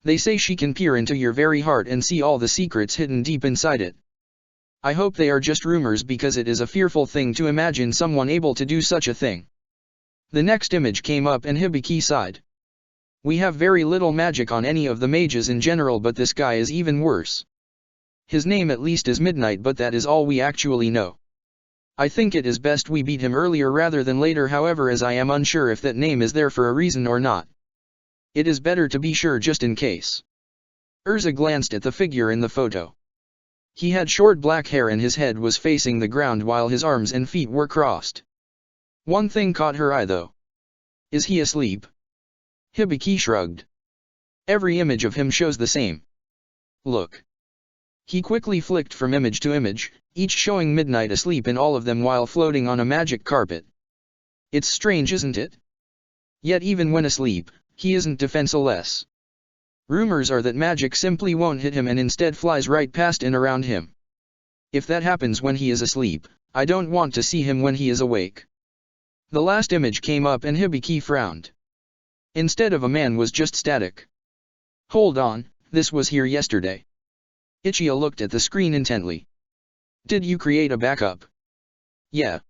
They say she can peer into your very heart and see all the secrets hidden deep inside it. I hope they are just rumors, because it is a fearful thing to imagine someone able to do such a thing. The next image came up and Hibiki sighed. We have very little magic on any of the mages in general, but this guy is even worse. His name at least is Midnight, but that is all we actually know. I think it is best we beat him earlier rather than later, however, as I am unsure if that name is there for a reason or not. It is better to be sure just in case. Urza glanced at the figure in the photo. He had short black hair and his head was facing the ground while his arms and feet were crossed. One thing caught her eye though. Is he asleep? Hibiki shrugged. Every image of him shows the same. Look. He quickly flicked from image to image, each showing Midnight asleep in all of them while floating on a magic carpet. It's strange, isn't it? Yet even when asleep, he isn't defenseless. Rumors are that magic simply won't hit him and instead flies right past and around him. If that happens when he is asleep, I don't want to see him when he is awake. The last image came up and Hibiki frowned. Instead of a man was just static. Hold on, this was here yesterday. Ichiya looked at the screen intently. Did you create a backup? Yeah.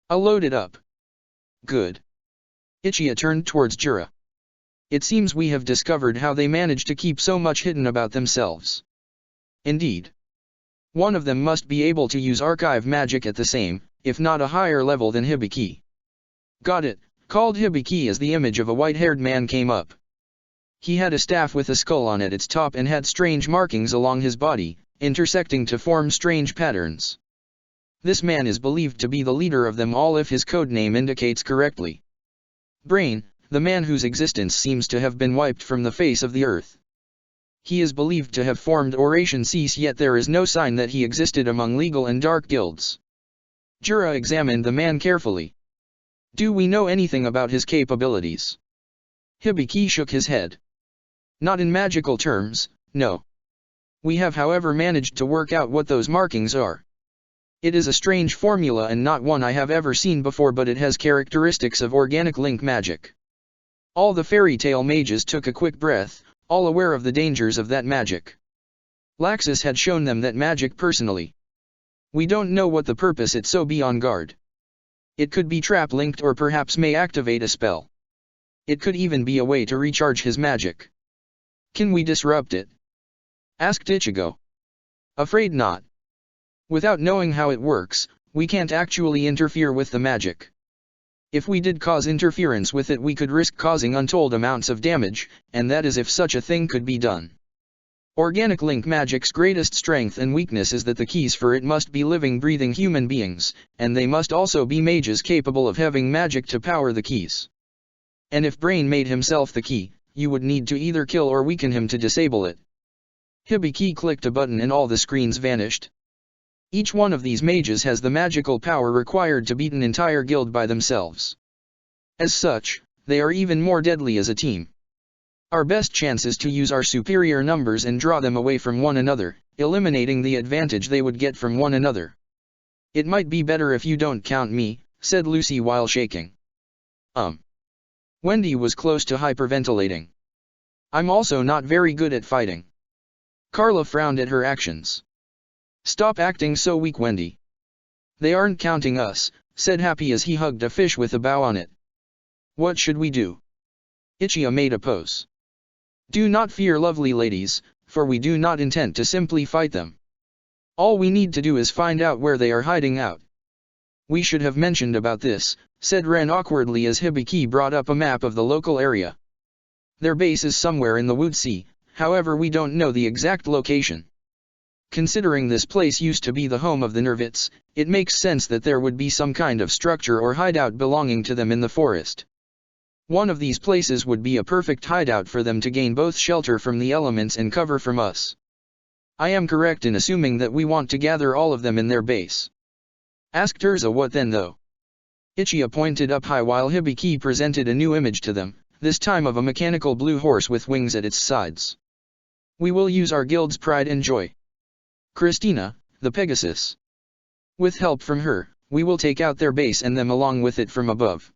I'll load it up. Good. Ichiya turned towards Jura. It seems we have discovered how they managed to keep so much hidden about themselves. Indeed. One of them must be able to use archive magic at the same, if not a higher level than Hibiki. Got it, called Hibiki as the image of a white-haired man came up. He had a staff with a skull on its top and had strange markings along his body, intersecting to form strange patterns. This man is believed to be the leader of them all if his codename indicates correctly. Brain, the man whose existence seems to have been wiped from the face of the earth. He is believed to have formed Oration Cease, yet there is no sign that he existed among legal and dark guilds. Jura examined the man carefully. Do we know anything about his capabilities? Hibiki shook his head. Not in magical terms, no. We have however managed to work out what those markings are. It is a strange formula and not one I have ever seen before, but it has characteristics of organic link magic. All the fairy tale mages took a quick breath, all aware of the dangers of that magic. Laxus had shown them that magic personally. We don't know what the purpose it, so be on guard. It could be trap-linked or perhaps may activate a spell. It could even be a way to recharge his magic. Can we disrupt it? Asked Ichigo. Afraid not. Without knowing how it works, we can't actually interfere with the magic. If we did cause interference with it, we could risk causing untold amounts of damage, and that is if such a thing could be done. Organic link magic's greatest strength and weakness is that the keys for it must be living, breathing human beings, and they must also be mages capable of having magic to power the keys. And if Brain made himself the key, you would need to either kill or weaken him to disable it. Hibiki clicked a button and all the screens vanished. Each one of these mages has the magical power required to beat an entire guild by themselves. As such, they are even more deadly as a team. Our best chance is to use our superior numbers and draw them away from one another, eliminating the advantage they would get from one another. It might be better if you don't count me, said Lucy while shaking. Wendy was close to hyperventilating. I'm also not very good at fighting. Carla frowned at her actions. Stop acting so weak, Wendy. They aren't counting us, said Happy as he hugged a fish with a bow on it. What should we do? Ichiya made a pose. Do not fear, lovely ladies, for we do not intend to simply fight them. All we need to do is find out where they are hiding out. We should have mentioned about this, said Ren awkwardly as Hibiki brought up a map of the local area. Their base is somewhere in the Wood Sea, however we don't know the exact location. Considering this place used to be the home of the Nervits, it makes sense that there would be some kind of structure or hideout belonging to them in the forest. One of these places would be a perfect hideout for them to gain both shelter from the elements and cover from us. I am correct in assuming that we want to gather all of them in their base. Asked Urza. What then though? Ichiya pointed up high while Hibiki presented a new image to them, this time of a mechanical blue horse with wings at its sides. We will use our guild's pride and joy. Christina, the Pegasus. With help from her, we will take out their base and them along with it from above.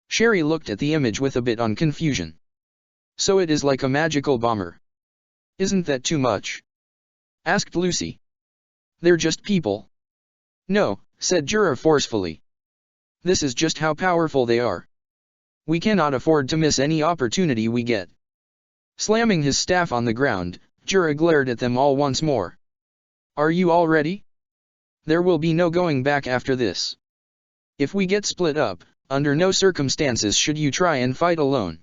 Sherry looked at the image with a bit on confusion. So it is like a magical bomber. Isn't that too much? Asked Lucy. They're just people. No, said Jura forcefully. This is just how powerful they are. We cannot afford to miss any opportunity we get. Slamming his staff on the ground, Jura glared at them all once more. Are you all ready? There will be no going back after this. If we get split up, under no circumstances should you try and fight alone.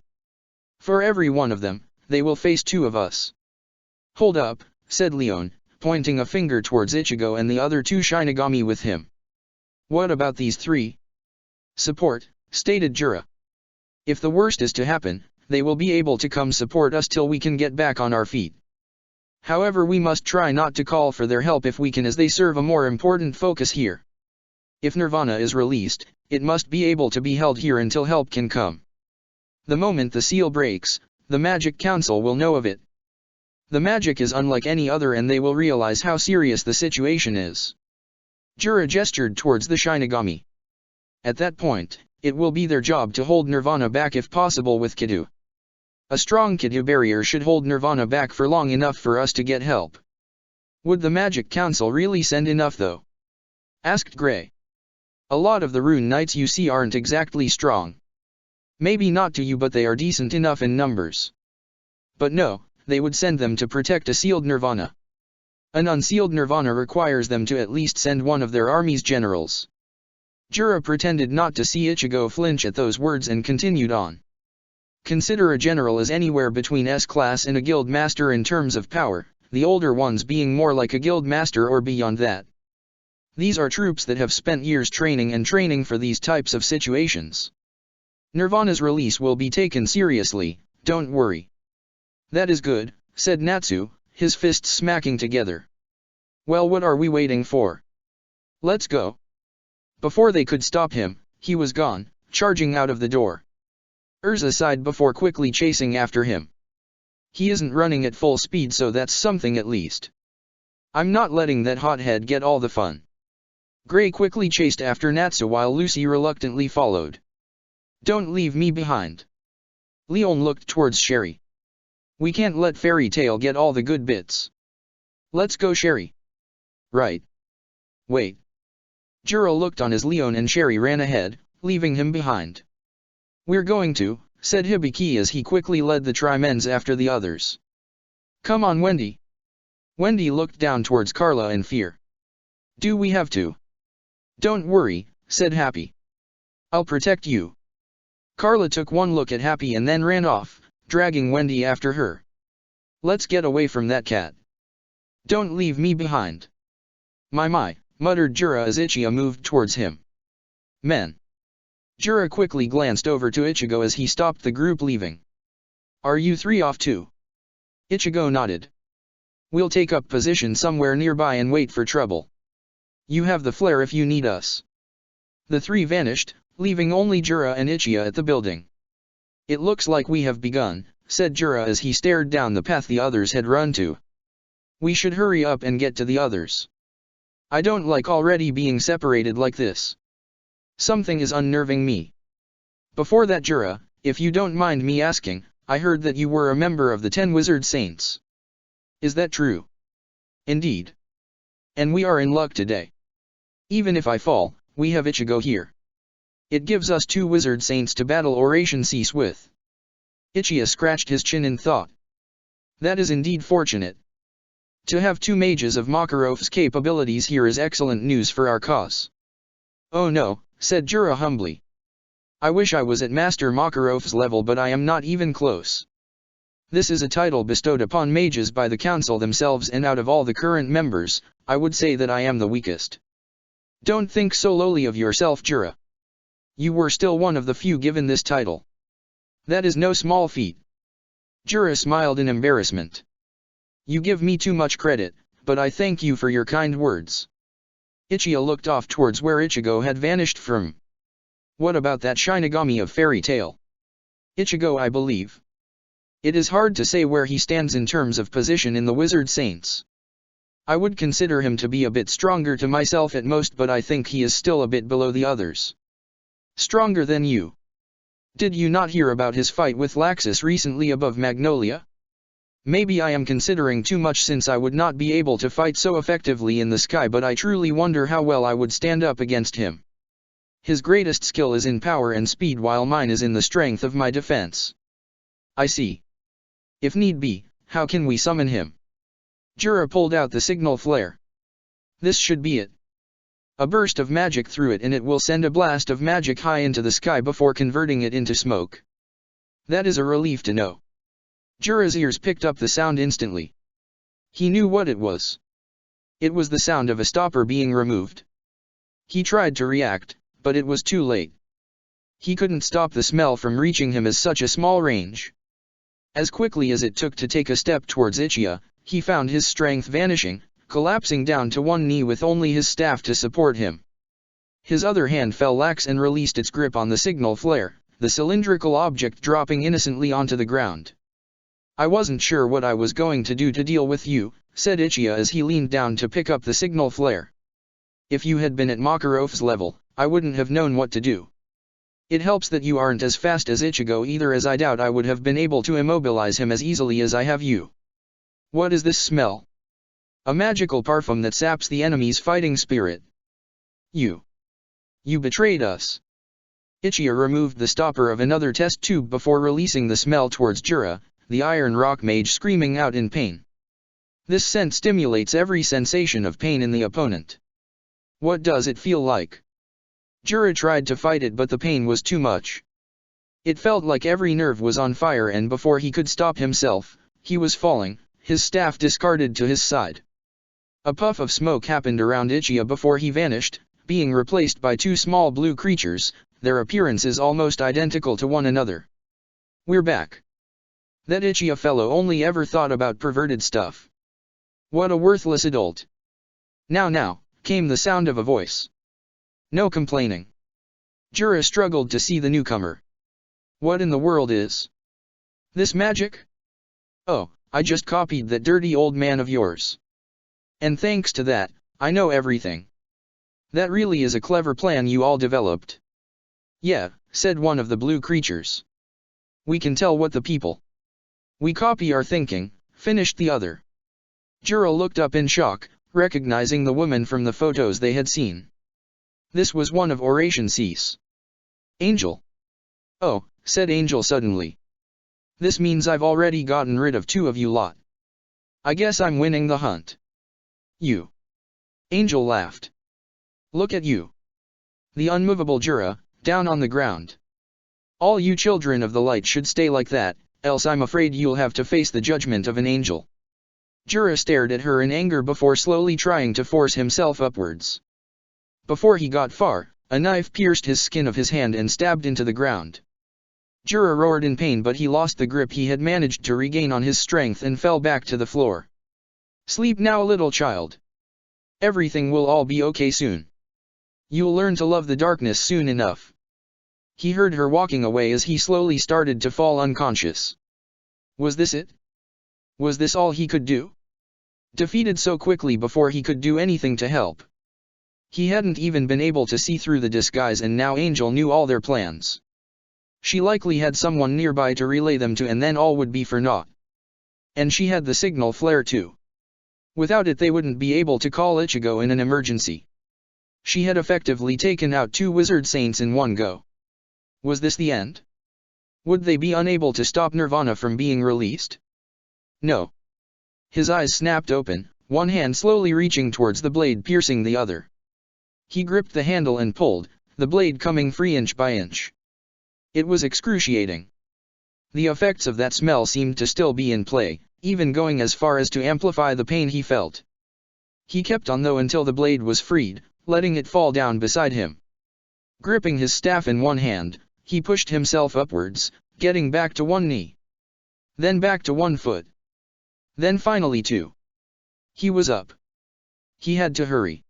For every one of them, they will face two of us. Hold up, said Leon, pointing a finger towards Ichigo and the other two Shinigami with him. What about these three? Support, stated Jura. If the worst is to happen, they will be able to come support us till we can get back on our feet. However, we must try not to call for their help if we can, as they serve a more important focus here. If Nirvana is released, it must be able to be held here until help can come. The moment the seal breaks, the Magic Council will know of it. The magic is unlike any other and they will realize how serious the situation is. Jura gestured towards the Shinigami. At that point, It will be their job to hold Nirvana back if possible with Kidoo. A strong Kidoo barrier should hold Nirvana back for long enough for us to get help. Would the Magic Council really send enough though? Asked Grey. A lot of the Rune Knights you see aren't exactly strong. Maybe not to you, but they are decent enough in numbers. But no, they would send them to protect a sealed Nirvana. An unsealed Nirvana requires them to at least send one of their army's generals. Jura pretended not to see Ichigo flinch at those words and continued on. Consider a general as anywhere between S-class and a guild master in terms of power, the older ones being more like a guild master or beyond that. These are troops that have spent years training for these types of situations. Nirvana's release will be taken seriously, don't worry. That is good, said Natsu, his fists smacking together. Well, what are we waiting for? Let's go. Before they could stop him, he was gone, charging out of the door. Urza sighed before quickly chasing after him. He isn't running at full speed, so that's something at least. I'm not letting that hothead get all the fun. Grey quickly chased after Natsu while Lucy reluctantly followed. Don't leave me behind. Leon looked towards Sherry. We can't let Fairy Tail get all the good bits. Let's go, Sherry. Right. Wait. Juro looked on as Leon and Sherry ran ahead, leaving him behind. We're going to, said Hibiki as he quickly led the Trimens after the others. Come on, Wendy. Wendy looked down towards Carla in fear. Do we have to? Don't worry, said Happy. I'll protect you. Carla took one look at Happy and then ran off, dragging Wendy after her. Let's get away from that cat. Don't leave me behind. My, muttered Jura as Ichigo moved towards him. Men. Jura quickly glanced over to Ichigo as he stopped the group leaving. Are you three off too? Ichigo nodded. We'll take up position somewhere nearby and wait for trouble. You have the flare if you need us. The three vanished, leaving only Jura and Ichigo at the building. It looks like we have begun, said Jura as he stared down the path the others had run to. We should hurry up and get to the others. I don't like already being separated like this. Something is unnerving me. Before that, Jura, if you don't mind me asking, I heard that you were a member of the 10 Wizard Saints. Is that true? Indeed. And we are in luck today. Even if I fall, we have Ichigo here. It gives us 2 Wizard Saints to battle Oration Cease with. Ichigo scratched his chin in thought. That is indeed fortunate. To have 2 mages of Makarov's capabilities here is excellent news for our cause. Oh no, said Jura humbly. I wish I was at Master Makarov's level, but I am not even close. This is a title bestowed upon mages by the council themselves, and out of all the current members, I would say that I am the weakest. Don't think so lowly of yourself, Jura. You were still one of the few given this title. That is no small feat. Jura smiled in embarrassment. You give me too much credit, but I thank you for your kind words. Ichigo looked off towards where Ichigo had vanished from. What about that Shinigami of Fairy Tail? Ichigo, I believe. It is hard to say where he stands in terms of position in the Wizard Saints. I would consider him to be a bit stronger to myself at most, but I think he is still a bit below the others. Stronger than you? Did you not hear about his fight with Laxus recently above Magnolia? Maybe I am considering too much, since I would not be able to fight so effectively in the sky, but I truly wonder how well I would stand up against him. His greatest skill is in power and speed, while mine is in the strength of my defense. I see. If need be, how can we summon him? Jura pulled out the signal flare. This should be it. A burst of magic through it and it will send a blast of magic high into the sky before converting it into smoke. That is a relief to know. Jura's ears picked up the sound instantly. He knew what it was. It was the sound of a stopper being removed. He tried to react, but it was too late. He couldn't stop the smell from reaching him as such a small range. As quickly as it took to take a step towards Ichigo, he found his strength vanishing, collapsing down to one knee with only his staff to support him. His other hand fell lax and released its grip on the signal flare, the cylindrical object dropping innocently onto the ground. I wasn't sure what I was going to do to deal with you, said Ichigo as he leaned down to pick up the signal flare. If you had been at Makarov's level, I wouldn't have known what to do. It helps that you aren't as fast as Ichigo either, as I doubt I would have been able to immobilize him as easily as I have you. What is this smell? A magical parfum that saps the enemy's fighting spirit. You betrayed us. Ichigo removed the stopper of another test tube before releasing the smell towards Jura, the Iron Rock Mage, screaming out in pain. This scent stimulates every sensation of pain in the opponent. What does it feel like? Jura tried to fight it, but the pain was too much. It felt like every nerve was on fire, and before he could stop himself, he was falling, his staff discarded to his side. A puff of smoke happened around Ichigo before he vanished, being replaced by two small blue creatures, their appearances almost identical to one another. We're back. That Ichigo fellow only ever thought about perverted stuff. What a worthless adult. Now, came the sound of a voice. No complaining. Jura struggled to see the newcomer. What in the world is this magic? Oh, I just copied that dirty old man of yours. And thanks to that, I know everything. That really is a clever plan you all developed. Yeah, said one of the blue creatures. We can tell what the people we copy are thinking, finished the other. Jura looked up in shock, recognizing the woman from the photos they had seen. This was one of Oration Cease. Angel. Oh, said Angel suddenly. This means I've already gotten rid of two of you lot. I guess I'm winning the hunt. You. Angel laughed. Look at you. The unmovable Jura, down on the ground. All you children of the light should stay like that, else I'm afraid you'll have to face the judgment of an angel. Jura stared at her in anger before slowly trying to force himself upwards. Before he got far, a knife pierced his skin of his hand and stabbed into the ground. Jura roared in pain, but he lost the grip he had managed to regain on his strength and fell back to the floor. Sleep now, little child. Everything will all be okay soon. You'll learn to love the darkness soon enough. He heard her walking away as he slowly started to fall unconscious. Was this it? Was this all he could do? Defeated so quickly before he could do anything to help. He hadn't even been able to see through the disguise, and now Angel knew all their plans. She likely had someone nearby to relay them to, and then all would be for naught. And she had the signal flare too. Without it they wouldn't be able to call Ichigo in an emergency. She had effectively taken out two wizard saints in one go. Was this the end? Would they be unable to stop Nirvana from being released? No. His eyes snapped open, one hand slowly reaching towards the blade piercing the other. He gripped the handle and pulled, the blade coming free inch by inch. It was excruciating. The effects of that smell seemed to still be in play, even going as far as to amplify the pain he felt. He kept on though until the blade was freed, letting it fall down beside him. Gripping his staff in one hand, he pushed himself upwards, getting back to one knee. Then back to one foot. Then finally two. He was up. He had to hurry.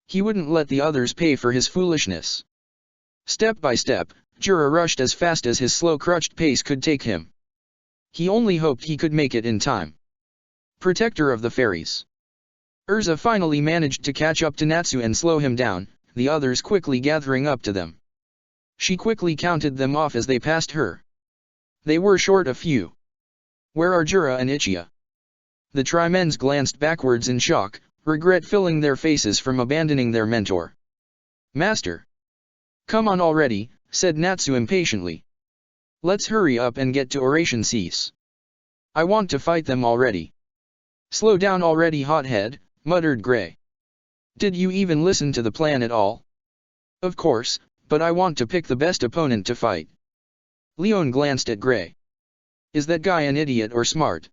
He wouldn't let the others pay for his foolishness. Step by step, Jura rushed as fast as his slow crutched pace could take him. He only hoped he could make it in time. Protector of the Fairies. Urza finally managed to catch up to Natsu and slow him down, the others quickly gathering up to them. She quickly counted them off as they passed her. They were short a few. Where are Jura and Ichigo? The Trimens glanced backwards in shock, regret filling their faces from abandoning their mentor. Master! Come on already, said Natsu impatiently. Let's hurry up and get to Oration Cease. I want to fight them already. Slow down already, hothead, muttered Gray. Did you even listen to the plan at all? Of course, but I want to pick the best opponent to fight. Leon glanced at Gray. Is that guy an idiot or smart?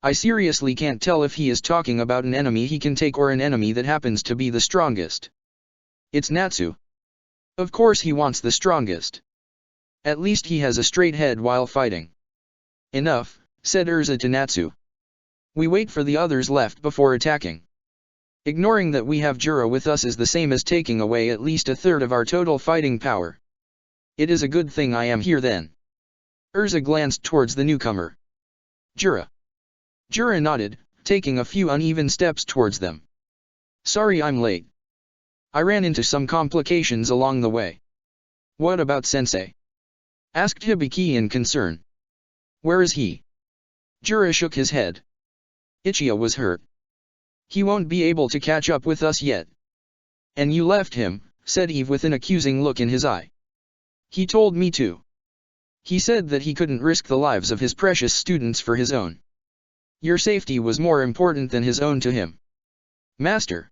I seriously can't tell if he is talking about an enemy he can take or an enemy that happens to be the strongest. It's Natsu. Of course he wants the strongest. At least he has a straight head while fighting. Enough, said Urza to Natsu. We wait for the others left before attacking. Ignoring that we have Jura with us is the same as taking away at least a third of our total fighting power. It is a good thing I am here then. Urza glanced towards the newcomer. Jura. Jura nodded, taking a few uneven steps towards them. Sorry I'm late. I ran into some complications along the way. What about Sensei? Asked Hibiki in concern. Where is he? Jura shook his head. Ichiya was hurt. He won't be able to catch up with us yet. And you left him, said Eve with an accusing look in his eye. He told me to. He said that he couldn't risk the lives of his precious students for his own. Your safety was more important than his own to him. Master.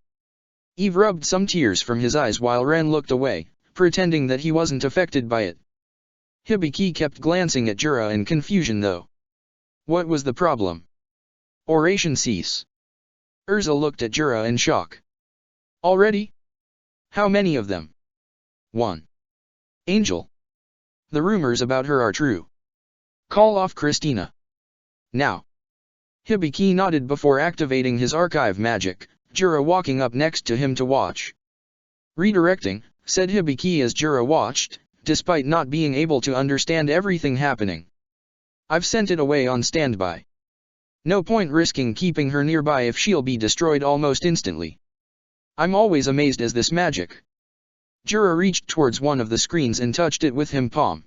Eve rubbed some tears from his eyes while Ren looked away, pretending that he wasn't affected by it. Hibiki kept glancing at Jura in confusion though. What was the problem? Oration cease. Urza looked at Jura in shock. Already? How many of them? 1. Angel. The rumors about her are true. Call off Christina. Now. Hibiki nodded before activating his archive magic, Jura walking up next to him to watch. Redirecting, said Hibiki as Jura watched, despite not being able to understand everything happening. I've sent it away on standby. No point risking keeping her nearby if she'll be destroyed almost instantly. I'm always amazed as this magic. Jura reached towards one of the screens and touched it with him palm.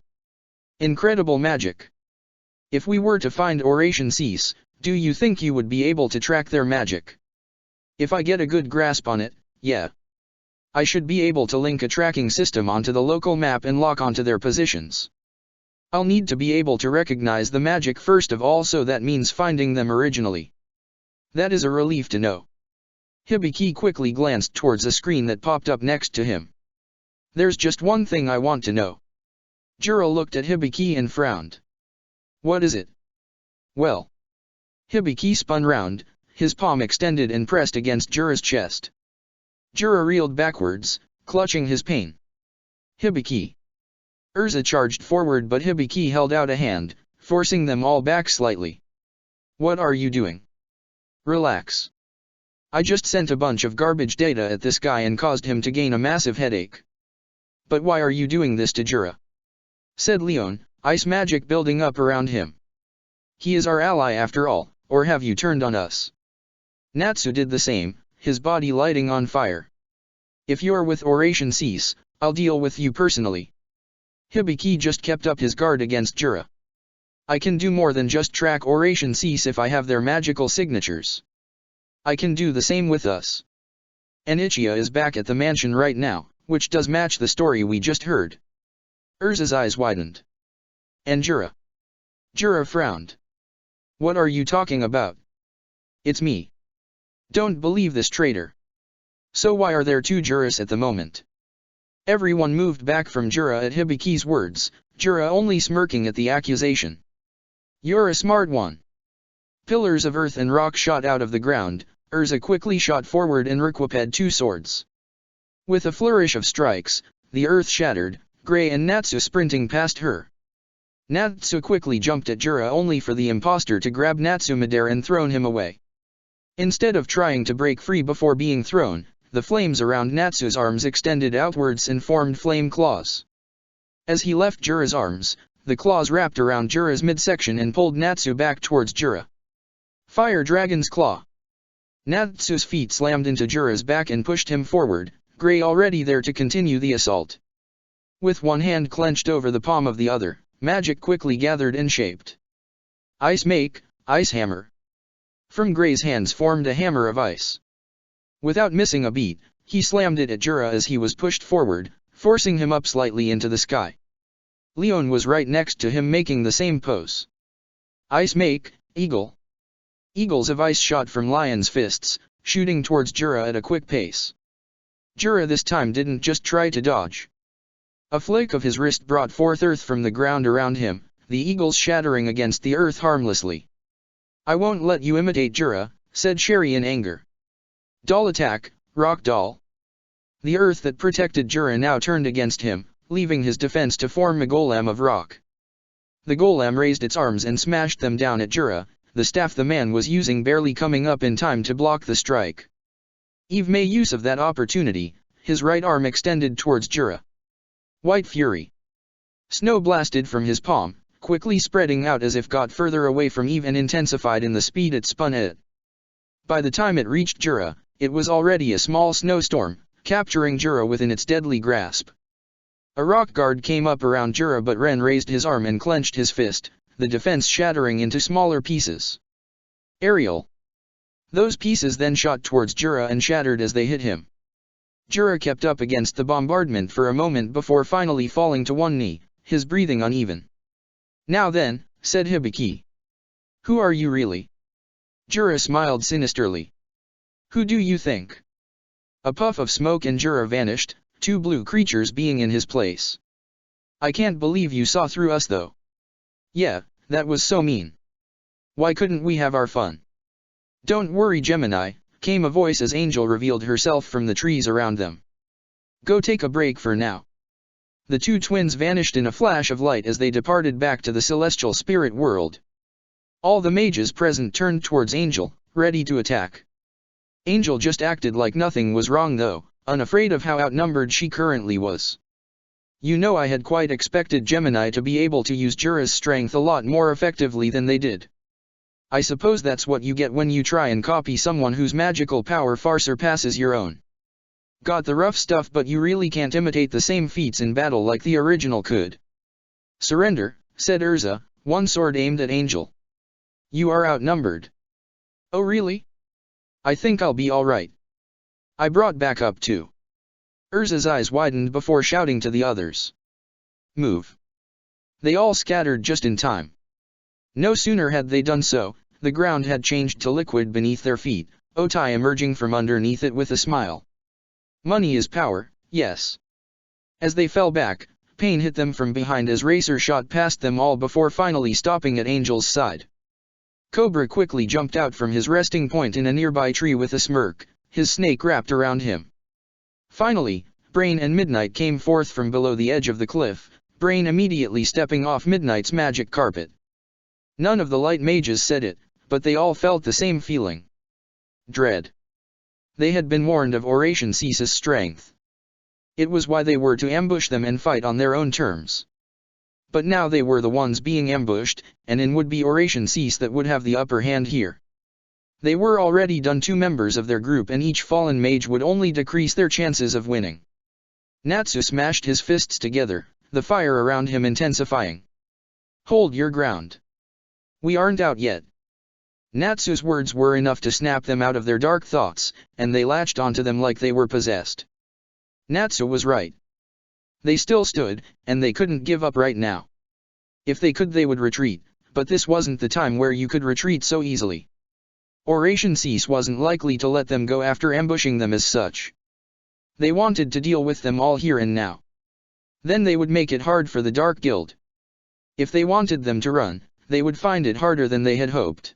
Incredible magic. If we were to find Oration Cease, do you think you would be able to track their magic? If I get a good grasp on it, yeah. I should be able to link a tracking system onto the local map and lock onto their positions. I'll need to be able to recognize the magic first of all, so that means finding them originally. That is a relief to know. Hibiki quickly glanced towards a screen that popped up next to him. There's just one thing I want to know. Jura looked at Hibiki and frowned. What is it? Well. Hibiki spun round, his palm extended and pressed against Jura's chest. Jura reeled backwards, clutching his pain. Hibiki. Urza charged forward, but Hibiki held out a hand, forcing them all back slightly. What are you doing? Relax. I just sent a bunch of garbage data at this guy and caused him to gain a massive headache. But why are you doing this to Jura? Said Leon, ice magic building up around him. He is our ally after all, or have you turned on us? Natsu did the same, his body lighting on fire. If you're with Oration Cease, I'll deal with you personally. Hibiki just kept up his guard against Jura. I can do more than just track Oration Cease if I have their magical signatures. I can do the same with us. And Ichiya is back at the mansion right now, which does match the story we just heard. Urza's eyes widened. And Jura? Jura frowned. What are you talking about? It's me. Don't believe this traitor. So why are there two Juras at the moment? Everyone moved back from Jura at Hibiki's words, Jura only smirking at the accusation. You're a smart one. Pillars of earth and rock shot out of the ground, Urza quickly shot forward and requipped two swords. With a flourish of strikes, the earth shattered, Grey and Natsu sprinting past her. Natsu quickly jumped at Jura only for the imposter to grab Natsu midair and thrown him away. Instead of trying to break free before being thrown, the flames around Natsu's arms extended outwards and formed flame claws. As he left Jura's arms, the claws wrapped around Jura's midsection and pulled Natsu back towards Jura. Fire Dragon's Claw. Natsu's feet slammed into Jura's back and pushed him forward, Grey already there to continue the assault. With one hand clenched over the palm of the other, magic quickly gathered and shaped. Ice Make, Ice Hammer. From Grey's hands formed a hammer of ice. Without missing a beat, he slammed it at Jura as he was pushed forward, forcing him up slightly into the sky. Leon was right next to him making the same pose. Ice Make, Eagle. Eagles of ice shot from Lion's fists, shooting towards Jura at a quick pace. Jura this time didn't just try to dodge. A flick of his wrist brought forth earth from the ground around him, the eagles shattering against the earth harmlessly. I won't let you imitate Jura, said Sherry in anger. Doll attack, Rock Doll. The earth that protected Jura now turned against him, leaving his defense to form a golem of rock. The golem raised its arms and smashed them down at Jura, the staff the man was using barely coming up in time to block the strike. Eve made use of that opportunity, his right arm extended towards Jura. White Fury. Snow blasted from his palm, quickly spreading out as if got further away from Eve and intensified in the speed it spun at. By the time it reached Jura, it was already a small snowstorm, capturing Jura within its deadly grasp. A rock guard came up around Jura, but Ren raised his arm and clenched his fist, the defense shattering into smaller pieces. Aerial. Those pieces then shot towards Jura and shattered as they hit him. Jura kept up against the bombardment for a moment before finally falling to one knee, his breathing uneven. "Now then," said Hibiki. "Who are you really?" Jura smiled sinisterly. "Who do you think?" A puff of smoke and Jura vanished, two blue creatures being in his place. "I can't believe you saw through us though." "Yeah, that was so mean. Why couldn't we have our fun?" "Don't worry, Gemini," came a voice as Angel revealed herself from the trees around them. "Go take a break for now." The two twins vanished in a flash of light as they departed back to the celestial spirit world. All the mages present turned towards Angel, ready to attack. Angel just acted like nothing was wrong though, unafraid of how outnumbered she currently was. "You know, I had quite expected Gemini to be able to use Jura's strength a lot more effectively than they did. I suppose that's what you get when you try and copy someone whose magical power far surpasses your own. Got the rough stuff, but you really can't imitate the same feats in battle like the original could." "Surrender," said Urza, one sword aimed at Angel. "You are outnumbered." "Oh really? I think I'll be alright. I brought backup too." Urza's eyes widened before shouting to the others. "Move." They all scattered just in time. No sooner had they done so, the ground had changed to liquid beneath their feet, Otai emerging from underneath it with a smile. "Money is power, yes." As they fell back, pain hit them from behind as Racer shot past them all before finally stopping at Angel's side. Cobra quickly jumped out from his resting point in a nearby tree with a smirk, his snake wrapped around him. Finally, Brain and Midnight came forth from below the edge of the cliff, Brain immediately stepping off Midnight's magic carpet. None of the light mages said it, but they all felt the same feeling. Dread. They had been warned of Oration Cease's strength. It was why they were to ambush them and fight on their own terms. But now they were the ones being ambushed, and it would be Oration Cease that would have the upper hand here. They were already done two members of their group, and each fallen mage would only decrease their chances of winning. Natsu smashed his fists together, the fire around him intensifying. "Hold your ground. We aren't out yet." Natsu's words were enough to snap them out of their dark thoughts, and they latched onto them like they were possessed. Natsu was right. They still stood, and they couldn't give up right now. If they could, they would retreat, but this wasn't the time where you could retreat so easily. Oration Cease wasn't likely to let them go after ambushing them as such. They wanted to deal with them all here and now. Then they would make it hard for the Dark Guild. If they wanted them to run, they would find it harder than they had hoped.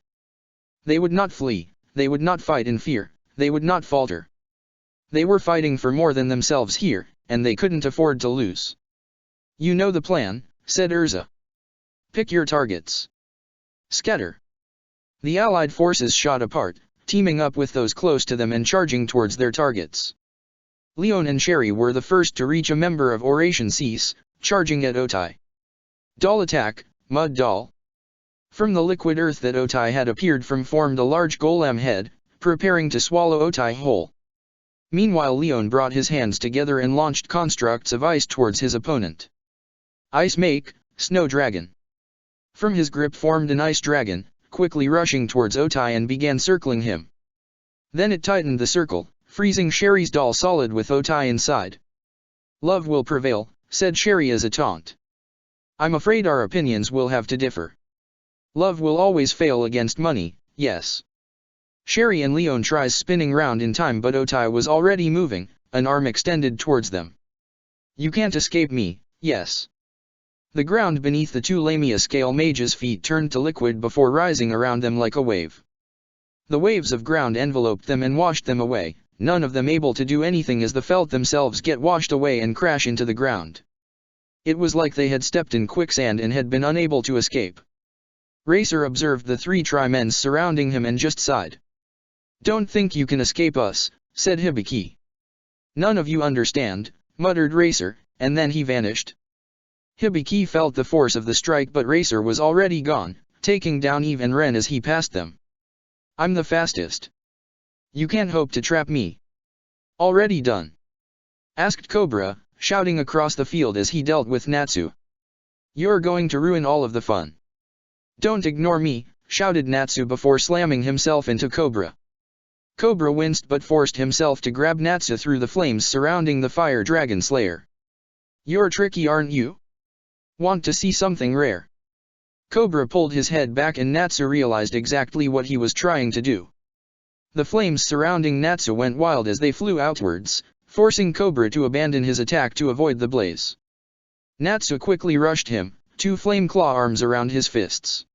They would not flee, they would not fight in fear, they would not falter. They were fighting for more than themselves here, and they couldn't afford to lose. "You know the plan," said Urza. "Pick your targets. Scatter." The allied forces shot apart, teaming up with those close to them and charging towards their targets. Leon and Sherry were the first to reach a member of Oration Cease, charging at Otai. Doll attack, Mud Doll. From the liquid earth that Otai had appeared from formed a large golem head, preparing to swallow Otai whole. Meanwhile Leon brought his hands together and launched constructs of ice towards his opponent. Ice Make, Snow Dragon. From his grip formed an ice dragon, quickly rushing towards Otai and began circling him. Then it tightened the circle, freezing Sherry's doll solid with Otai inside. "Love will prevail," said Sherry as a taunt. "I'm afraid our opinions will have to differ. Love will always fail against money, yes." Sherry and Leon tries spinning round in time, but Otai was already moving, an arm extended towards them. "You can't escape me, yes." The ground beneath the two Lamia scale mages' feet turned to liquid before rising around them like a wave. The waves of ground enveloped them and washed them away, none of them able to do anything as the felt themselves get washed away and crash into the ground. It was like they had stepped in quicksand and had been unable to escape. Racer observed the three Tri-Men surrounding him and just sighed. "Don't think you can escape us," said Hibiki. "None of you understand," muttered Racer, and then he vanished. Hibiki felt the force of the strike, but Racer was already gone, taking down Eve and Ren as he passed them. "I'm the fastest. You can't hope to trap me." "Already done?" asked Cobra, shouting across the field as he dealt with Natsu. "You're going to ruin all of the fun. Don't ignore me," shouted Natsu before slamming himself into Cobra. Cobra winced but forced himself to grab Natsu through the flames surrounding the Fire Dragon Slayer. "You're tricky, aren't you? Want to see something rare?" Cobra pulled his head back and Natsu realized exactly what he was trying to do. The flames surrounding Natsu went wild as they flew outwards, forcing Cobra to abandon his attack to avoid the blaze. Natsu quickly rushed him, two flame claw arms around his fists.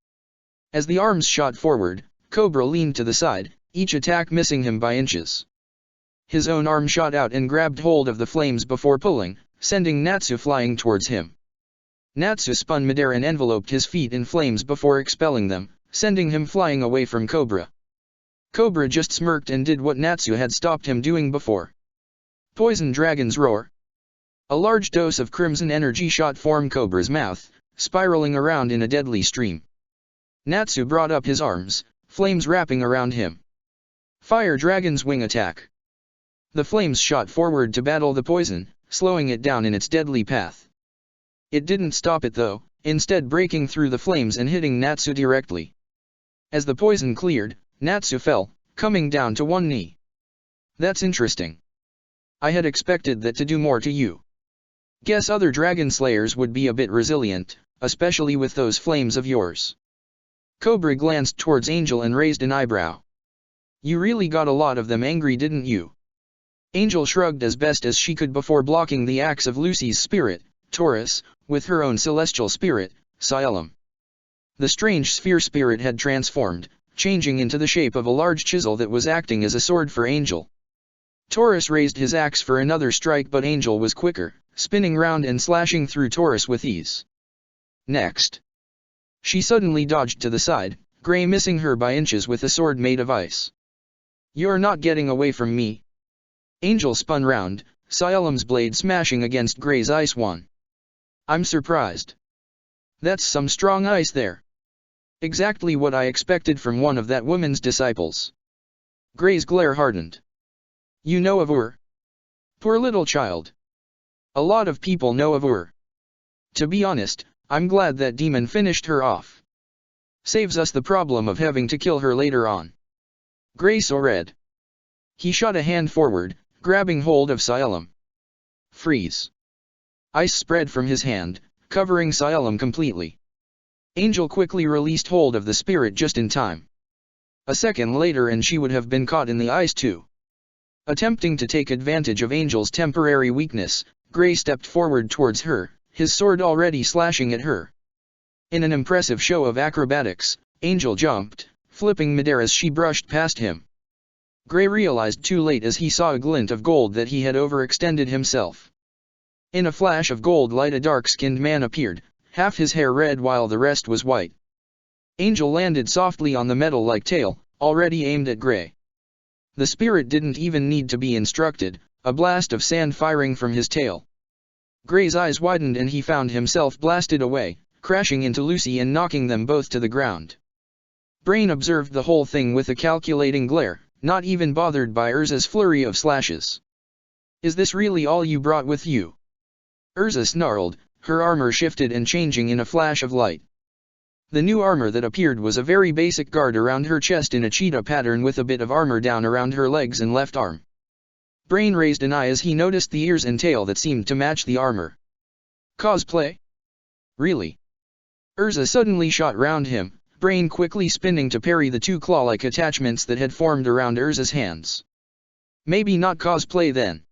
As the arms shot forward, Cobra leaned to the side, each attack missing him by inches. His own arm shot out and grabbed hold of the flames before pulling, sending Natsu flying towards him. Natsu spun midair and enveloped his feet in flames before expelling them, sending him flying away from Cobra. Cobra just smirked and did what Natsu had stopped him doing before. Poison Dragon's Roar. A large dose of crimson energy shot from Cobra's mouth, spiraling around in a deadly stream. Natsu brought up his arms, flames wrapping around him. Fire Dragon's Wing Attack. The flames shot forward to battle the poison, slowing it down in its deadly path. It didn't stop it though, instead breaking through the flames and hitting Natsu directly. As the poison cleared, Natsu fell, coming down to one knee. "That's interesting. I had expected that to do more to you. Guess other dragon slayers would be a bit resilient, especially with those flames of yours." Cobra glanced towards Angel and raised an eyebrow. "You really got a lot of them angry, didn't you?" Angel shrugged as best as she could before blocking the axe of Lucy's spirit, Taurus, with her own celestial spirit, Sielum. The strange sphere spirit had transformed, changing into the shape of a large chisel that was acting as a sword for Angel. Taurus raised his axe for another strike, but Angel was quicker, spinning round and slashing through Taurus with ease. Next, she suddenly dodged to the side, Grey missing her by inches with a sword made of ice. "You're not getting away from me." Angel spun round, Sielum's blade smashing against Grey's ice one. "I'm surprised. That's some strong ice there. Exactly what I expected from one of that woman's disciples." Grey's glare hardened. "You know of her?" "Poor little child. A lot of people know of her. To be honest, I'm glad that demon finished her off. Saves us the problem of having to kill her later on." Grey saw red. He shot a hand forward, grabbing hold of Sielum. Freeze. Ice spread from his hand, covering Sielum completely. Angel quickly released hold of the spirit just in time. A second later and she would have been caught in the ice too. Attempting to take advantage of Angel's temporary weakness, Grey stepped forward towards her, his sword already slashing at her. In an impressive show of acrobatics, Angel jumped, flipping midair as she brushed past him. Grey realized too late as he saw a glint of gold that he had overextended himself. In a flash of gold light a dark-skinned man appeared, half his hair red while the rest was white. Angel landed softly on the metal-like tail, already aimed at Grey. The spirit didn't even need to be instructed, a blast of sand firing from his tail. Grey's eyes widened and he found himself blasted away, crashing into Lucy and knocking them both to the ground. Brain observed the whole thing with a calculating glare, not even bothered by Urza's flurry of slashes. "Is this really all you brought with you?" Urza snarled, her armor shifted and changing in a flash of light. The new armor that appeared was a very basic guard around her chest in a cheetah pattern with a bit of armor down around her legs and left arm. Brain raised an eye as he noticed the ears and tail that seemed to match the armor. "Cosplay? Really?" Urza suddenly shot round him, Brain quickly spinning to parry the two claw-like attachments that had formed around Urza's hands. "Maybe not cosplay then.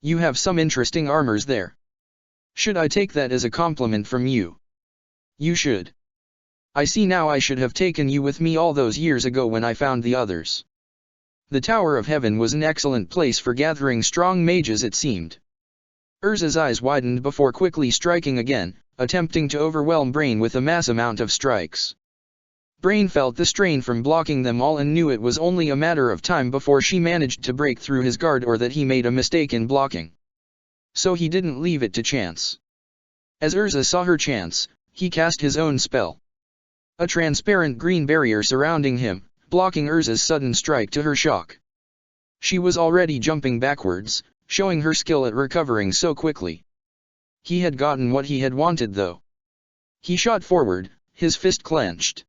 You have some interesting armors there. Should I take that as a compliment from you?" "You should. I see now I should have taken you with me all those years ago when I found the others." The Tower of Heaven was an excellent place for gathering strong mages, it seemed. Urza's eyes widened before quickly striking again, attempting to overwhelm Brain with a mass amount of strikes. Brain felt the strain from blocking them all and knew it was only a matter of time before she managed to break through his guard or that he made a mistake in blocking. So he didn't leave it to chance. As Urza saw her chance, he cast his own spell. A transparent green barrier surrounding him, blocking Urza's sudden strike to her shock. She was already jumping backwards, showing her skill at recovering so quickly. He had gotten what he had wanted though. He shot forward, his fist clenched.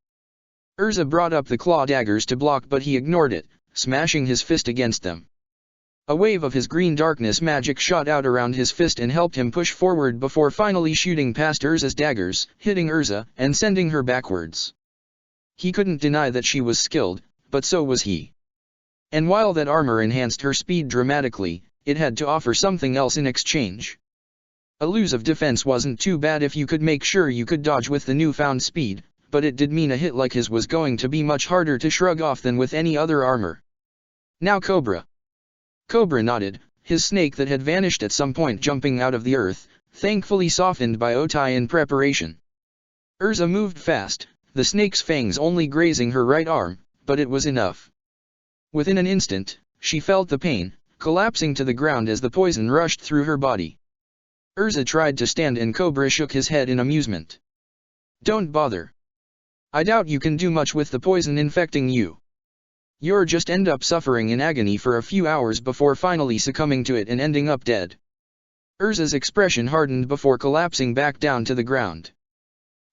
Urza brought up the claw daggers to block, but he ignored it, smashing his fist against them. A wave of his green darkness magic shot out around his fist and helped him push forward before finally shooting past Urza's daggers, hitting Urza and sending her backwards. He couldn't deny that she was skilled, but so was he. And while that armor enhanced her speed dramatically, it had to offer something else in exchange. A lose of defense wasn't too bad if you could make sure you could dodge with the newfound speed, but it did mean a hit like his was going to be much harder to shrug off than with any other armor. Now Cobra. Cobra nodded, his snake that had vanished at some point jumping out of the earth, thankfully softened by Otai in preparation. Urza moved fast, the snake's fangs only grazing her right arm, but it was enough. Within an instant, she felt the pain, collapsing to the ground as the poison rushed through her body. Urza tried to stand and Cobra shook his head in amusement. Don't bother. I doubt you can do much with the poison infecting you. You'll just end up suffering in agony for a few hours before finally succumbing to it and ending up dead. Urza's expression hardened before collapsing back down to the ground.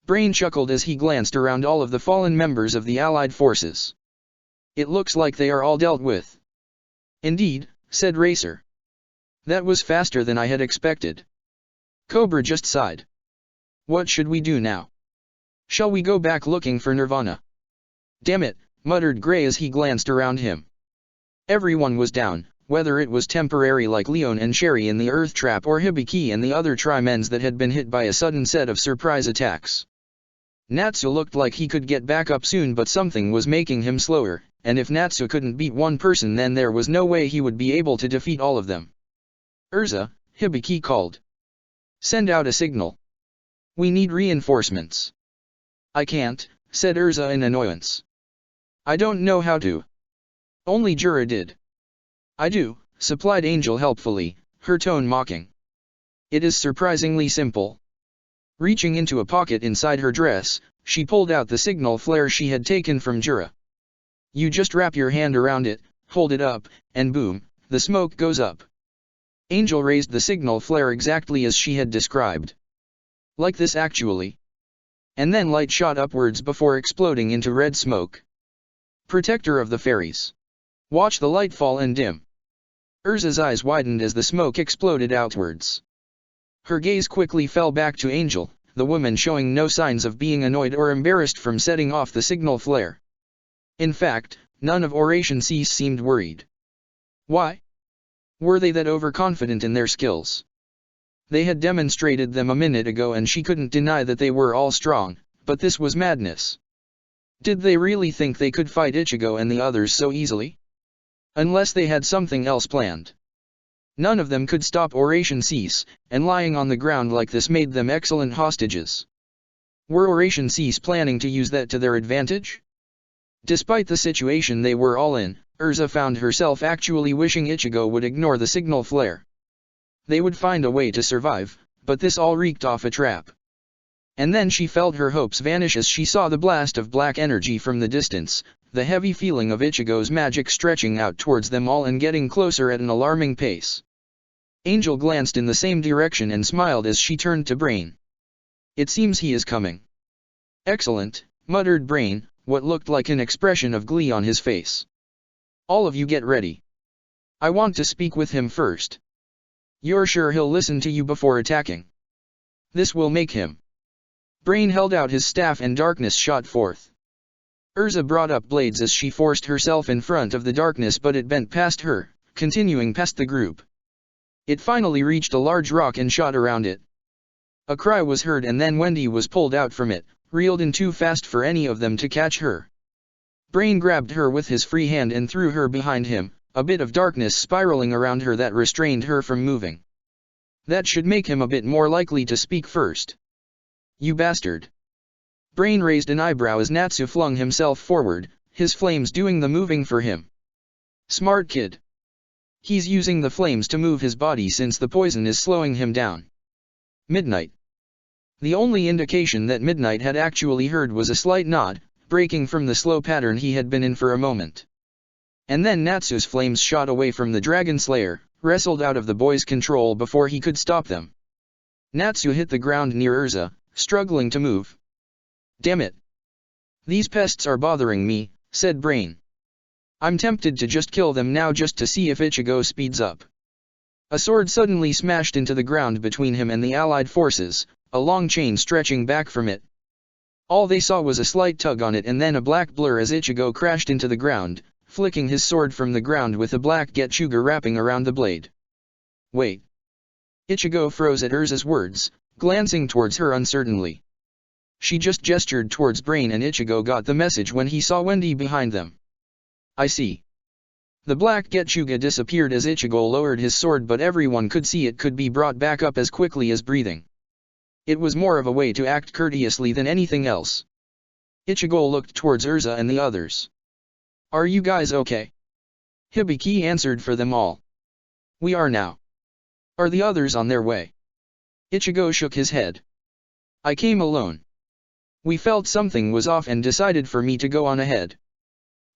Brain chuckled as he glanced around all of the fallen members of the Allied forces. It looks like they are all dealt with. Indeed, said Racer. That was faster than I had expected. Cobra just sighed. What should we do now? Shall we go back looking for Nirvana? Damn it, muttered Gray as he glanced around him. Everyone was down, whether it was temporary like Leon and Sherry in the Earth Trap or Hibiki and the other Trimens that had been hit by a sudden set of surprise attacks. Natsu looked like he could get back up soon, but something was making him slower, and if Natsu couldn't beat one person then there was no way he would be able to defeat all of them. Urza, Hibiki called. Send out a signal. We need reinforcements. I can't, said Urza in annoyance. I don't know how to. Only Jura did. I do, supplied Angel helpfully, her tone mocking. It is surprisingly simple. Reaching into a pocket inside her dress, she pulled out the signal flare she had taken from Jura. You just wrap your hand around it, hold it up, and boom, the smoke goes up. Angel raised the signal flare exactly as she had described. Like this actually. And then light shot upwards before exploding into red smoke. Protector of the fairies. Watch the light fall and dim. Urza's eyes widened as the smoke exploded outwards. Her gaze quickly fell back to Angel, the woman showing no signs of being annoyed or embarrassed from setting off the signal flare. In fact, none of Oration Cease seemed worried. Why? Were they that overconfident in their skills? They had demonstrated them a minute ago and she couldn't deny that they were all strong, but this was madness. Did they really think they could fight Ichigo and the others so easily? Unless they had something else planned. None of them could stop Oration Cease, and lying on the ground like this made them excellent hostages. Were Oration Cease planning to use that to their advantage? Despite the situation they were all in, Urza found herself actually wishing Ichigo would ignore the signal flare. They would find a way to survive, but this all reeked off a trap. And then she felt her hopes vanish as she saw the blast of black energy from the distance, the heavy feeling of Ichigo's magic stretching out towards them all and getting closer at an alarming pace. Angel glanced in the same direction and smiled as she turned to Brain. It seems he is coming. Excellent, muttered Brain, what looked like an expression of glee on his face. All of you get ready. I want to speak with him first. You're sure he'll listen to you before attacking? This will make him. Brain held out his staff and darkness shot forth. Urza brought up blades as she forced herself in front of the darkness, but it bent past her, continuing past the group. It finally reached a large rock and shot around it. A cry was heard and then Wendy was pulled out from it, reeled in too fast for any of them to catch her. Brain grabbed her with his free hand and threw her behind him, a bit of darkness spiraling around her that restrained her from moving. That should make him a bit more likely to speak first. You bastard. Brain raised an eyebrow as Natsu flung himself forward, his flames doing the moving for him. Smart kid. He's using the flames to move his body since the poison is slowing him down. Midnight. The only indication that Midnight had actually heard was a slight nod, breaking from the slow pattern he had been in for a moment. And then Natsu's flames shot away from the Dragon Slayer, wrestled out of the boy's control before he could stop them. Natsu hit the ground near Urza, struggling to move. "Damn it. These pests are bothering me," said Brain. "I'm tempted to just kill them now just to see if Ichigo speeds up." A sword suddenly smashed into the ground between him and the allied forces, a long chain stretching back from it. All they saw was a slight tug on it and then a black blur as Ichigo crashed into the ground, flicking his sword from the ground with a black Getsuga wrapping around the blade. "Wait." Ichigo froze at Urza's words, glancing towards her uncertainly. She just gestured towards Brain and Ichigo got the message when he saw Wendy behind them. "I see." The black Getsuga disappeared as Ichigo lowered his sword, but everyone could see it could be brought back up as quickly as breathing. It was more of a way to act courteously than anything else. Ichigo looked towards Urza and the others. "Are you guys okay?" Hibiki answered for them all. "We are now." "Are the others on their way?" Ichigo shook his head. "I came alone. We felt something was off and decided for me to go on ahead.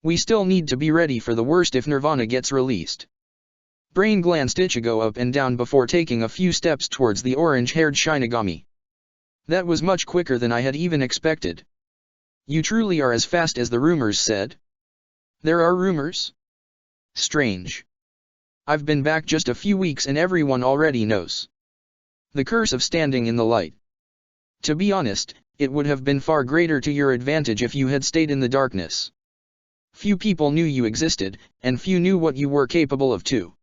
We still need to be ready for the worst if Nirvana gets released." Brain glanced Ichigo up and down before taking a few steps towards the orange-haired Shinigami. "That was much quicker than I had even expected. You truly are as fast as the rumors said?" "There are rumors? Strange. I've been back just a few weeks and everyone already knows. The curse of standing in the light. To be honest, it would have been far greater to your advantage if you had stayed in the darkness. Few people knew you existed, and few knew what you were capable of too.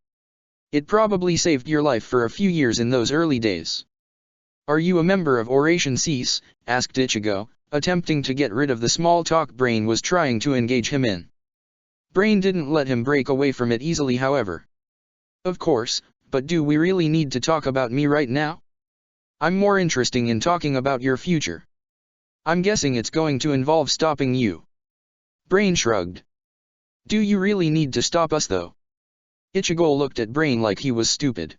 It probably saved your life for a few years in those early days." "Are you a member of Oration Cease?" asked Ichigo, attempting to get rid of the small talk Brain was trying to engage him in. Brain didn't let him break away from it easily, however. "Of course, but do we really need to talk about me right now? I'm more interested in talking about your future. I'm guessing it's going to involve stopping you." Brain shrugged. "Do you really need to stop us though?" Ichigo looked at Brain like he was stupid.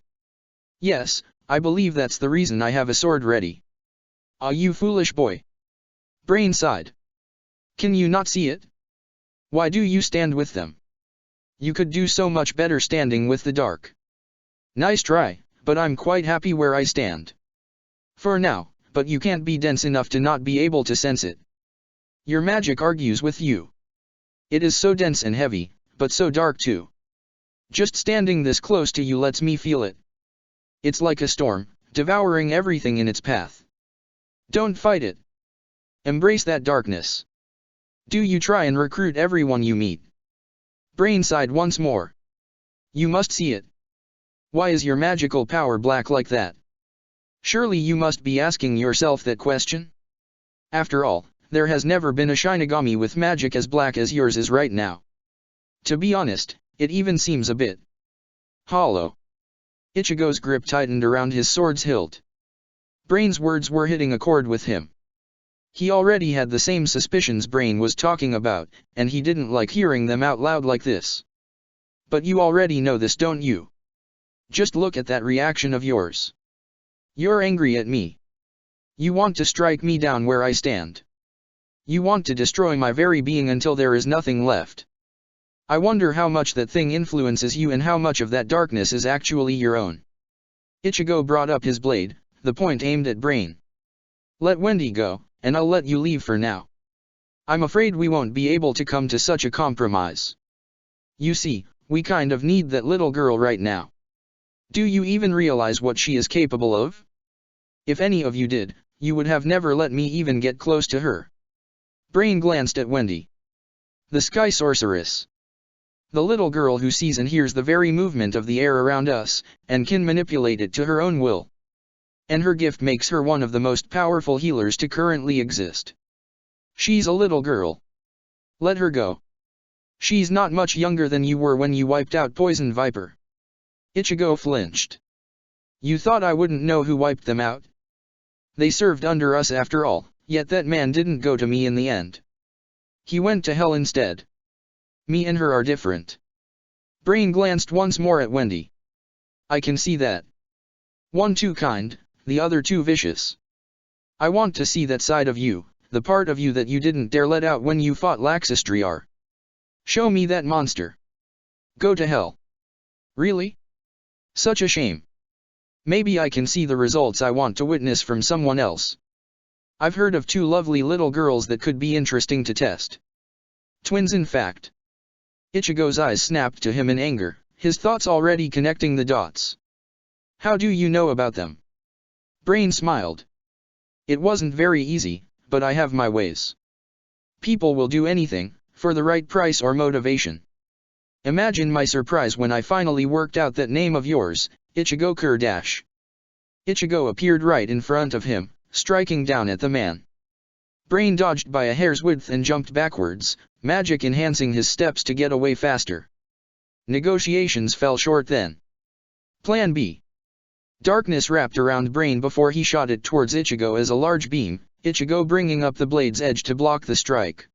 "Yes, I believe that's the reason I have a sword ready." "Ah, you foolish boy." Brain sighed. "Can you not see it? Why do you stand with them? You could do so much better standing with the dark." "Nice try, but I'm quite happy where I stand. For now, but you can't be dense enough to not be able to sense it. Your magic argues with you. It is so dense and heavy, but so dark too. Just standing this close to you lets me feel it. It's like a storm, devouring everything in its path. Don't fight it. Embrace that darkness. Do you try and recruit everyone you meet?" Brain sighed once more. "You must see it. Why is your magical power black like that? Surely you must be asking yourself that question? After all, there has never been a Shinigami with magic as black as yours is right now. To be honest, it even seems a bit hollow." Ichigo's grip tightened around his sword's hilt. Brain's words were hitting a chord with him. He already had the same suspicions Brain was talking about, and he didn't like hearing them out loud like this. "But you already know this, don't you? Just look at that reaction of yours. You're angry at me. You want to strike me down where I stand. You want to destroy my very being until there is nothing left. I wonder how much that thing influences you and how much of that darkness is actually your own." Ichigo brought up his blade, the point aimed at Brain. "Let Wendy go, and I'll let you leave for now. I'm afraid we won't be able to come to such a compromise. You see, we kind of need that little girl right now. Do you even realize what she is capable of? If any of you did, you would have never let me even get close to her." Brain glanced at Wendy. "The Sky Sorceress. The little girl who sees and hears the very movement of the air around us, and can manipulate it to her own will. And her gift makes her one of the most powerful healers to currently exist. She's a little girl. Let her go. She's not much younger than you were when you wiped out Poison Viper." Ichigo flinched. "You thought I wouldn't know who wiped them out? They served under us after all, yet that man didn't go to me in the end. He went to hell instead. Me and her are different." Brain glanced once more at Wendy. "I can see that. One too kind, the other too vicious. I want to see that side of you, the part of you that you didn't dare let out when you fought Laxastriar. Show me that monster. Go to hell." "Really? Such a shame. Maybe I can see the results I want to witness from someone else. I've heard of two lovely little girls that could be interesting to test. Twins in fact. Ichigo's eyes snapped to him in anger, his thoughts already connecting the dots. How do you know about them? Brain smiled. It wasn't very easy, but I have my ways. People will do anything, for the right price or motivation. Imagine my surprise when I finally worked out that name of yours, Ichigo Kurdash. Ichigo appeared right in front of him, striking down at the man. Brain dodged by a hair's width and jumped backwards, magic enhancing his steps to get away faster. Negotiations fell short then. Plan B. Darkness wrapped around Brain before he shot it towards Ichigo as a large beam, Ichigo bringing up the blade's edge to block the strike.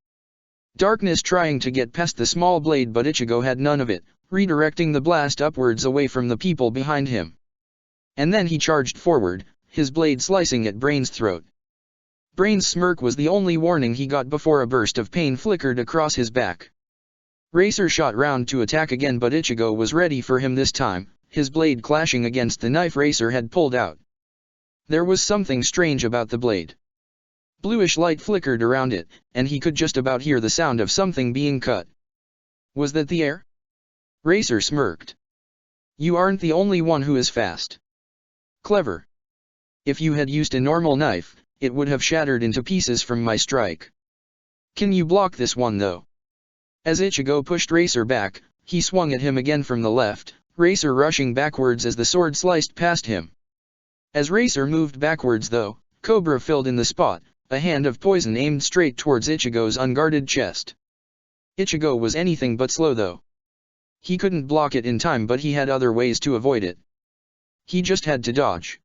Darkness trying to get past the small blade, but Ichigo had none of it, redirecting the blast upwards away from the people behind him. And then he charged forward, his blade slicing at Brain's throat. Brain's smirk was the only warning he got before a burst of pain flickered across his back. Racer shot round to attack again, but Ichigo was ready for him this time, his blade clashing against the knife Racer had pulled out. There was something strange about the blade. Bluish light flickered around it, and he could just about hear the sound of something being cut. Was that the air? Racer smirked. You aren't the only one who is fast. Clever. If you had used a normal knife, it would have shattered into pieces from my strike. Can you block this one though? As Ichigo pushed Racer back, he swung at him again from the left, Racer rushing backwards as the sword sliced past him. As Racer moved backwards though, Cobra filled in the spot, a hand of poison aimed straight towards Ichigo's unguarded chest. Ichigo was anything but slow though. He couldn't block it in time, but he had other ways to avoid it. He just had to dodge.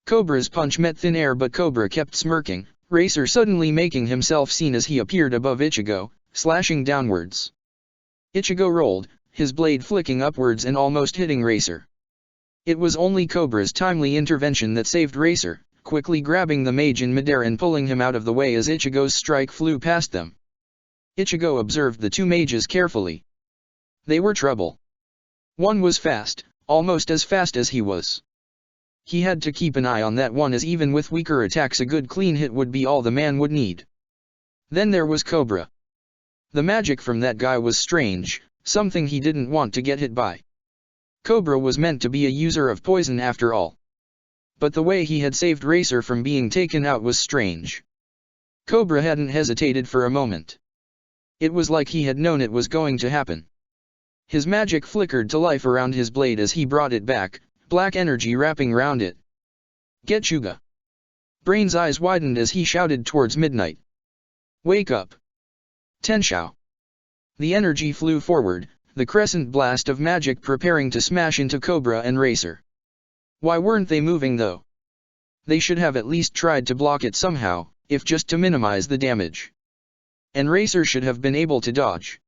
Cobra's punch met thin air, but Cobra kept smirking, Racer suddenly making himself seen as he appeared above Ichigo, slashing downwards. Ichigo rolled, his blade flicking upwards and almost hitting Racer. It was only Cobra's timely intervention that saved Racer, quickly grabbing the mage in midair and pulling him out of the way as Ichigo's strike flew past them. Ichigo observed the two mages carefully. They were trouble. One was fast, almost as fast as he was. He had to keep an eye on that one, as even with weaker attacks a good clean hit would be all the man would need. Then there was Cobra. The magic from that guy was strange, something he didn't want to get hit by. Cobra was meant to be a user of poison after all. But the way he had saved Racer from being taken out was strange. Cobra hadn't hesitated for a moment. It was like he had known it was going to happen. His magic flickered to life around his blade as he brought it back, black energy wrapping round it. Getchuga! Brain's eyes widened as he shouted towards midnight. Wake up! Tenshou! The energy flew forward, the crescent blast of magic preparing to smash into Cobra and Racer. Why weren't they moving though? They should have at least tried to block it somehow, if just to minimize the damage. And Racer should have been able to dodge.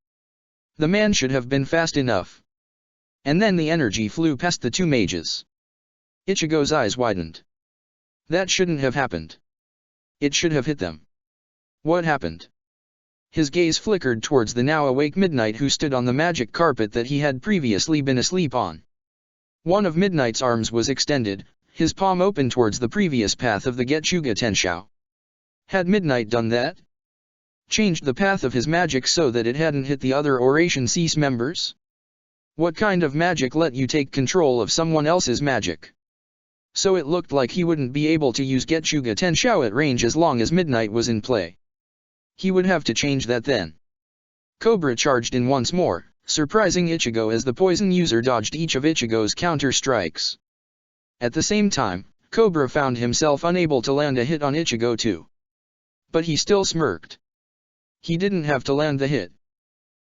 The man should have been fast enough. And then the energy flew past the two mages. Ichigo's eyes widened. That shouldn't have happened. It should have hit them. What happened? His gaze flickered towards the now awake Midnight, who stood on the magic carpet that he had previously been asleep on. One of Midnight's arms was extended, his palm open towards the previous path of the Getchuga Tenshou. Had Midnight done that? Changed the path of his magic so that it hadn't hit the other Oration Cease members? What kind of magic let you take control of someone else's magic? So it looked like he wouldn't be able to use Getchuga Tenshou at range as long as Midnight was in play. He would have to change that then. Cobra charged in once more, surprising Ichigo as the poison user dodged each of Ichigo's counter strikes. At the same time, Cobra found himself unable to land a hit on Ichigo too. But he still smirked. He didn't have to land the hit.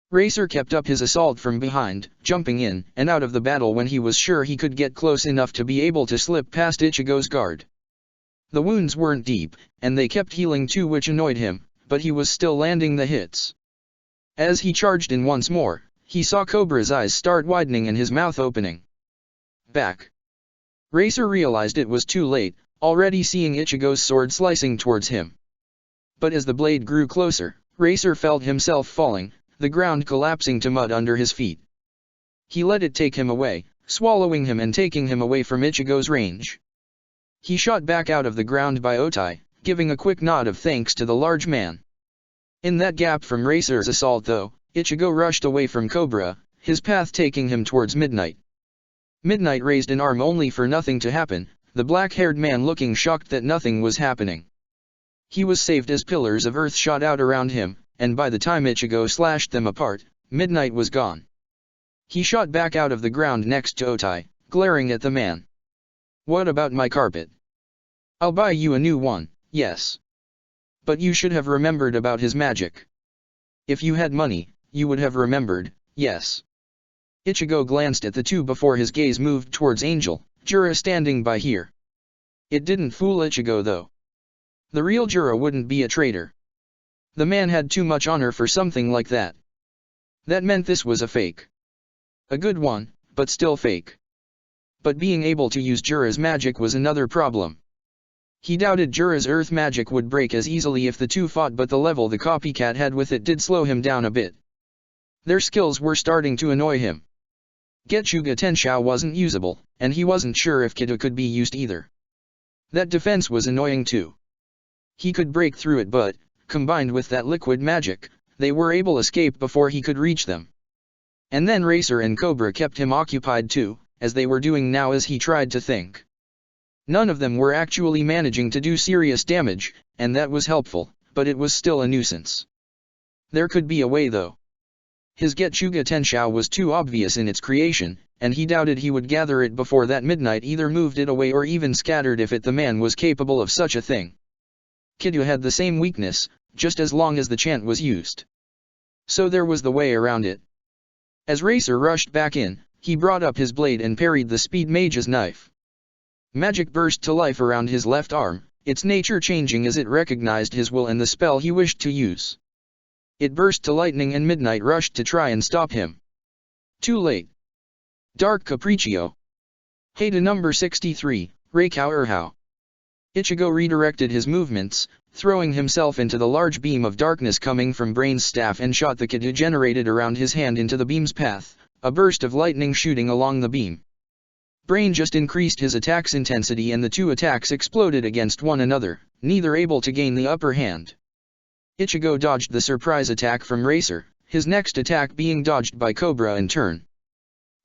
Racer kept up his assault from behind, jumping in and out of the battle when he was sure he could get close enough to be able to slip past Ichigo's guard. The wounds weren't deep, and they kept healing too, which annoyed him, but he was still landing the hits. As he charged in once more, he saw Cobra's eyes start widening and his mouth opening. Back. Racer realized it was too late, already seeing Ichigo's sword slicing towards him. But as the blade grew closer, Racer felt himself falling, the ground collapsing to mud under his feet. He let it take him away, swallowing him and taking him away from Ichigo's range. He shot back out of the ground by Otai, giving a quick nod of thanks to the large man. In that gap from Racer's assault though, Ichigo rushed away from Cobra, his path taking him towards Midnight. Midnight raised an arm only for nothing to happen, the black-haired man looking shocked that nothing was happening. He was saved as pillars of earth shot out around him, and by the time Ichigo slashed them apart, Midnight was gone. He shot back out of the ground next to Otai, glaring at the man. "What about my carpet? I'll buy you a new one, yes. But you should have remembered about his magic. If you had money, you would have remembered, yes." Ichigo glanced at the two before his gaze moved towards Angel, Jura standing by here. It didn't fool Ichigo though. The real Jura wouldn't be a traitor. The man had too much honor for something like that. That meant this was a fake. A good one, but still fake. But being able to use Jura's magic was another problem. He doubted Jura's earth magic would break as easily if the two fought, but the level the copycat had with it did slow him down a bit. Their skills were starting to annoy him. Getsuga Tenshou wasn't usable, and he wasn't sure if Kita could be used either. That defense was annoying too. He could break through it, but, combined with that liquid magic, they were able to escape before he could reach them. And then Racer and Cobra kept him occupied too, as they were doing now as he tried to think. None of them were actually managing to do serious damage, and that was helpful, but it was still a nuisance. There could be a way though. His Getsuga Tenshou was too obvious in its creation, and he doubted he would gather it before that Midnight either moved it away or even scattered if the man was capable of such a thing. Kidyu had the same weakness, just as long as the chant was used. So there was the way around it. As Racer rushed back in, he brought up his blade and parried the Speed Mage's knife. Magic burst to life around his left arm, its nature changing as it recognized his will and the spell he wished to use. It burst to lightning and Midnight rushed to try and stop him. Too late. Dark Capriccio. Hada number 63, Reikau Urhau. Ichigo redirected his movements, throwing himself into the large beam of darkness coming from Brain's staff and shot the Kidyu generated around his hand into the beam's path, a burst of lightning shooting along the beam. Brain just increased his attack's intensity and the two attacks exploded against one another, neither able to gain the upper hand. Ichigo dodged the surprise attack from Racer, his next attack being dodged by Cobra in turn.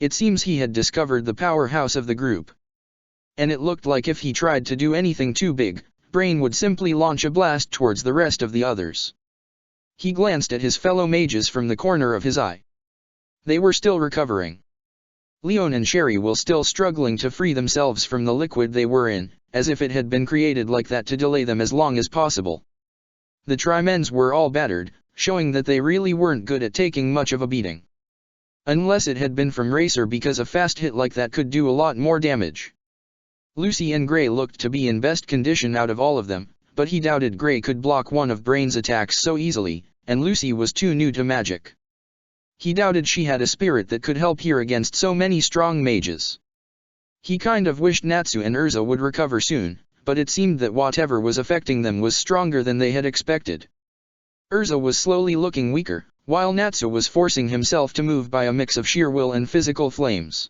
It seems he had discovered the powerhouse of the group. And it looked like if he tried to do anything too big, Brain would simply launch a blast towards the rest of the others. He glanced at his fellow mages from the corner of his eye. They were still recovering. Leon and Sherry were still struggling to free themselves from the liquid they were in, as if it had been created like that to delay them as long as possible. The Trimens were all battered, showing that they really weren't good at taking much of a beating. Unless it had been from Racer, because a fast hit like that could do a lot more damage. Lucy and Gray looked to be in best condition out of all of them, but he doubted Gray could block one of Brain's attacks so easily, and Lucy was too new to magic. He doubted she had a spirit that could help here against so many strong mages. He kind of wished Natsu and Urza would recover soon, but it seemed that whatever was affecting them was stronger than they had expected. Urza was slowly looking weaker, while Natsu was forcing himself to move by a mix of sheer will and physical flames.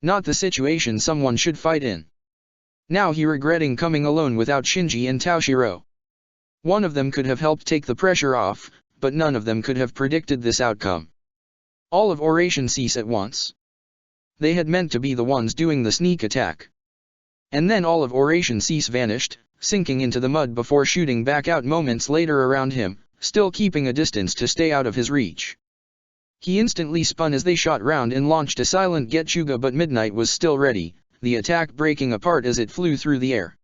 Not the situation someone should fight in. Now he regretting coming alone without Shinji and Taoshiro. One of them could have helped take the pressure off, but none of them could have predicted this outcome. All of Oration cease at once. They had meant to be the ones doing the sneak attack. And then all of Oration cease vanished, sinking into the mud before shooting back out moments later around him, still keeping a distance to stay out of his reach. He instantly spun as they shot round and launched a silent Getsuga, but Midnight was still ready, the attack breaking apart as it flew through the air.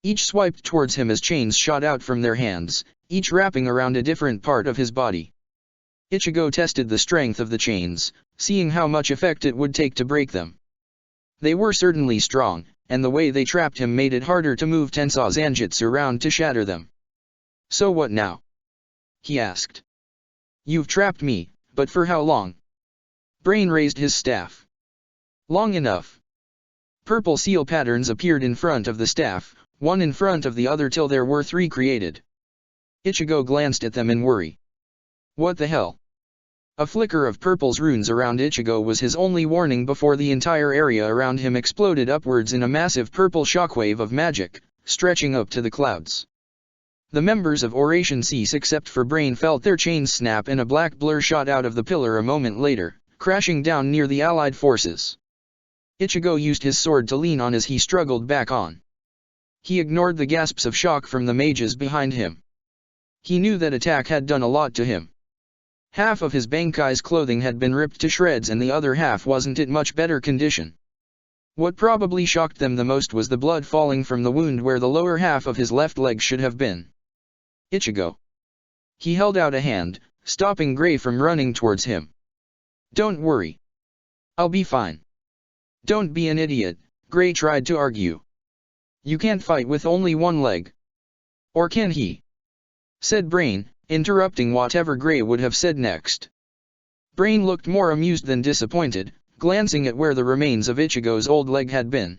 Each swiped towards him as chains shot out from their hands, each wrapping around a different part of his body. Ichigo tested the strength of the chains, seeing how much effect it would take to break them. They were certainly strong, and the way they trapped him made it harder to move Tensou Zanjutsu around to shatter them. "So what now?" he asked. "You've trapped me, but for how long?" Brain raised his staff. "Long enough." Purple seal patterns appeared in front of the staff, one in front of the other till there were 3 created. Ichigo glanced at them in worry. What the hell? A flicker of purple's runes around Ichigo was his only warning before the entire area around him exploded upwards in a massive purple shockwave of magic, stretching up to the clouds. The members of Oration Cease except for Brain felt their chains snap and a black blur shot out of the pillar a moment later, crashing down near the allied forces. Ichigo used his sword to lean on as he struggled back on. He ignored the gasps of shock from the mages behind him. He knew that attack had done a lot to him. Half of his Bankai's clothing had been ripped to shreds and the other half wasn't in much better condition. What probably shocked them the most was the blood falling from the wound where the lower half of his left leg should have been. Ichigo. He held out a hand, stopping Gray from running towards him. Don't worry. I'll be fine. Don't be an idiot, Gray tried to argue. You can't fight with only one leg. Or can he? Said Brain, interrupting whatever Gray would have said next. Brain looked more amused than disappointed, glancing at where the remains of Ichigo's old leg had been.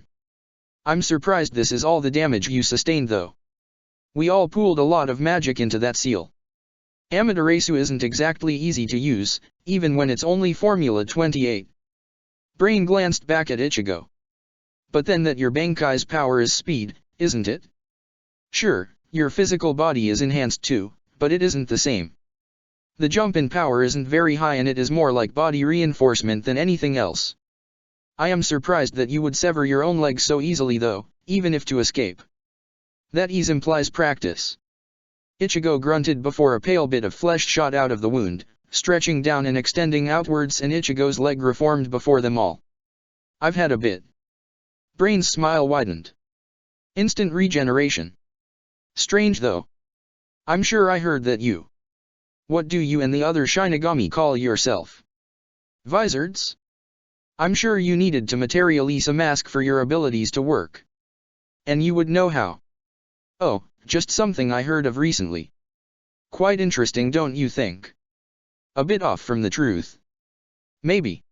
I'm surprised this is all the damage you sustained though. We all pooled a lot of magic into that seal. Amaterasu isn't exactly easy to use, even when it's only Formula 28. Brain glanced back at Ichigo. But then that your Bankai's power is speed, isn't it? Sure, your physical body is enhanced too, but it isn't the same. The jump in power isn't very high and it is more like body reinforcement than anything else. I am surprised that you would sever your own leg so easily though, even if to escape. That ease implies practice. Ichigo grunted before a pale bit of flesh shot out of the wound, stretching down and extending outwards, and Ichigo's leg reformed before them all. I've had a bit. Brain's smile widened. Instant regeneration. Strange though. I'm sure I heard that you. What do you and the other Shinigami call yourself? Vizards? I'm sure you needed to materialize a mask for your abilities to work. And you would know how. Oh, just something I heard of recently. Quite interesting, don't you think? A bit off from the truth. Maybe.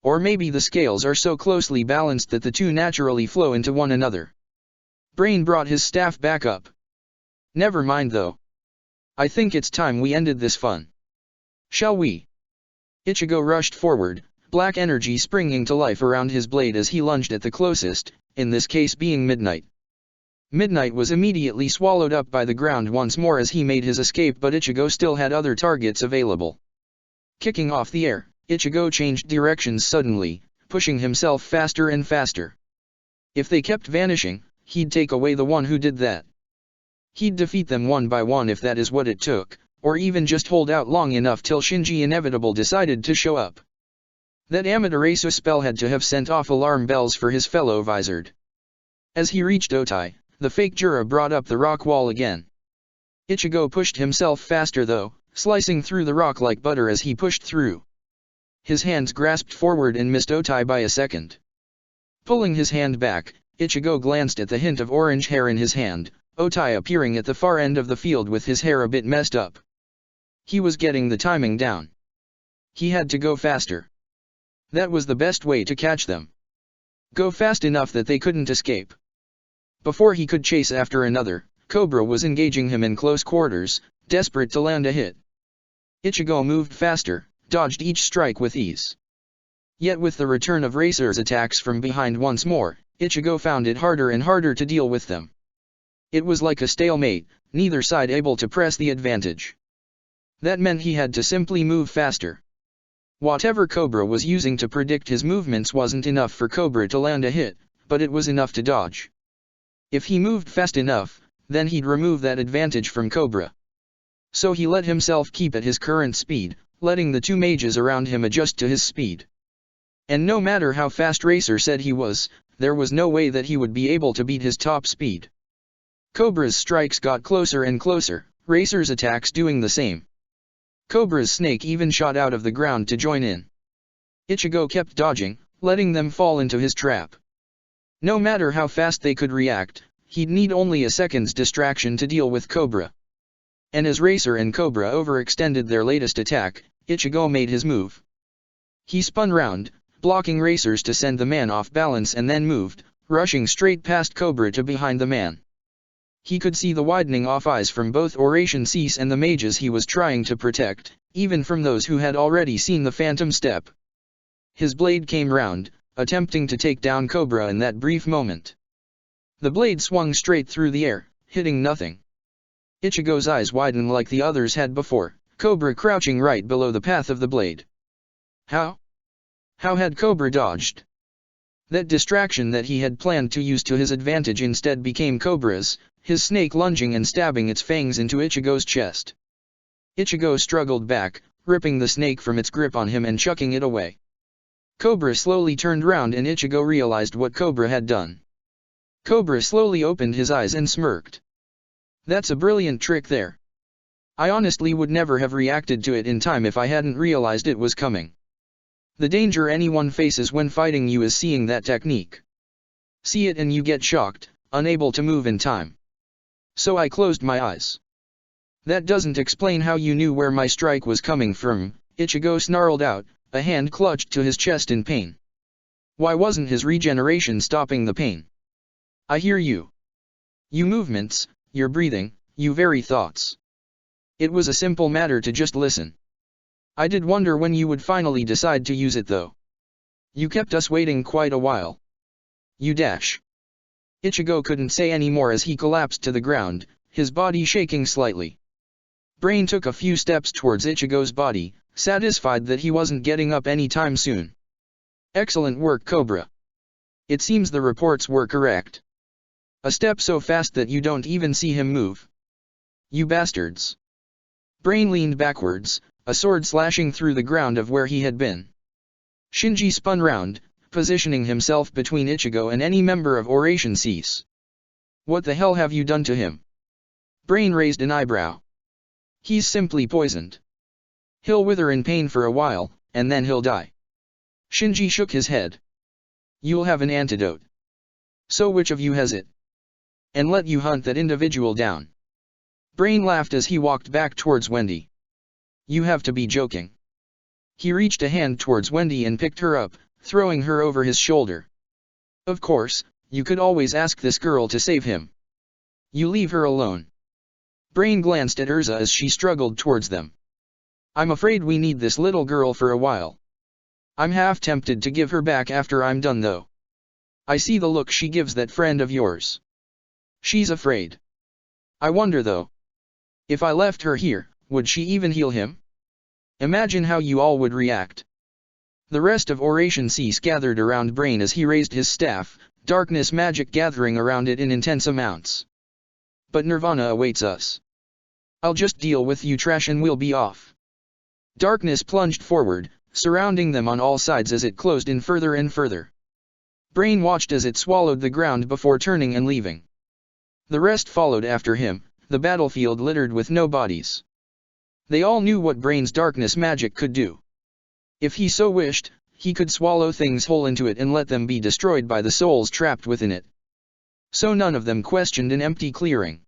Or maybe the scales are so closely balanced that the two naturally flow into one another. Brain brought his staff back up. Never mind though. I think it's time we ended this fun. Shall we? Ichigo rushed forward, black energy springing to life around his blade as he lunged at the closest, in this case being Midnight. Midnight was immediately swallowed up by the ground once more as he made his escape, but Ichigo still had other targets available. Kicking off the air, Ichigo changed directions suddenly, pushing himself faster and faster. If they kept vanishing, he'd take away the one who did that. He'd defeat them one by one if that is what it took, or even just hold out long enough till Shinji Inevitable decided to show up. That Amaterasu spell had to have sent off alarm bells for his fellow Vizard. As he reached Otai, the fake Jura brought up the rock wall again. Ichigo pushed himself faster though, slicing through the rock like butter as he pushed through. His hands grasped forward and missed Otai by a second. Pulling his hand back, Ichigo glanced at the hint of orange hair in his hand, Otai appearing at the far end of the field with his hair a bit messed up. He was getting the timing down. He had to go faster. That was the best way to catch them. Go fast enough that they couldn't escape. Before he could chase after another, Cobra was engaging him in close quarters, desperate to land a hit. Ichigo moved faster, dodged each strike with ease. Yet with the return of Racer's attacks from behind once more, Ichigo found it harder and harder to deal with them. It was like a stalemate, neither side able to press the advantage. That meant he had to simply move faster. Whatever Cobra was using to predict his movements wasn't enough for Cobra to land a hit, but it was enough to dodge. If he moved fast enough, then he'd remove that advantage from Cobra. So he let himself keep at his current speed, letting the two mages around him adjust to his speed. And no matter how fast Racer said he was, there was no way that he would be able to beat his top speed. Cobra's strikes got closer and closer, Racer's attacks doing the same. Cobra's snake even shot out of the ground to join in. Ichigo kept dodging, letting them fall into his trap. No matter how fast they could react, he'd need only a second's distraction to deal with Cobra. And as Racer and Cobra overextended their latest attack, Ichigo made his move. He spun round, blocking Racer's to send the man off balance, and then moved, rushing straight past Cobra to behind the man. He could see the widening off eyes from both Oration Cease and the mages he was trying to protect, even from those who had already seen the phantom step. His blade came round, attempting to take down Cobra in that brief moment. The blade swung straight through the air, hitting nothing. Ichigo's eyes widened like the others had before, Cobra crouching right below the path of the blade. How? How had Cobra dodged? That distraction that he had planned to use to his advantage instead became Cobra's, his snake lunging and stabbing its fangs into Ichigo's chest. Ichigo struggled back, ripping the snake from its grip on him and chucking it away. Cobra slowly turned round and Ichigo realized what Cobra had done. Cobra slowly opened his eyes and smirked. That's a brilliant trick there. I honestly would never have reacted to it in time if I hadn't realized it was coming. The danger anyone faces when fighting you is seeing that technique. See it and you get shocked, unable to move in time. So I closed my eyes. That doesn't explain how you knew where my strike was coming from, Ichigo snarled out, a hand clutched to his chest in pain. Why wasn't his regeneration stopping the pain? I hear you. You movements, your breathing, you very thoughts. It was a simple matter to just listen. I did wonder when you would finally decide to use it though. You kept us waiting quite a while. You dash. Ichigo couldn't say any more as he collapsed to the ground, his body shaking slightly. Brain took a few steps towards Ichigo's body, satisfied that he wasn't getting up any time soon. Excellent work, Cobra. It seems the reports were correct. A step so fast that you don't even see him move. You bastards. Brain leaned backwards, a sword slashing through the ground of where he had been. Shinji spun round, positioning himself between Ichigo and any member of Oration Cease. What the hell have you done to him? Brain raised an eyebrow. He's simply poisoned. He'll wither in pain for a while, and then he'll die. Shinji shook his head. You'll have an antidote. So which of you has it? And let you hunt that individual down. Brain laughed as he walked back towards Wendy. You have to be joking. He reached a hand towards Wendy and picked her up, throwing her over his shoulder. Of course, you could always ask this girl to save him. You leave her alone. Brain glanced at Urza as she struggled towards them. I'm afraid we need this little girl for a while. I'm half tempted to give her back after I'm done though. I see the look she gives that friend of yours. She's afraid. I wonder though. If I left her here, would she even heal him? Imagine how you all would react. The rest of Oration Cease gathered around Brain as he raised his staff, darkness magic gathering around it in intense amounts. But Nirvana awaits us. I'll just deal with you trash and we'll be off. Darkness plunged forward, surrounding them on all sides as it closed in further and further. Brain watched as it swallowed the ground before turning and leaving. The rest followed after him, the battlefield littered with no bodies. They all knew what Brain's darkness magic could do. If he so wished, he could swallow things whole into it and let them be destroyed by the souls trapped within it. So none of them questioned an empty clearing.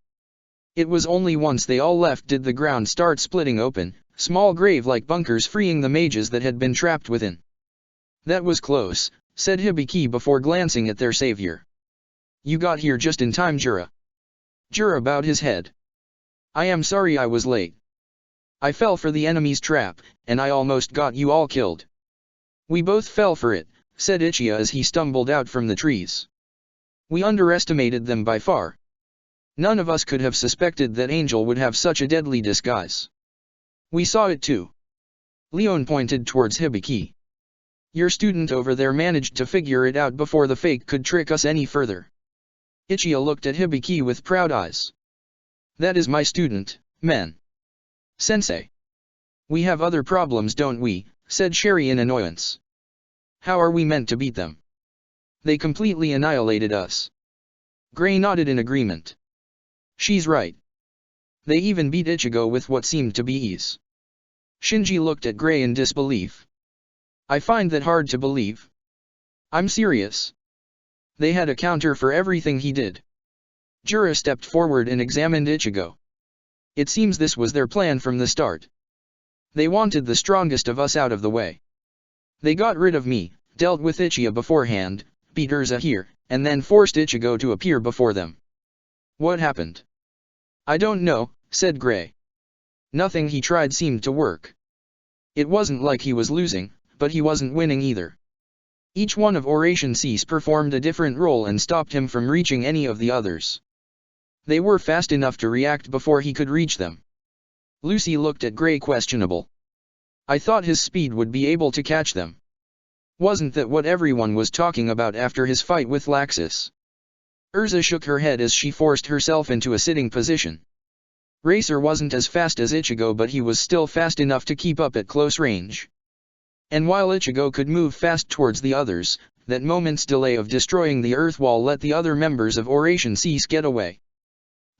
It was only once they all left did the ground start splitting open, small grave-like bunkers freeing the mages that had been trapped within. That was close, said Hibiki before glancing at their savior. You got here just in time, Jura. Jura bowed his head. I am sorry I was late. I fell for the enemy's trap, and I almost got you all killed. We both fell for it, said Ichiya as he stumbled out from the trees. We underestimated them by far. None of us could have suspected that Angel would have such a deadly disguise. We saw it too. Leon pointed towards Hibiki. Your student over there managed to figure it out before the fake could trick us any further. Ichiya looked at Hibiki with proud eyes. That is my student, men. Sensei. We have other problems, don't we, said Sherry in annoyance. How are we meant to beat them? They completely annihilated us. Gray nodded in agreement. She's right. They even beat Ichigo with what seemed to be ease. Shinji looked at Gray in disbelief. I find that hard to believe. I'm serious. They had a counter for everything he did. Jura stepped forward and examined Ichigo. It seems this was their plan from the start. They wanted the strongest of us out of the way. They got rid of me, dealt with Ichiya beforehand, beat Urza here, and then forced Ichigo to appear before them. What happened? I don't know, said Gray. Nothing he tried seemed to work. It wasn't like he was losing, but he wasn't winning either. Each one of Oration Cease performed a different role and stopped him from reaching any of the others. They were fast enough to react before he could reach them. Lucy looked at Gray questionable. I thought his speed would be able to catch them. Wasn't that what everyone was talking about after his fight with Laxus? Urza shook her head as she forced herself into a sitting position. Racer wasn't as fast as Ichigo, but he was still fast enough to keep up at close range. And while Ichigo could move fast towards the others, that moment's delay of destroying the earth wall let the other members of Oration Cease get away.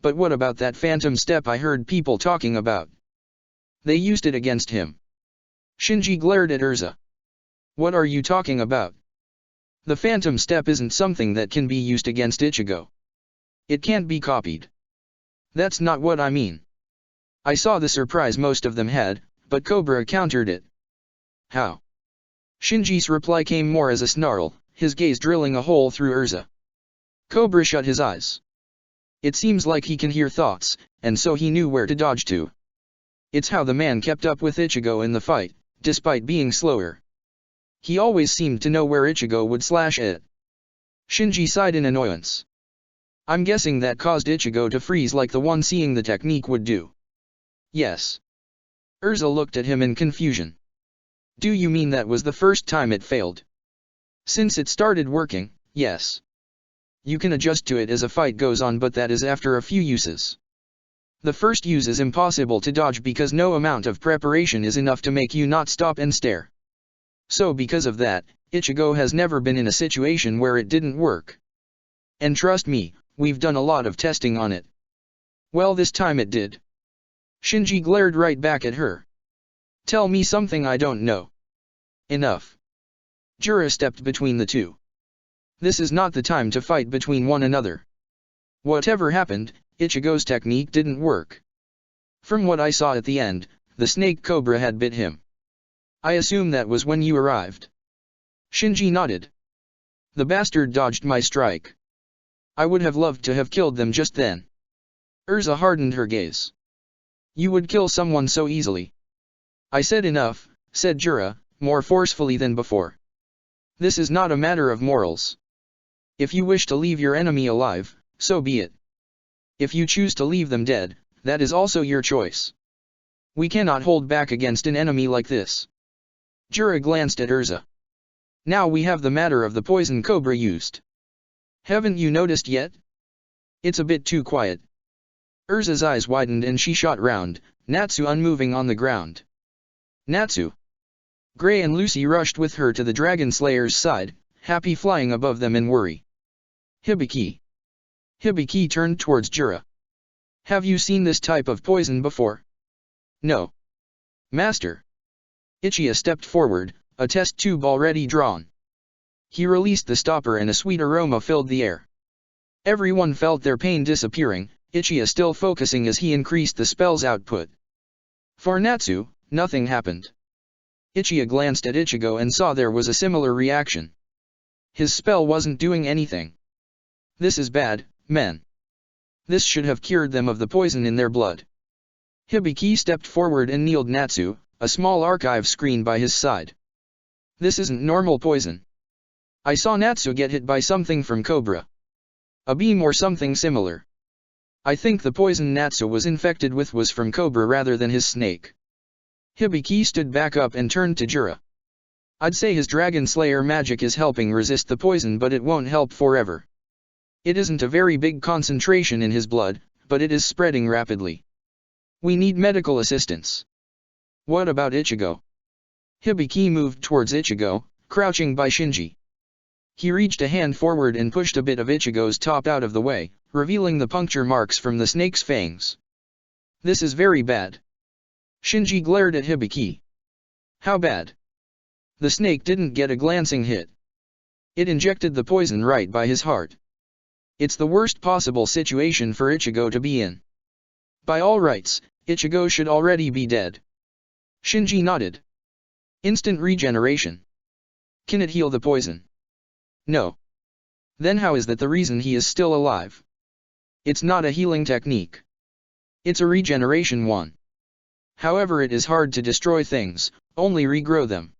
But what about that phantom step I heard people talking about? They used it against him. Shinji glared at Urza. What are you talking about? The phantom step isn't something that can be used against Ichigo. It can't be copied. That's not what I mean. I saw the surprise most of them had, but Cobra countered it. How? Shinji's reply came more as a snarl, his gaze drilling a hole through Urza. Cobra shut his eyes. It seems like he can hear thoughts, and so he knew where to dodge to. It's how the man kept up with Ichigo in the fight, despite being slower. He always seemed to know where Ichigo would slash at. Shinji sighed in annoyance. I'm guessing that caused Ichigo to freeze like the one seeing the technique would do. Yes. Urza looked at him in confusion. Do you mean that was the first time it failed? Since it started working, yes. You can adjust to it as a fight goes on, but that is after a few uses. The first use is impossible to dodge because no amount of preparation is enough to make you not stop and stare. So because of that, Ichigo has never been in a situation where it didn't work. And trust me, we've done a lot of testing on it. Well, this time it did. Shinji glared right back at her. Tell me something I don't know. Enough. Jura stepped between the two. This is not the time to fight between one another. Whatever happened, Ichigo's technique didn't work. From what I saw at the end, the snake cobra had bit him. I assume that was when you arrived. Shinji nodded. The bastard dodged my strike. I would have loved to have killed them just then. Urza hardened her gaze. You would kill someone so easily. I said enough, said Jura, more forcefully than before. This is not a matter of morals. If you wish to leave your enemy alive, so be it. If you choose to leave them dead, that is also your choice. We cannot hold back against an enemy like this. Jura glanced at Urza. Now we have the matter of the poison cobra used. Haven't you noticed yet? It's a bit too quiet. Urza's eyes widened and she shot round, Natsu unmoving on the ground. Natsu. Gray and Lucy rushed with her to the Dragon Slayer's side, happy flying above them in worry. Hibiki. Hibiki turned towards Jura. Have you seen this type of poison before? No. Master. Ichiya stepped forward, a test tube already drawn. He released the stopper and a sweet aroma filled the air. Everyone felt their pain disappearing, Ichiya still focusing as he increased the spell's output. For Natsu, nothing happened. Ichiya glanced at Ichigo and saw there was a similar reaction. His spell wasn't doing anything. This is bad, men. This should have cured them of the poison in their blood. Hibiki stepped forward and kneeled Natsu, a small archive screen by his side. This isn't normal poison. I saw Natsu get hit by something from Cobra. A beam or something similar. I think the poison Natsu was infected with was from Cobra rather than his snake. Hibiki stood back up and turned to Jura. I'd say his Dragon Slayer magic is helping resist the poison, but it won't help forever. It isn't a very big concentration in his blood, but it is spreading rapidly. We need medical assistance. What about Ichigo? Hibiki moved towards Ichigo, crouching by Shinji. He reached a hand forward and pushed a bit of Ichigo's top out of the way, revealing the puncture marks from the snake's fangs. This is very bad. Shinji glared at Hibiki. How bad? The snake didn't get a glancing hit. It injected the poison right by his heart. It's the worst possible situation for Ichigo to be in. By all rights, Ichigo should already be dead. Shinji nodded. Instant regeneration. Can it heal the poison? No. Then how is that the reason he is still alive? It's not a healing technique. It's a regeneration one. However, it is hard to destroy things, only regrow them.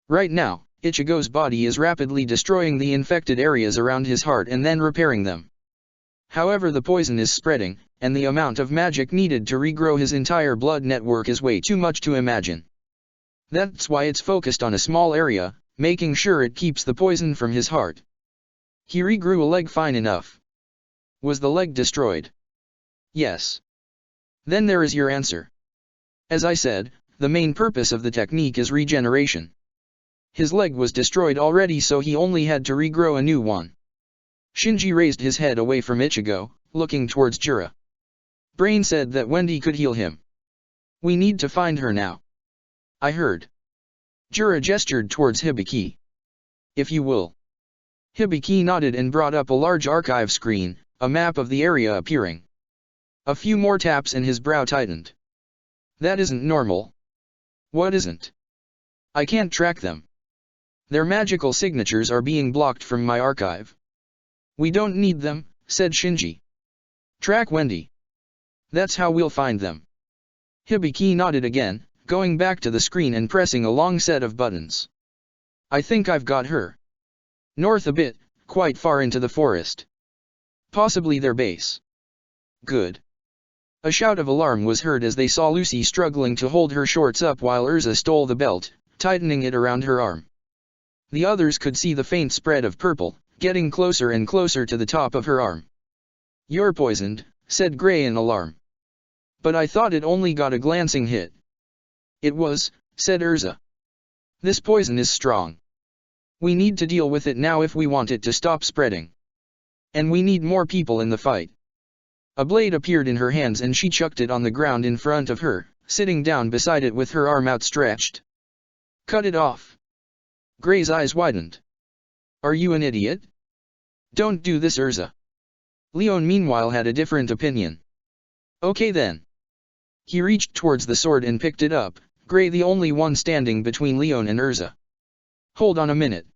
Right now, Ichigo's body is rapidly destroying the infected areas around his heart and then repairing them. However, the poison is spreading, and the amount of magic needed to regrow his entire blood network is way too much to imagine. That's why it's focused on a small area, making sure it keeps the poison from his heart. He regrew a leg fine enough. Was the leg destroyed? Yes. Then there is your answer. As I said, the main purpose of the technique is regeneration. His leg was destroyed already, so he only had to regrow a new one. Shinji raised his head away from Ichigo, looking towards Jura. Brain said that Wendy could heal him. We need to find her now. I heard. Jura gestured towards Hibiki. If you will. Hibiki nodded and brought up a large archive screen, a map of the area appearing. A few more taps and his brow tightened. That isn't normal. What isn't? I can't track them. Their magical signatures are being blocked from my archive. We don't need them, said Shinji. Track Wendy. That's how we'll find them. Hibiki nodded again, going back to the screen and pressing a long set of buttons. I think I've got her. North a bit, quite far into the forest. Possibly their base. Good. A shout of alarm was heard as they saw Lucy struggling to hold her shorts up while Urza stole the belt, tightening it around her arm. The others could see the faint spread of purple, getting closer and closer to the top of her arm. You're poisoned, said Gray in alarm. But I thought it only got a glancing hit. It was, said Urza. This poison is strong. We need to deal with it now if we want it to stop spreading. And we need more people in the fight. A blade appeared in her hands and she chucked it on the ground in front of her, sitting down beside it with her arm outstretched. Cut it off. Gray's eyes widened. Are you an idiot? Don't do this, Urza. Leon meanwhile had a different opinion. Okay then. He reached towards the sword and picked it up, Gray the only one standing between Leon and Urza. Hold on a minute.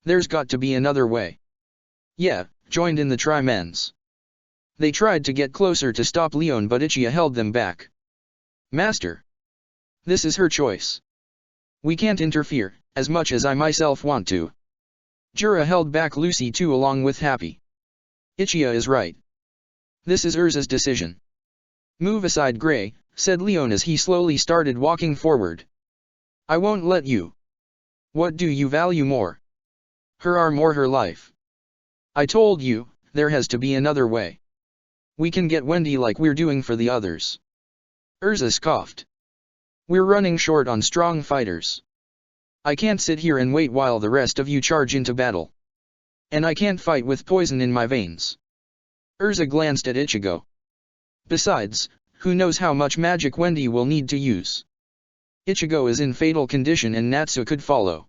There's got to be another way. Yeah, joined in the Tri-Mens. They tried to get closer to stop Leon, but Ichia held them back. Master. This is her choice. We can't interfere, as much as I myself want to. Jura held back Lucy too along with Happy. Ichia is right. This is Urza's decision. Move aside, Gray, said Leon as he slowly started walking forward. I won't let you. What do you value more? Her arm or her life? I told you, there has to be another way. We can get Wendy like we're doing for the others. Urza scoffed. We're running short on strong fighters. I can't sit here and wait while the rest of you charge into battle. And I can't fight with poison in my veins. Urza glanced at Ichigo. Besides, who knows how much magic Wendy will need to use. Ichigo is in fatal condition and Natsu could follow.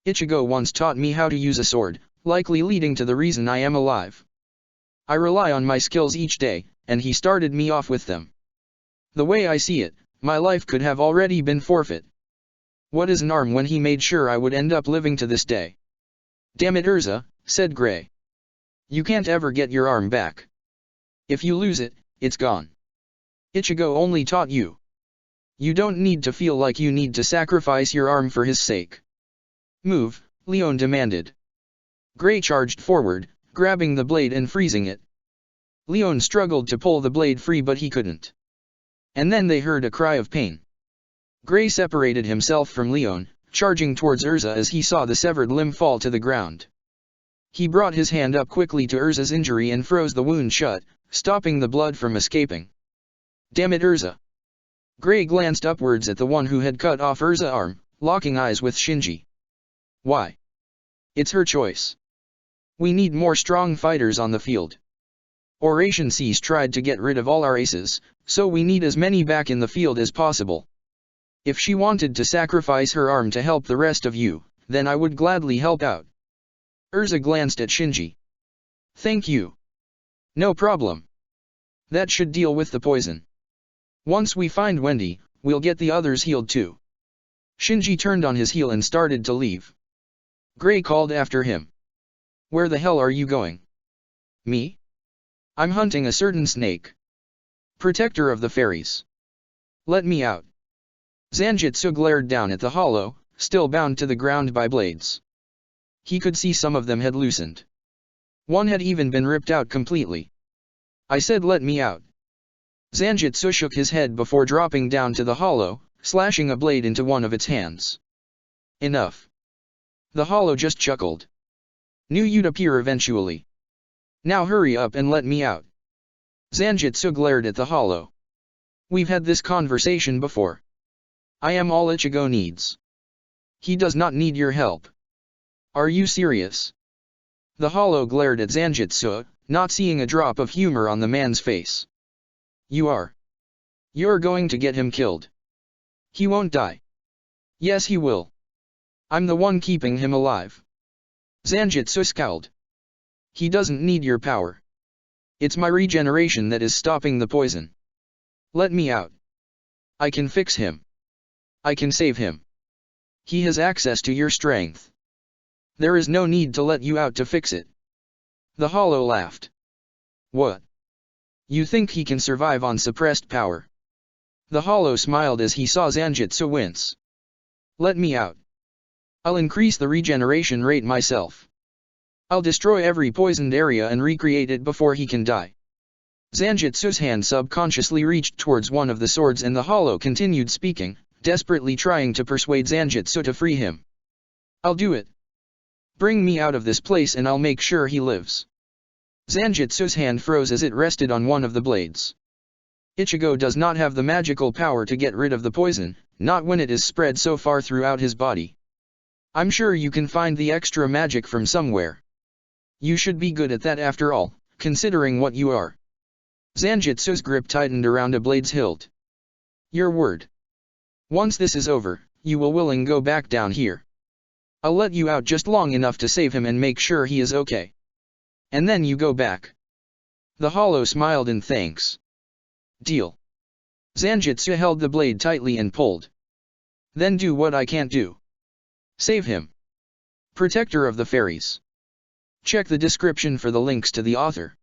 Ichigo once taught me how to use a sword, likely leading to the reason I am alive. I rely on my skills each day, and he started me off with them. The way I see it, my life could have already been forfeit. What is an arm when he made sure I would end up living to this day? Damn it, Urza, said Gray. You can't ever get your arm back. If you lose it, it's gone. Ichigo only taught you. You don't need to feel like you need to sacrifice your arm for his sake. Move, Leon demanded. Gray charged forward, grabbing the blade and freezing it. Leon struggled to pull the blade free but he couldn't. And then they heard a cry of pain. Gray separated himself from Leon, charging towards Urza as he saw the severed limb fall to the ground. He brought his hand up quickly to Urza's injury and froze the wound shut, stopping the blood from escaping. Damn it, Urza. Gray glanced upwards at the one who had cut off Urza's arm, locking eyes with Shinji. Why? It's her choice. We need more strong fighters on the field. Oration C's tried to get rid of all our aces, so we need as many back in the field as possible. If she wanted to sacrifice her arm to help the rest of you, then I would gladly help out. Urza glanced at Shinji. Thank you. No problem. That should deal with the poison. Once we find Wendy, we'll get the others healed too. Shinji turned on his heel and started to leave. Gray called after him. Where the hell are you going? Me? I'm hunting a certain snake. Protector of the fairies. Let me out. Zanjitsu glared down at the hollow, still bound to the ground by blades. He could see some of them had loosened. One had even been ripped out completely. I said let me out. Zanjitsu shook his head before dropping down to the hollow, slashing a blade into one of its hands. Enough. The hollow just chuckled. Knew you'd appear eventually. Now hurry up and let me out. Zanjitsu glared at the hollow. We've had this conversation before. I am all Ichigo needs. He does not need your help. Are you serious? The hollow glared at Zanjitsu, not seeing a drop of humor on the man's face. You are. You're going to get him killed. He won't die. Yes he will. I'm the one keeping him alive. Zanjitsu scowled. He doesn't need your power. It's my regeneration that is stopping the poison. Let me out. I can fix him. I can save him. He has access to your strength. There is no need to let you out to fix it. The hollow laughed. What? You think he can survive on suppressed power? The hollow smiled as he saw Zanjitsu wince. Let me out. I'll increase the regeneration rate myself. I'll destroy every poisoned area and recreate it before he can die. Zanjitsu's hand subconsciously reached towards one of the swords and the hollow continued speaking, desperately trying to persuade Zanjitsu to free him. I'll do it. Bring me out of this place and I'll make sure he lives. Zanjitsu's hand froze as it rested on one of the blades. Ichigo does not have the magical power to get rid of the poison, not when it is spread so far throughout his body. I'm sure you can find the extra magic from somewhere. You should be good at that after all, considering what you are. Zanjitsu's grip tightened around a blade's hilt. Your word. Once this is over, you will willing go back down here. I'll let you out just long enough to save him and make sure he is okay. And then you go back. The hollow smiled in thanks. Deal. Zanjitsu held the blade tightly and pulled. Then do what I can't do. Save him. Protector of the Fairies. Check the description for the links to the author.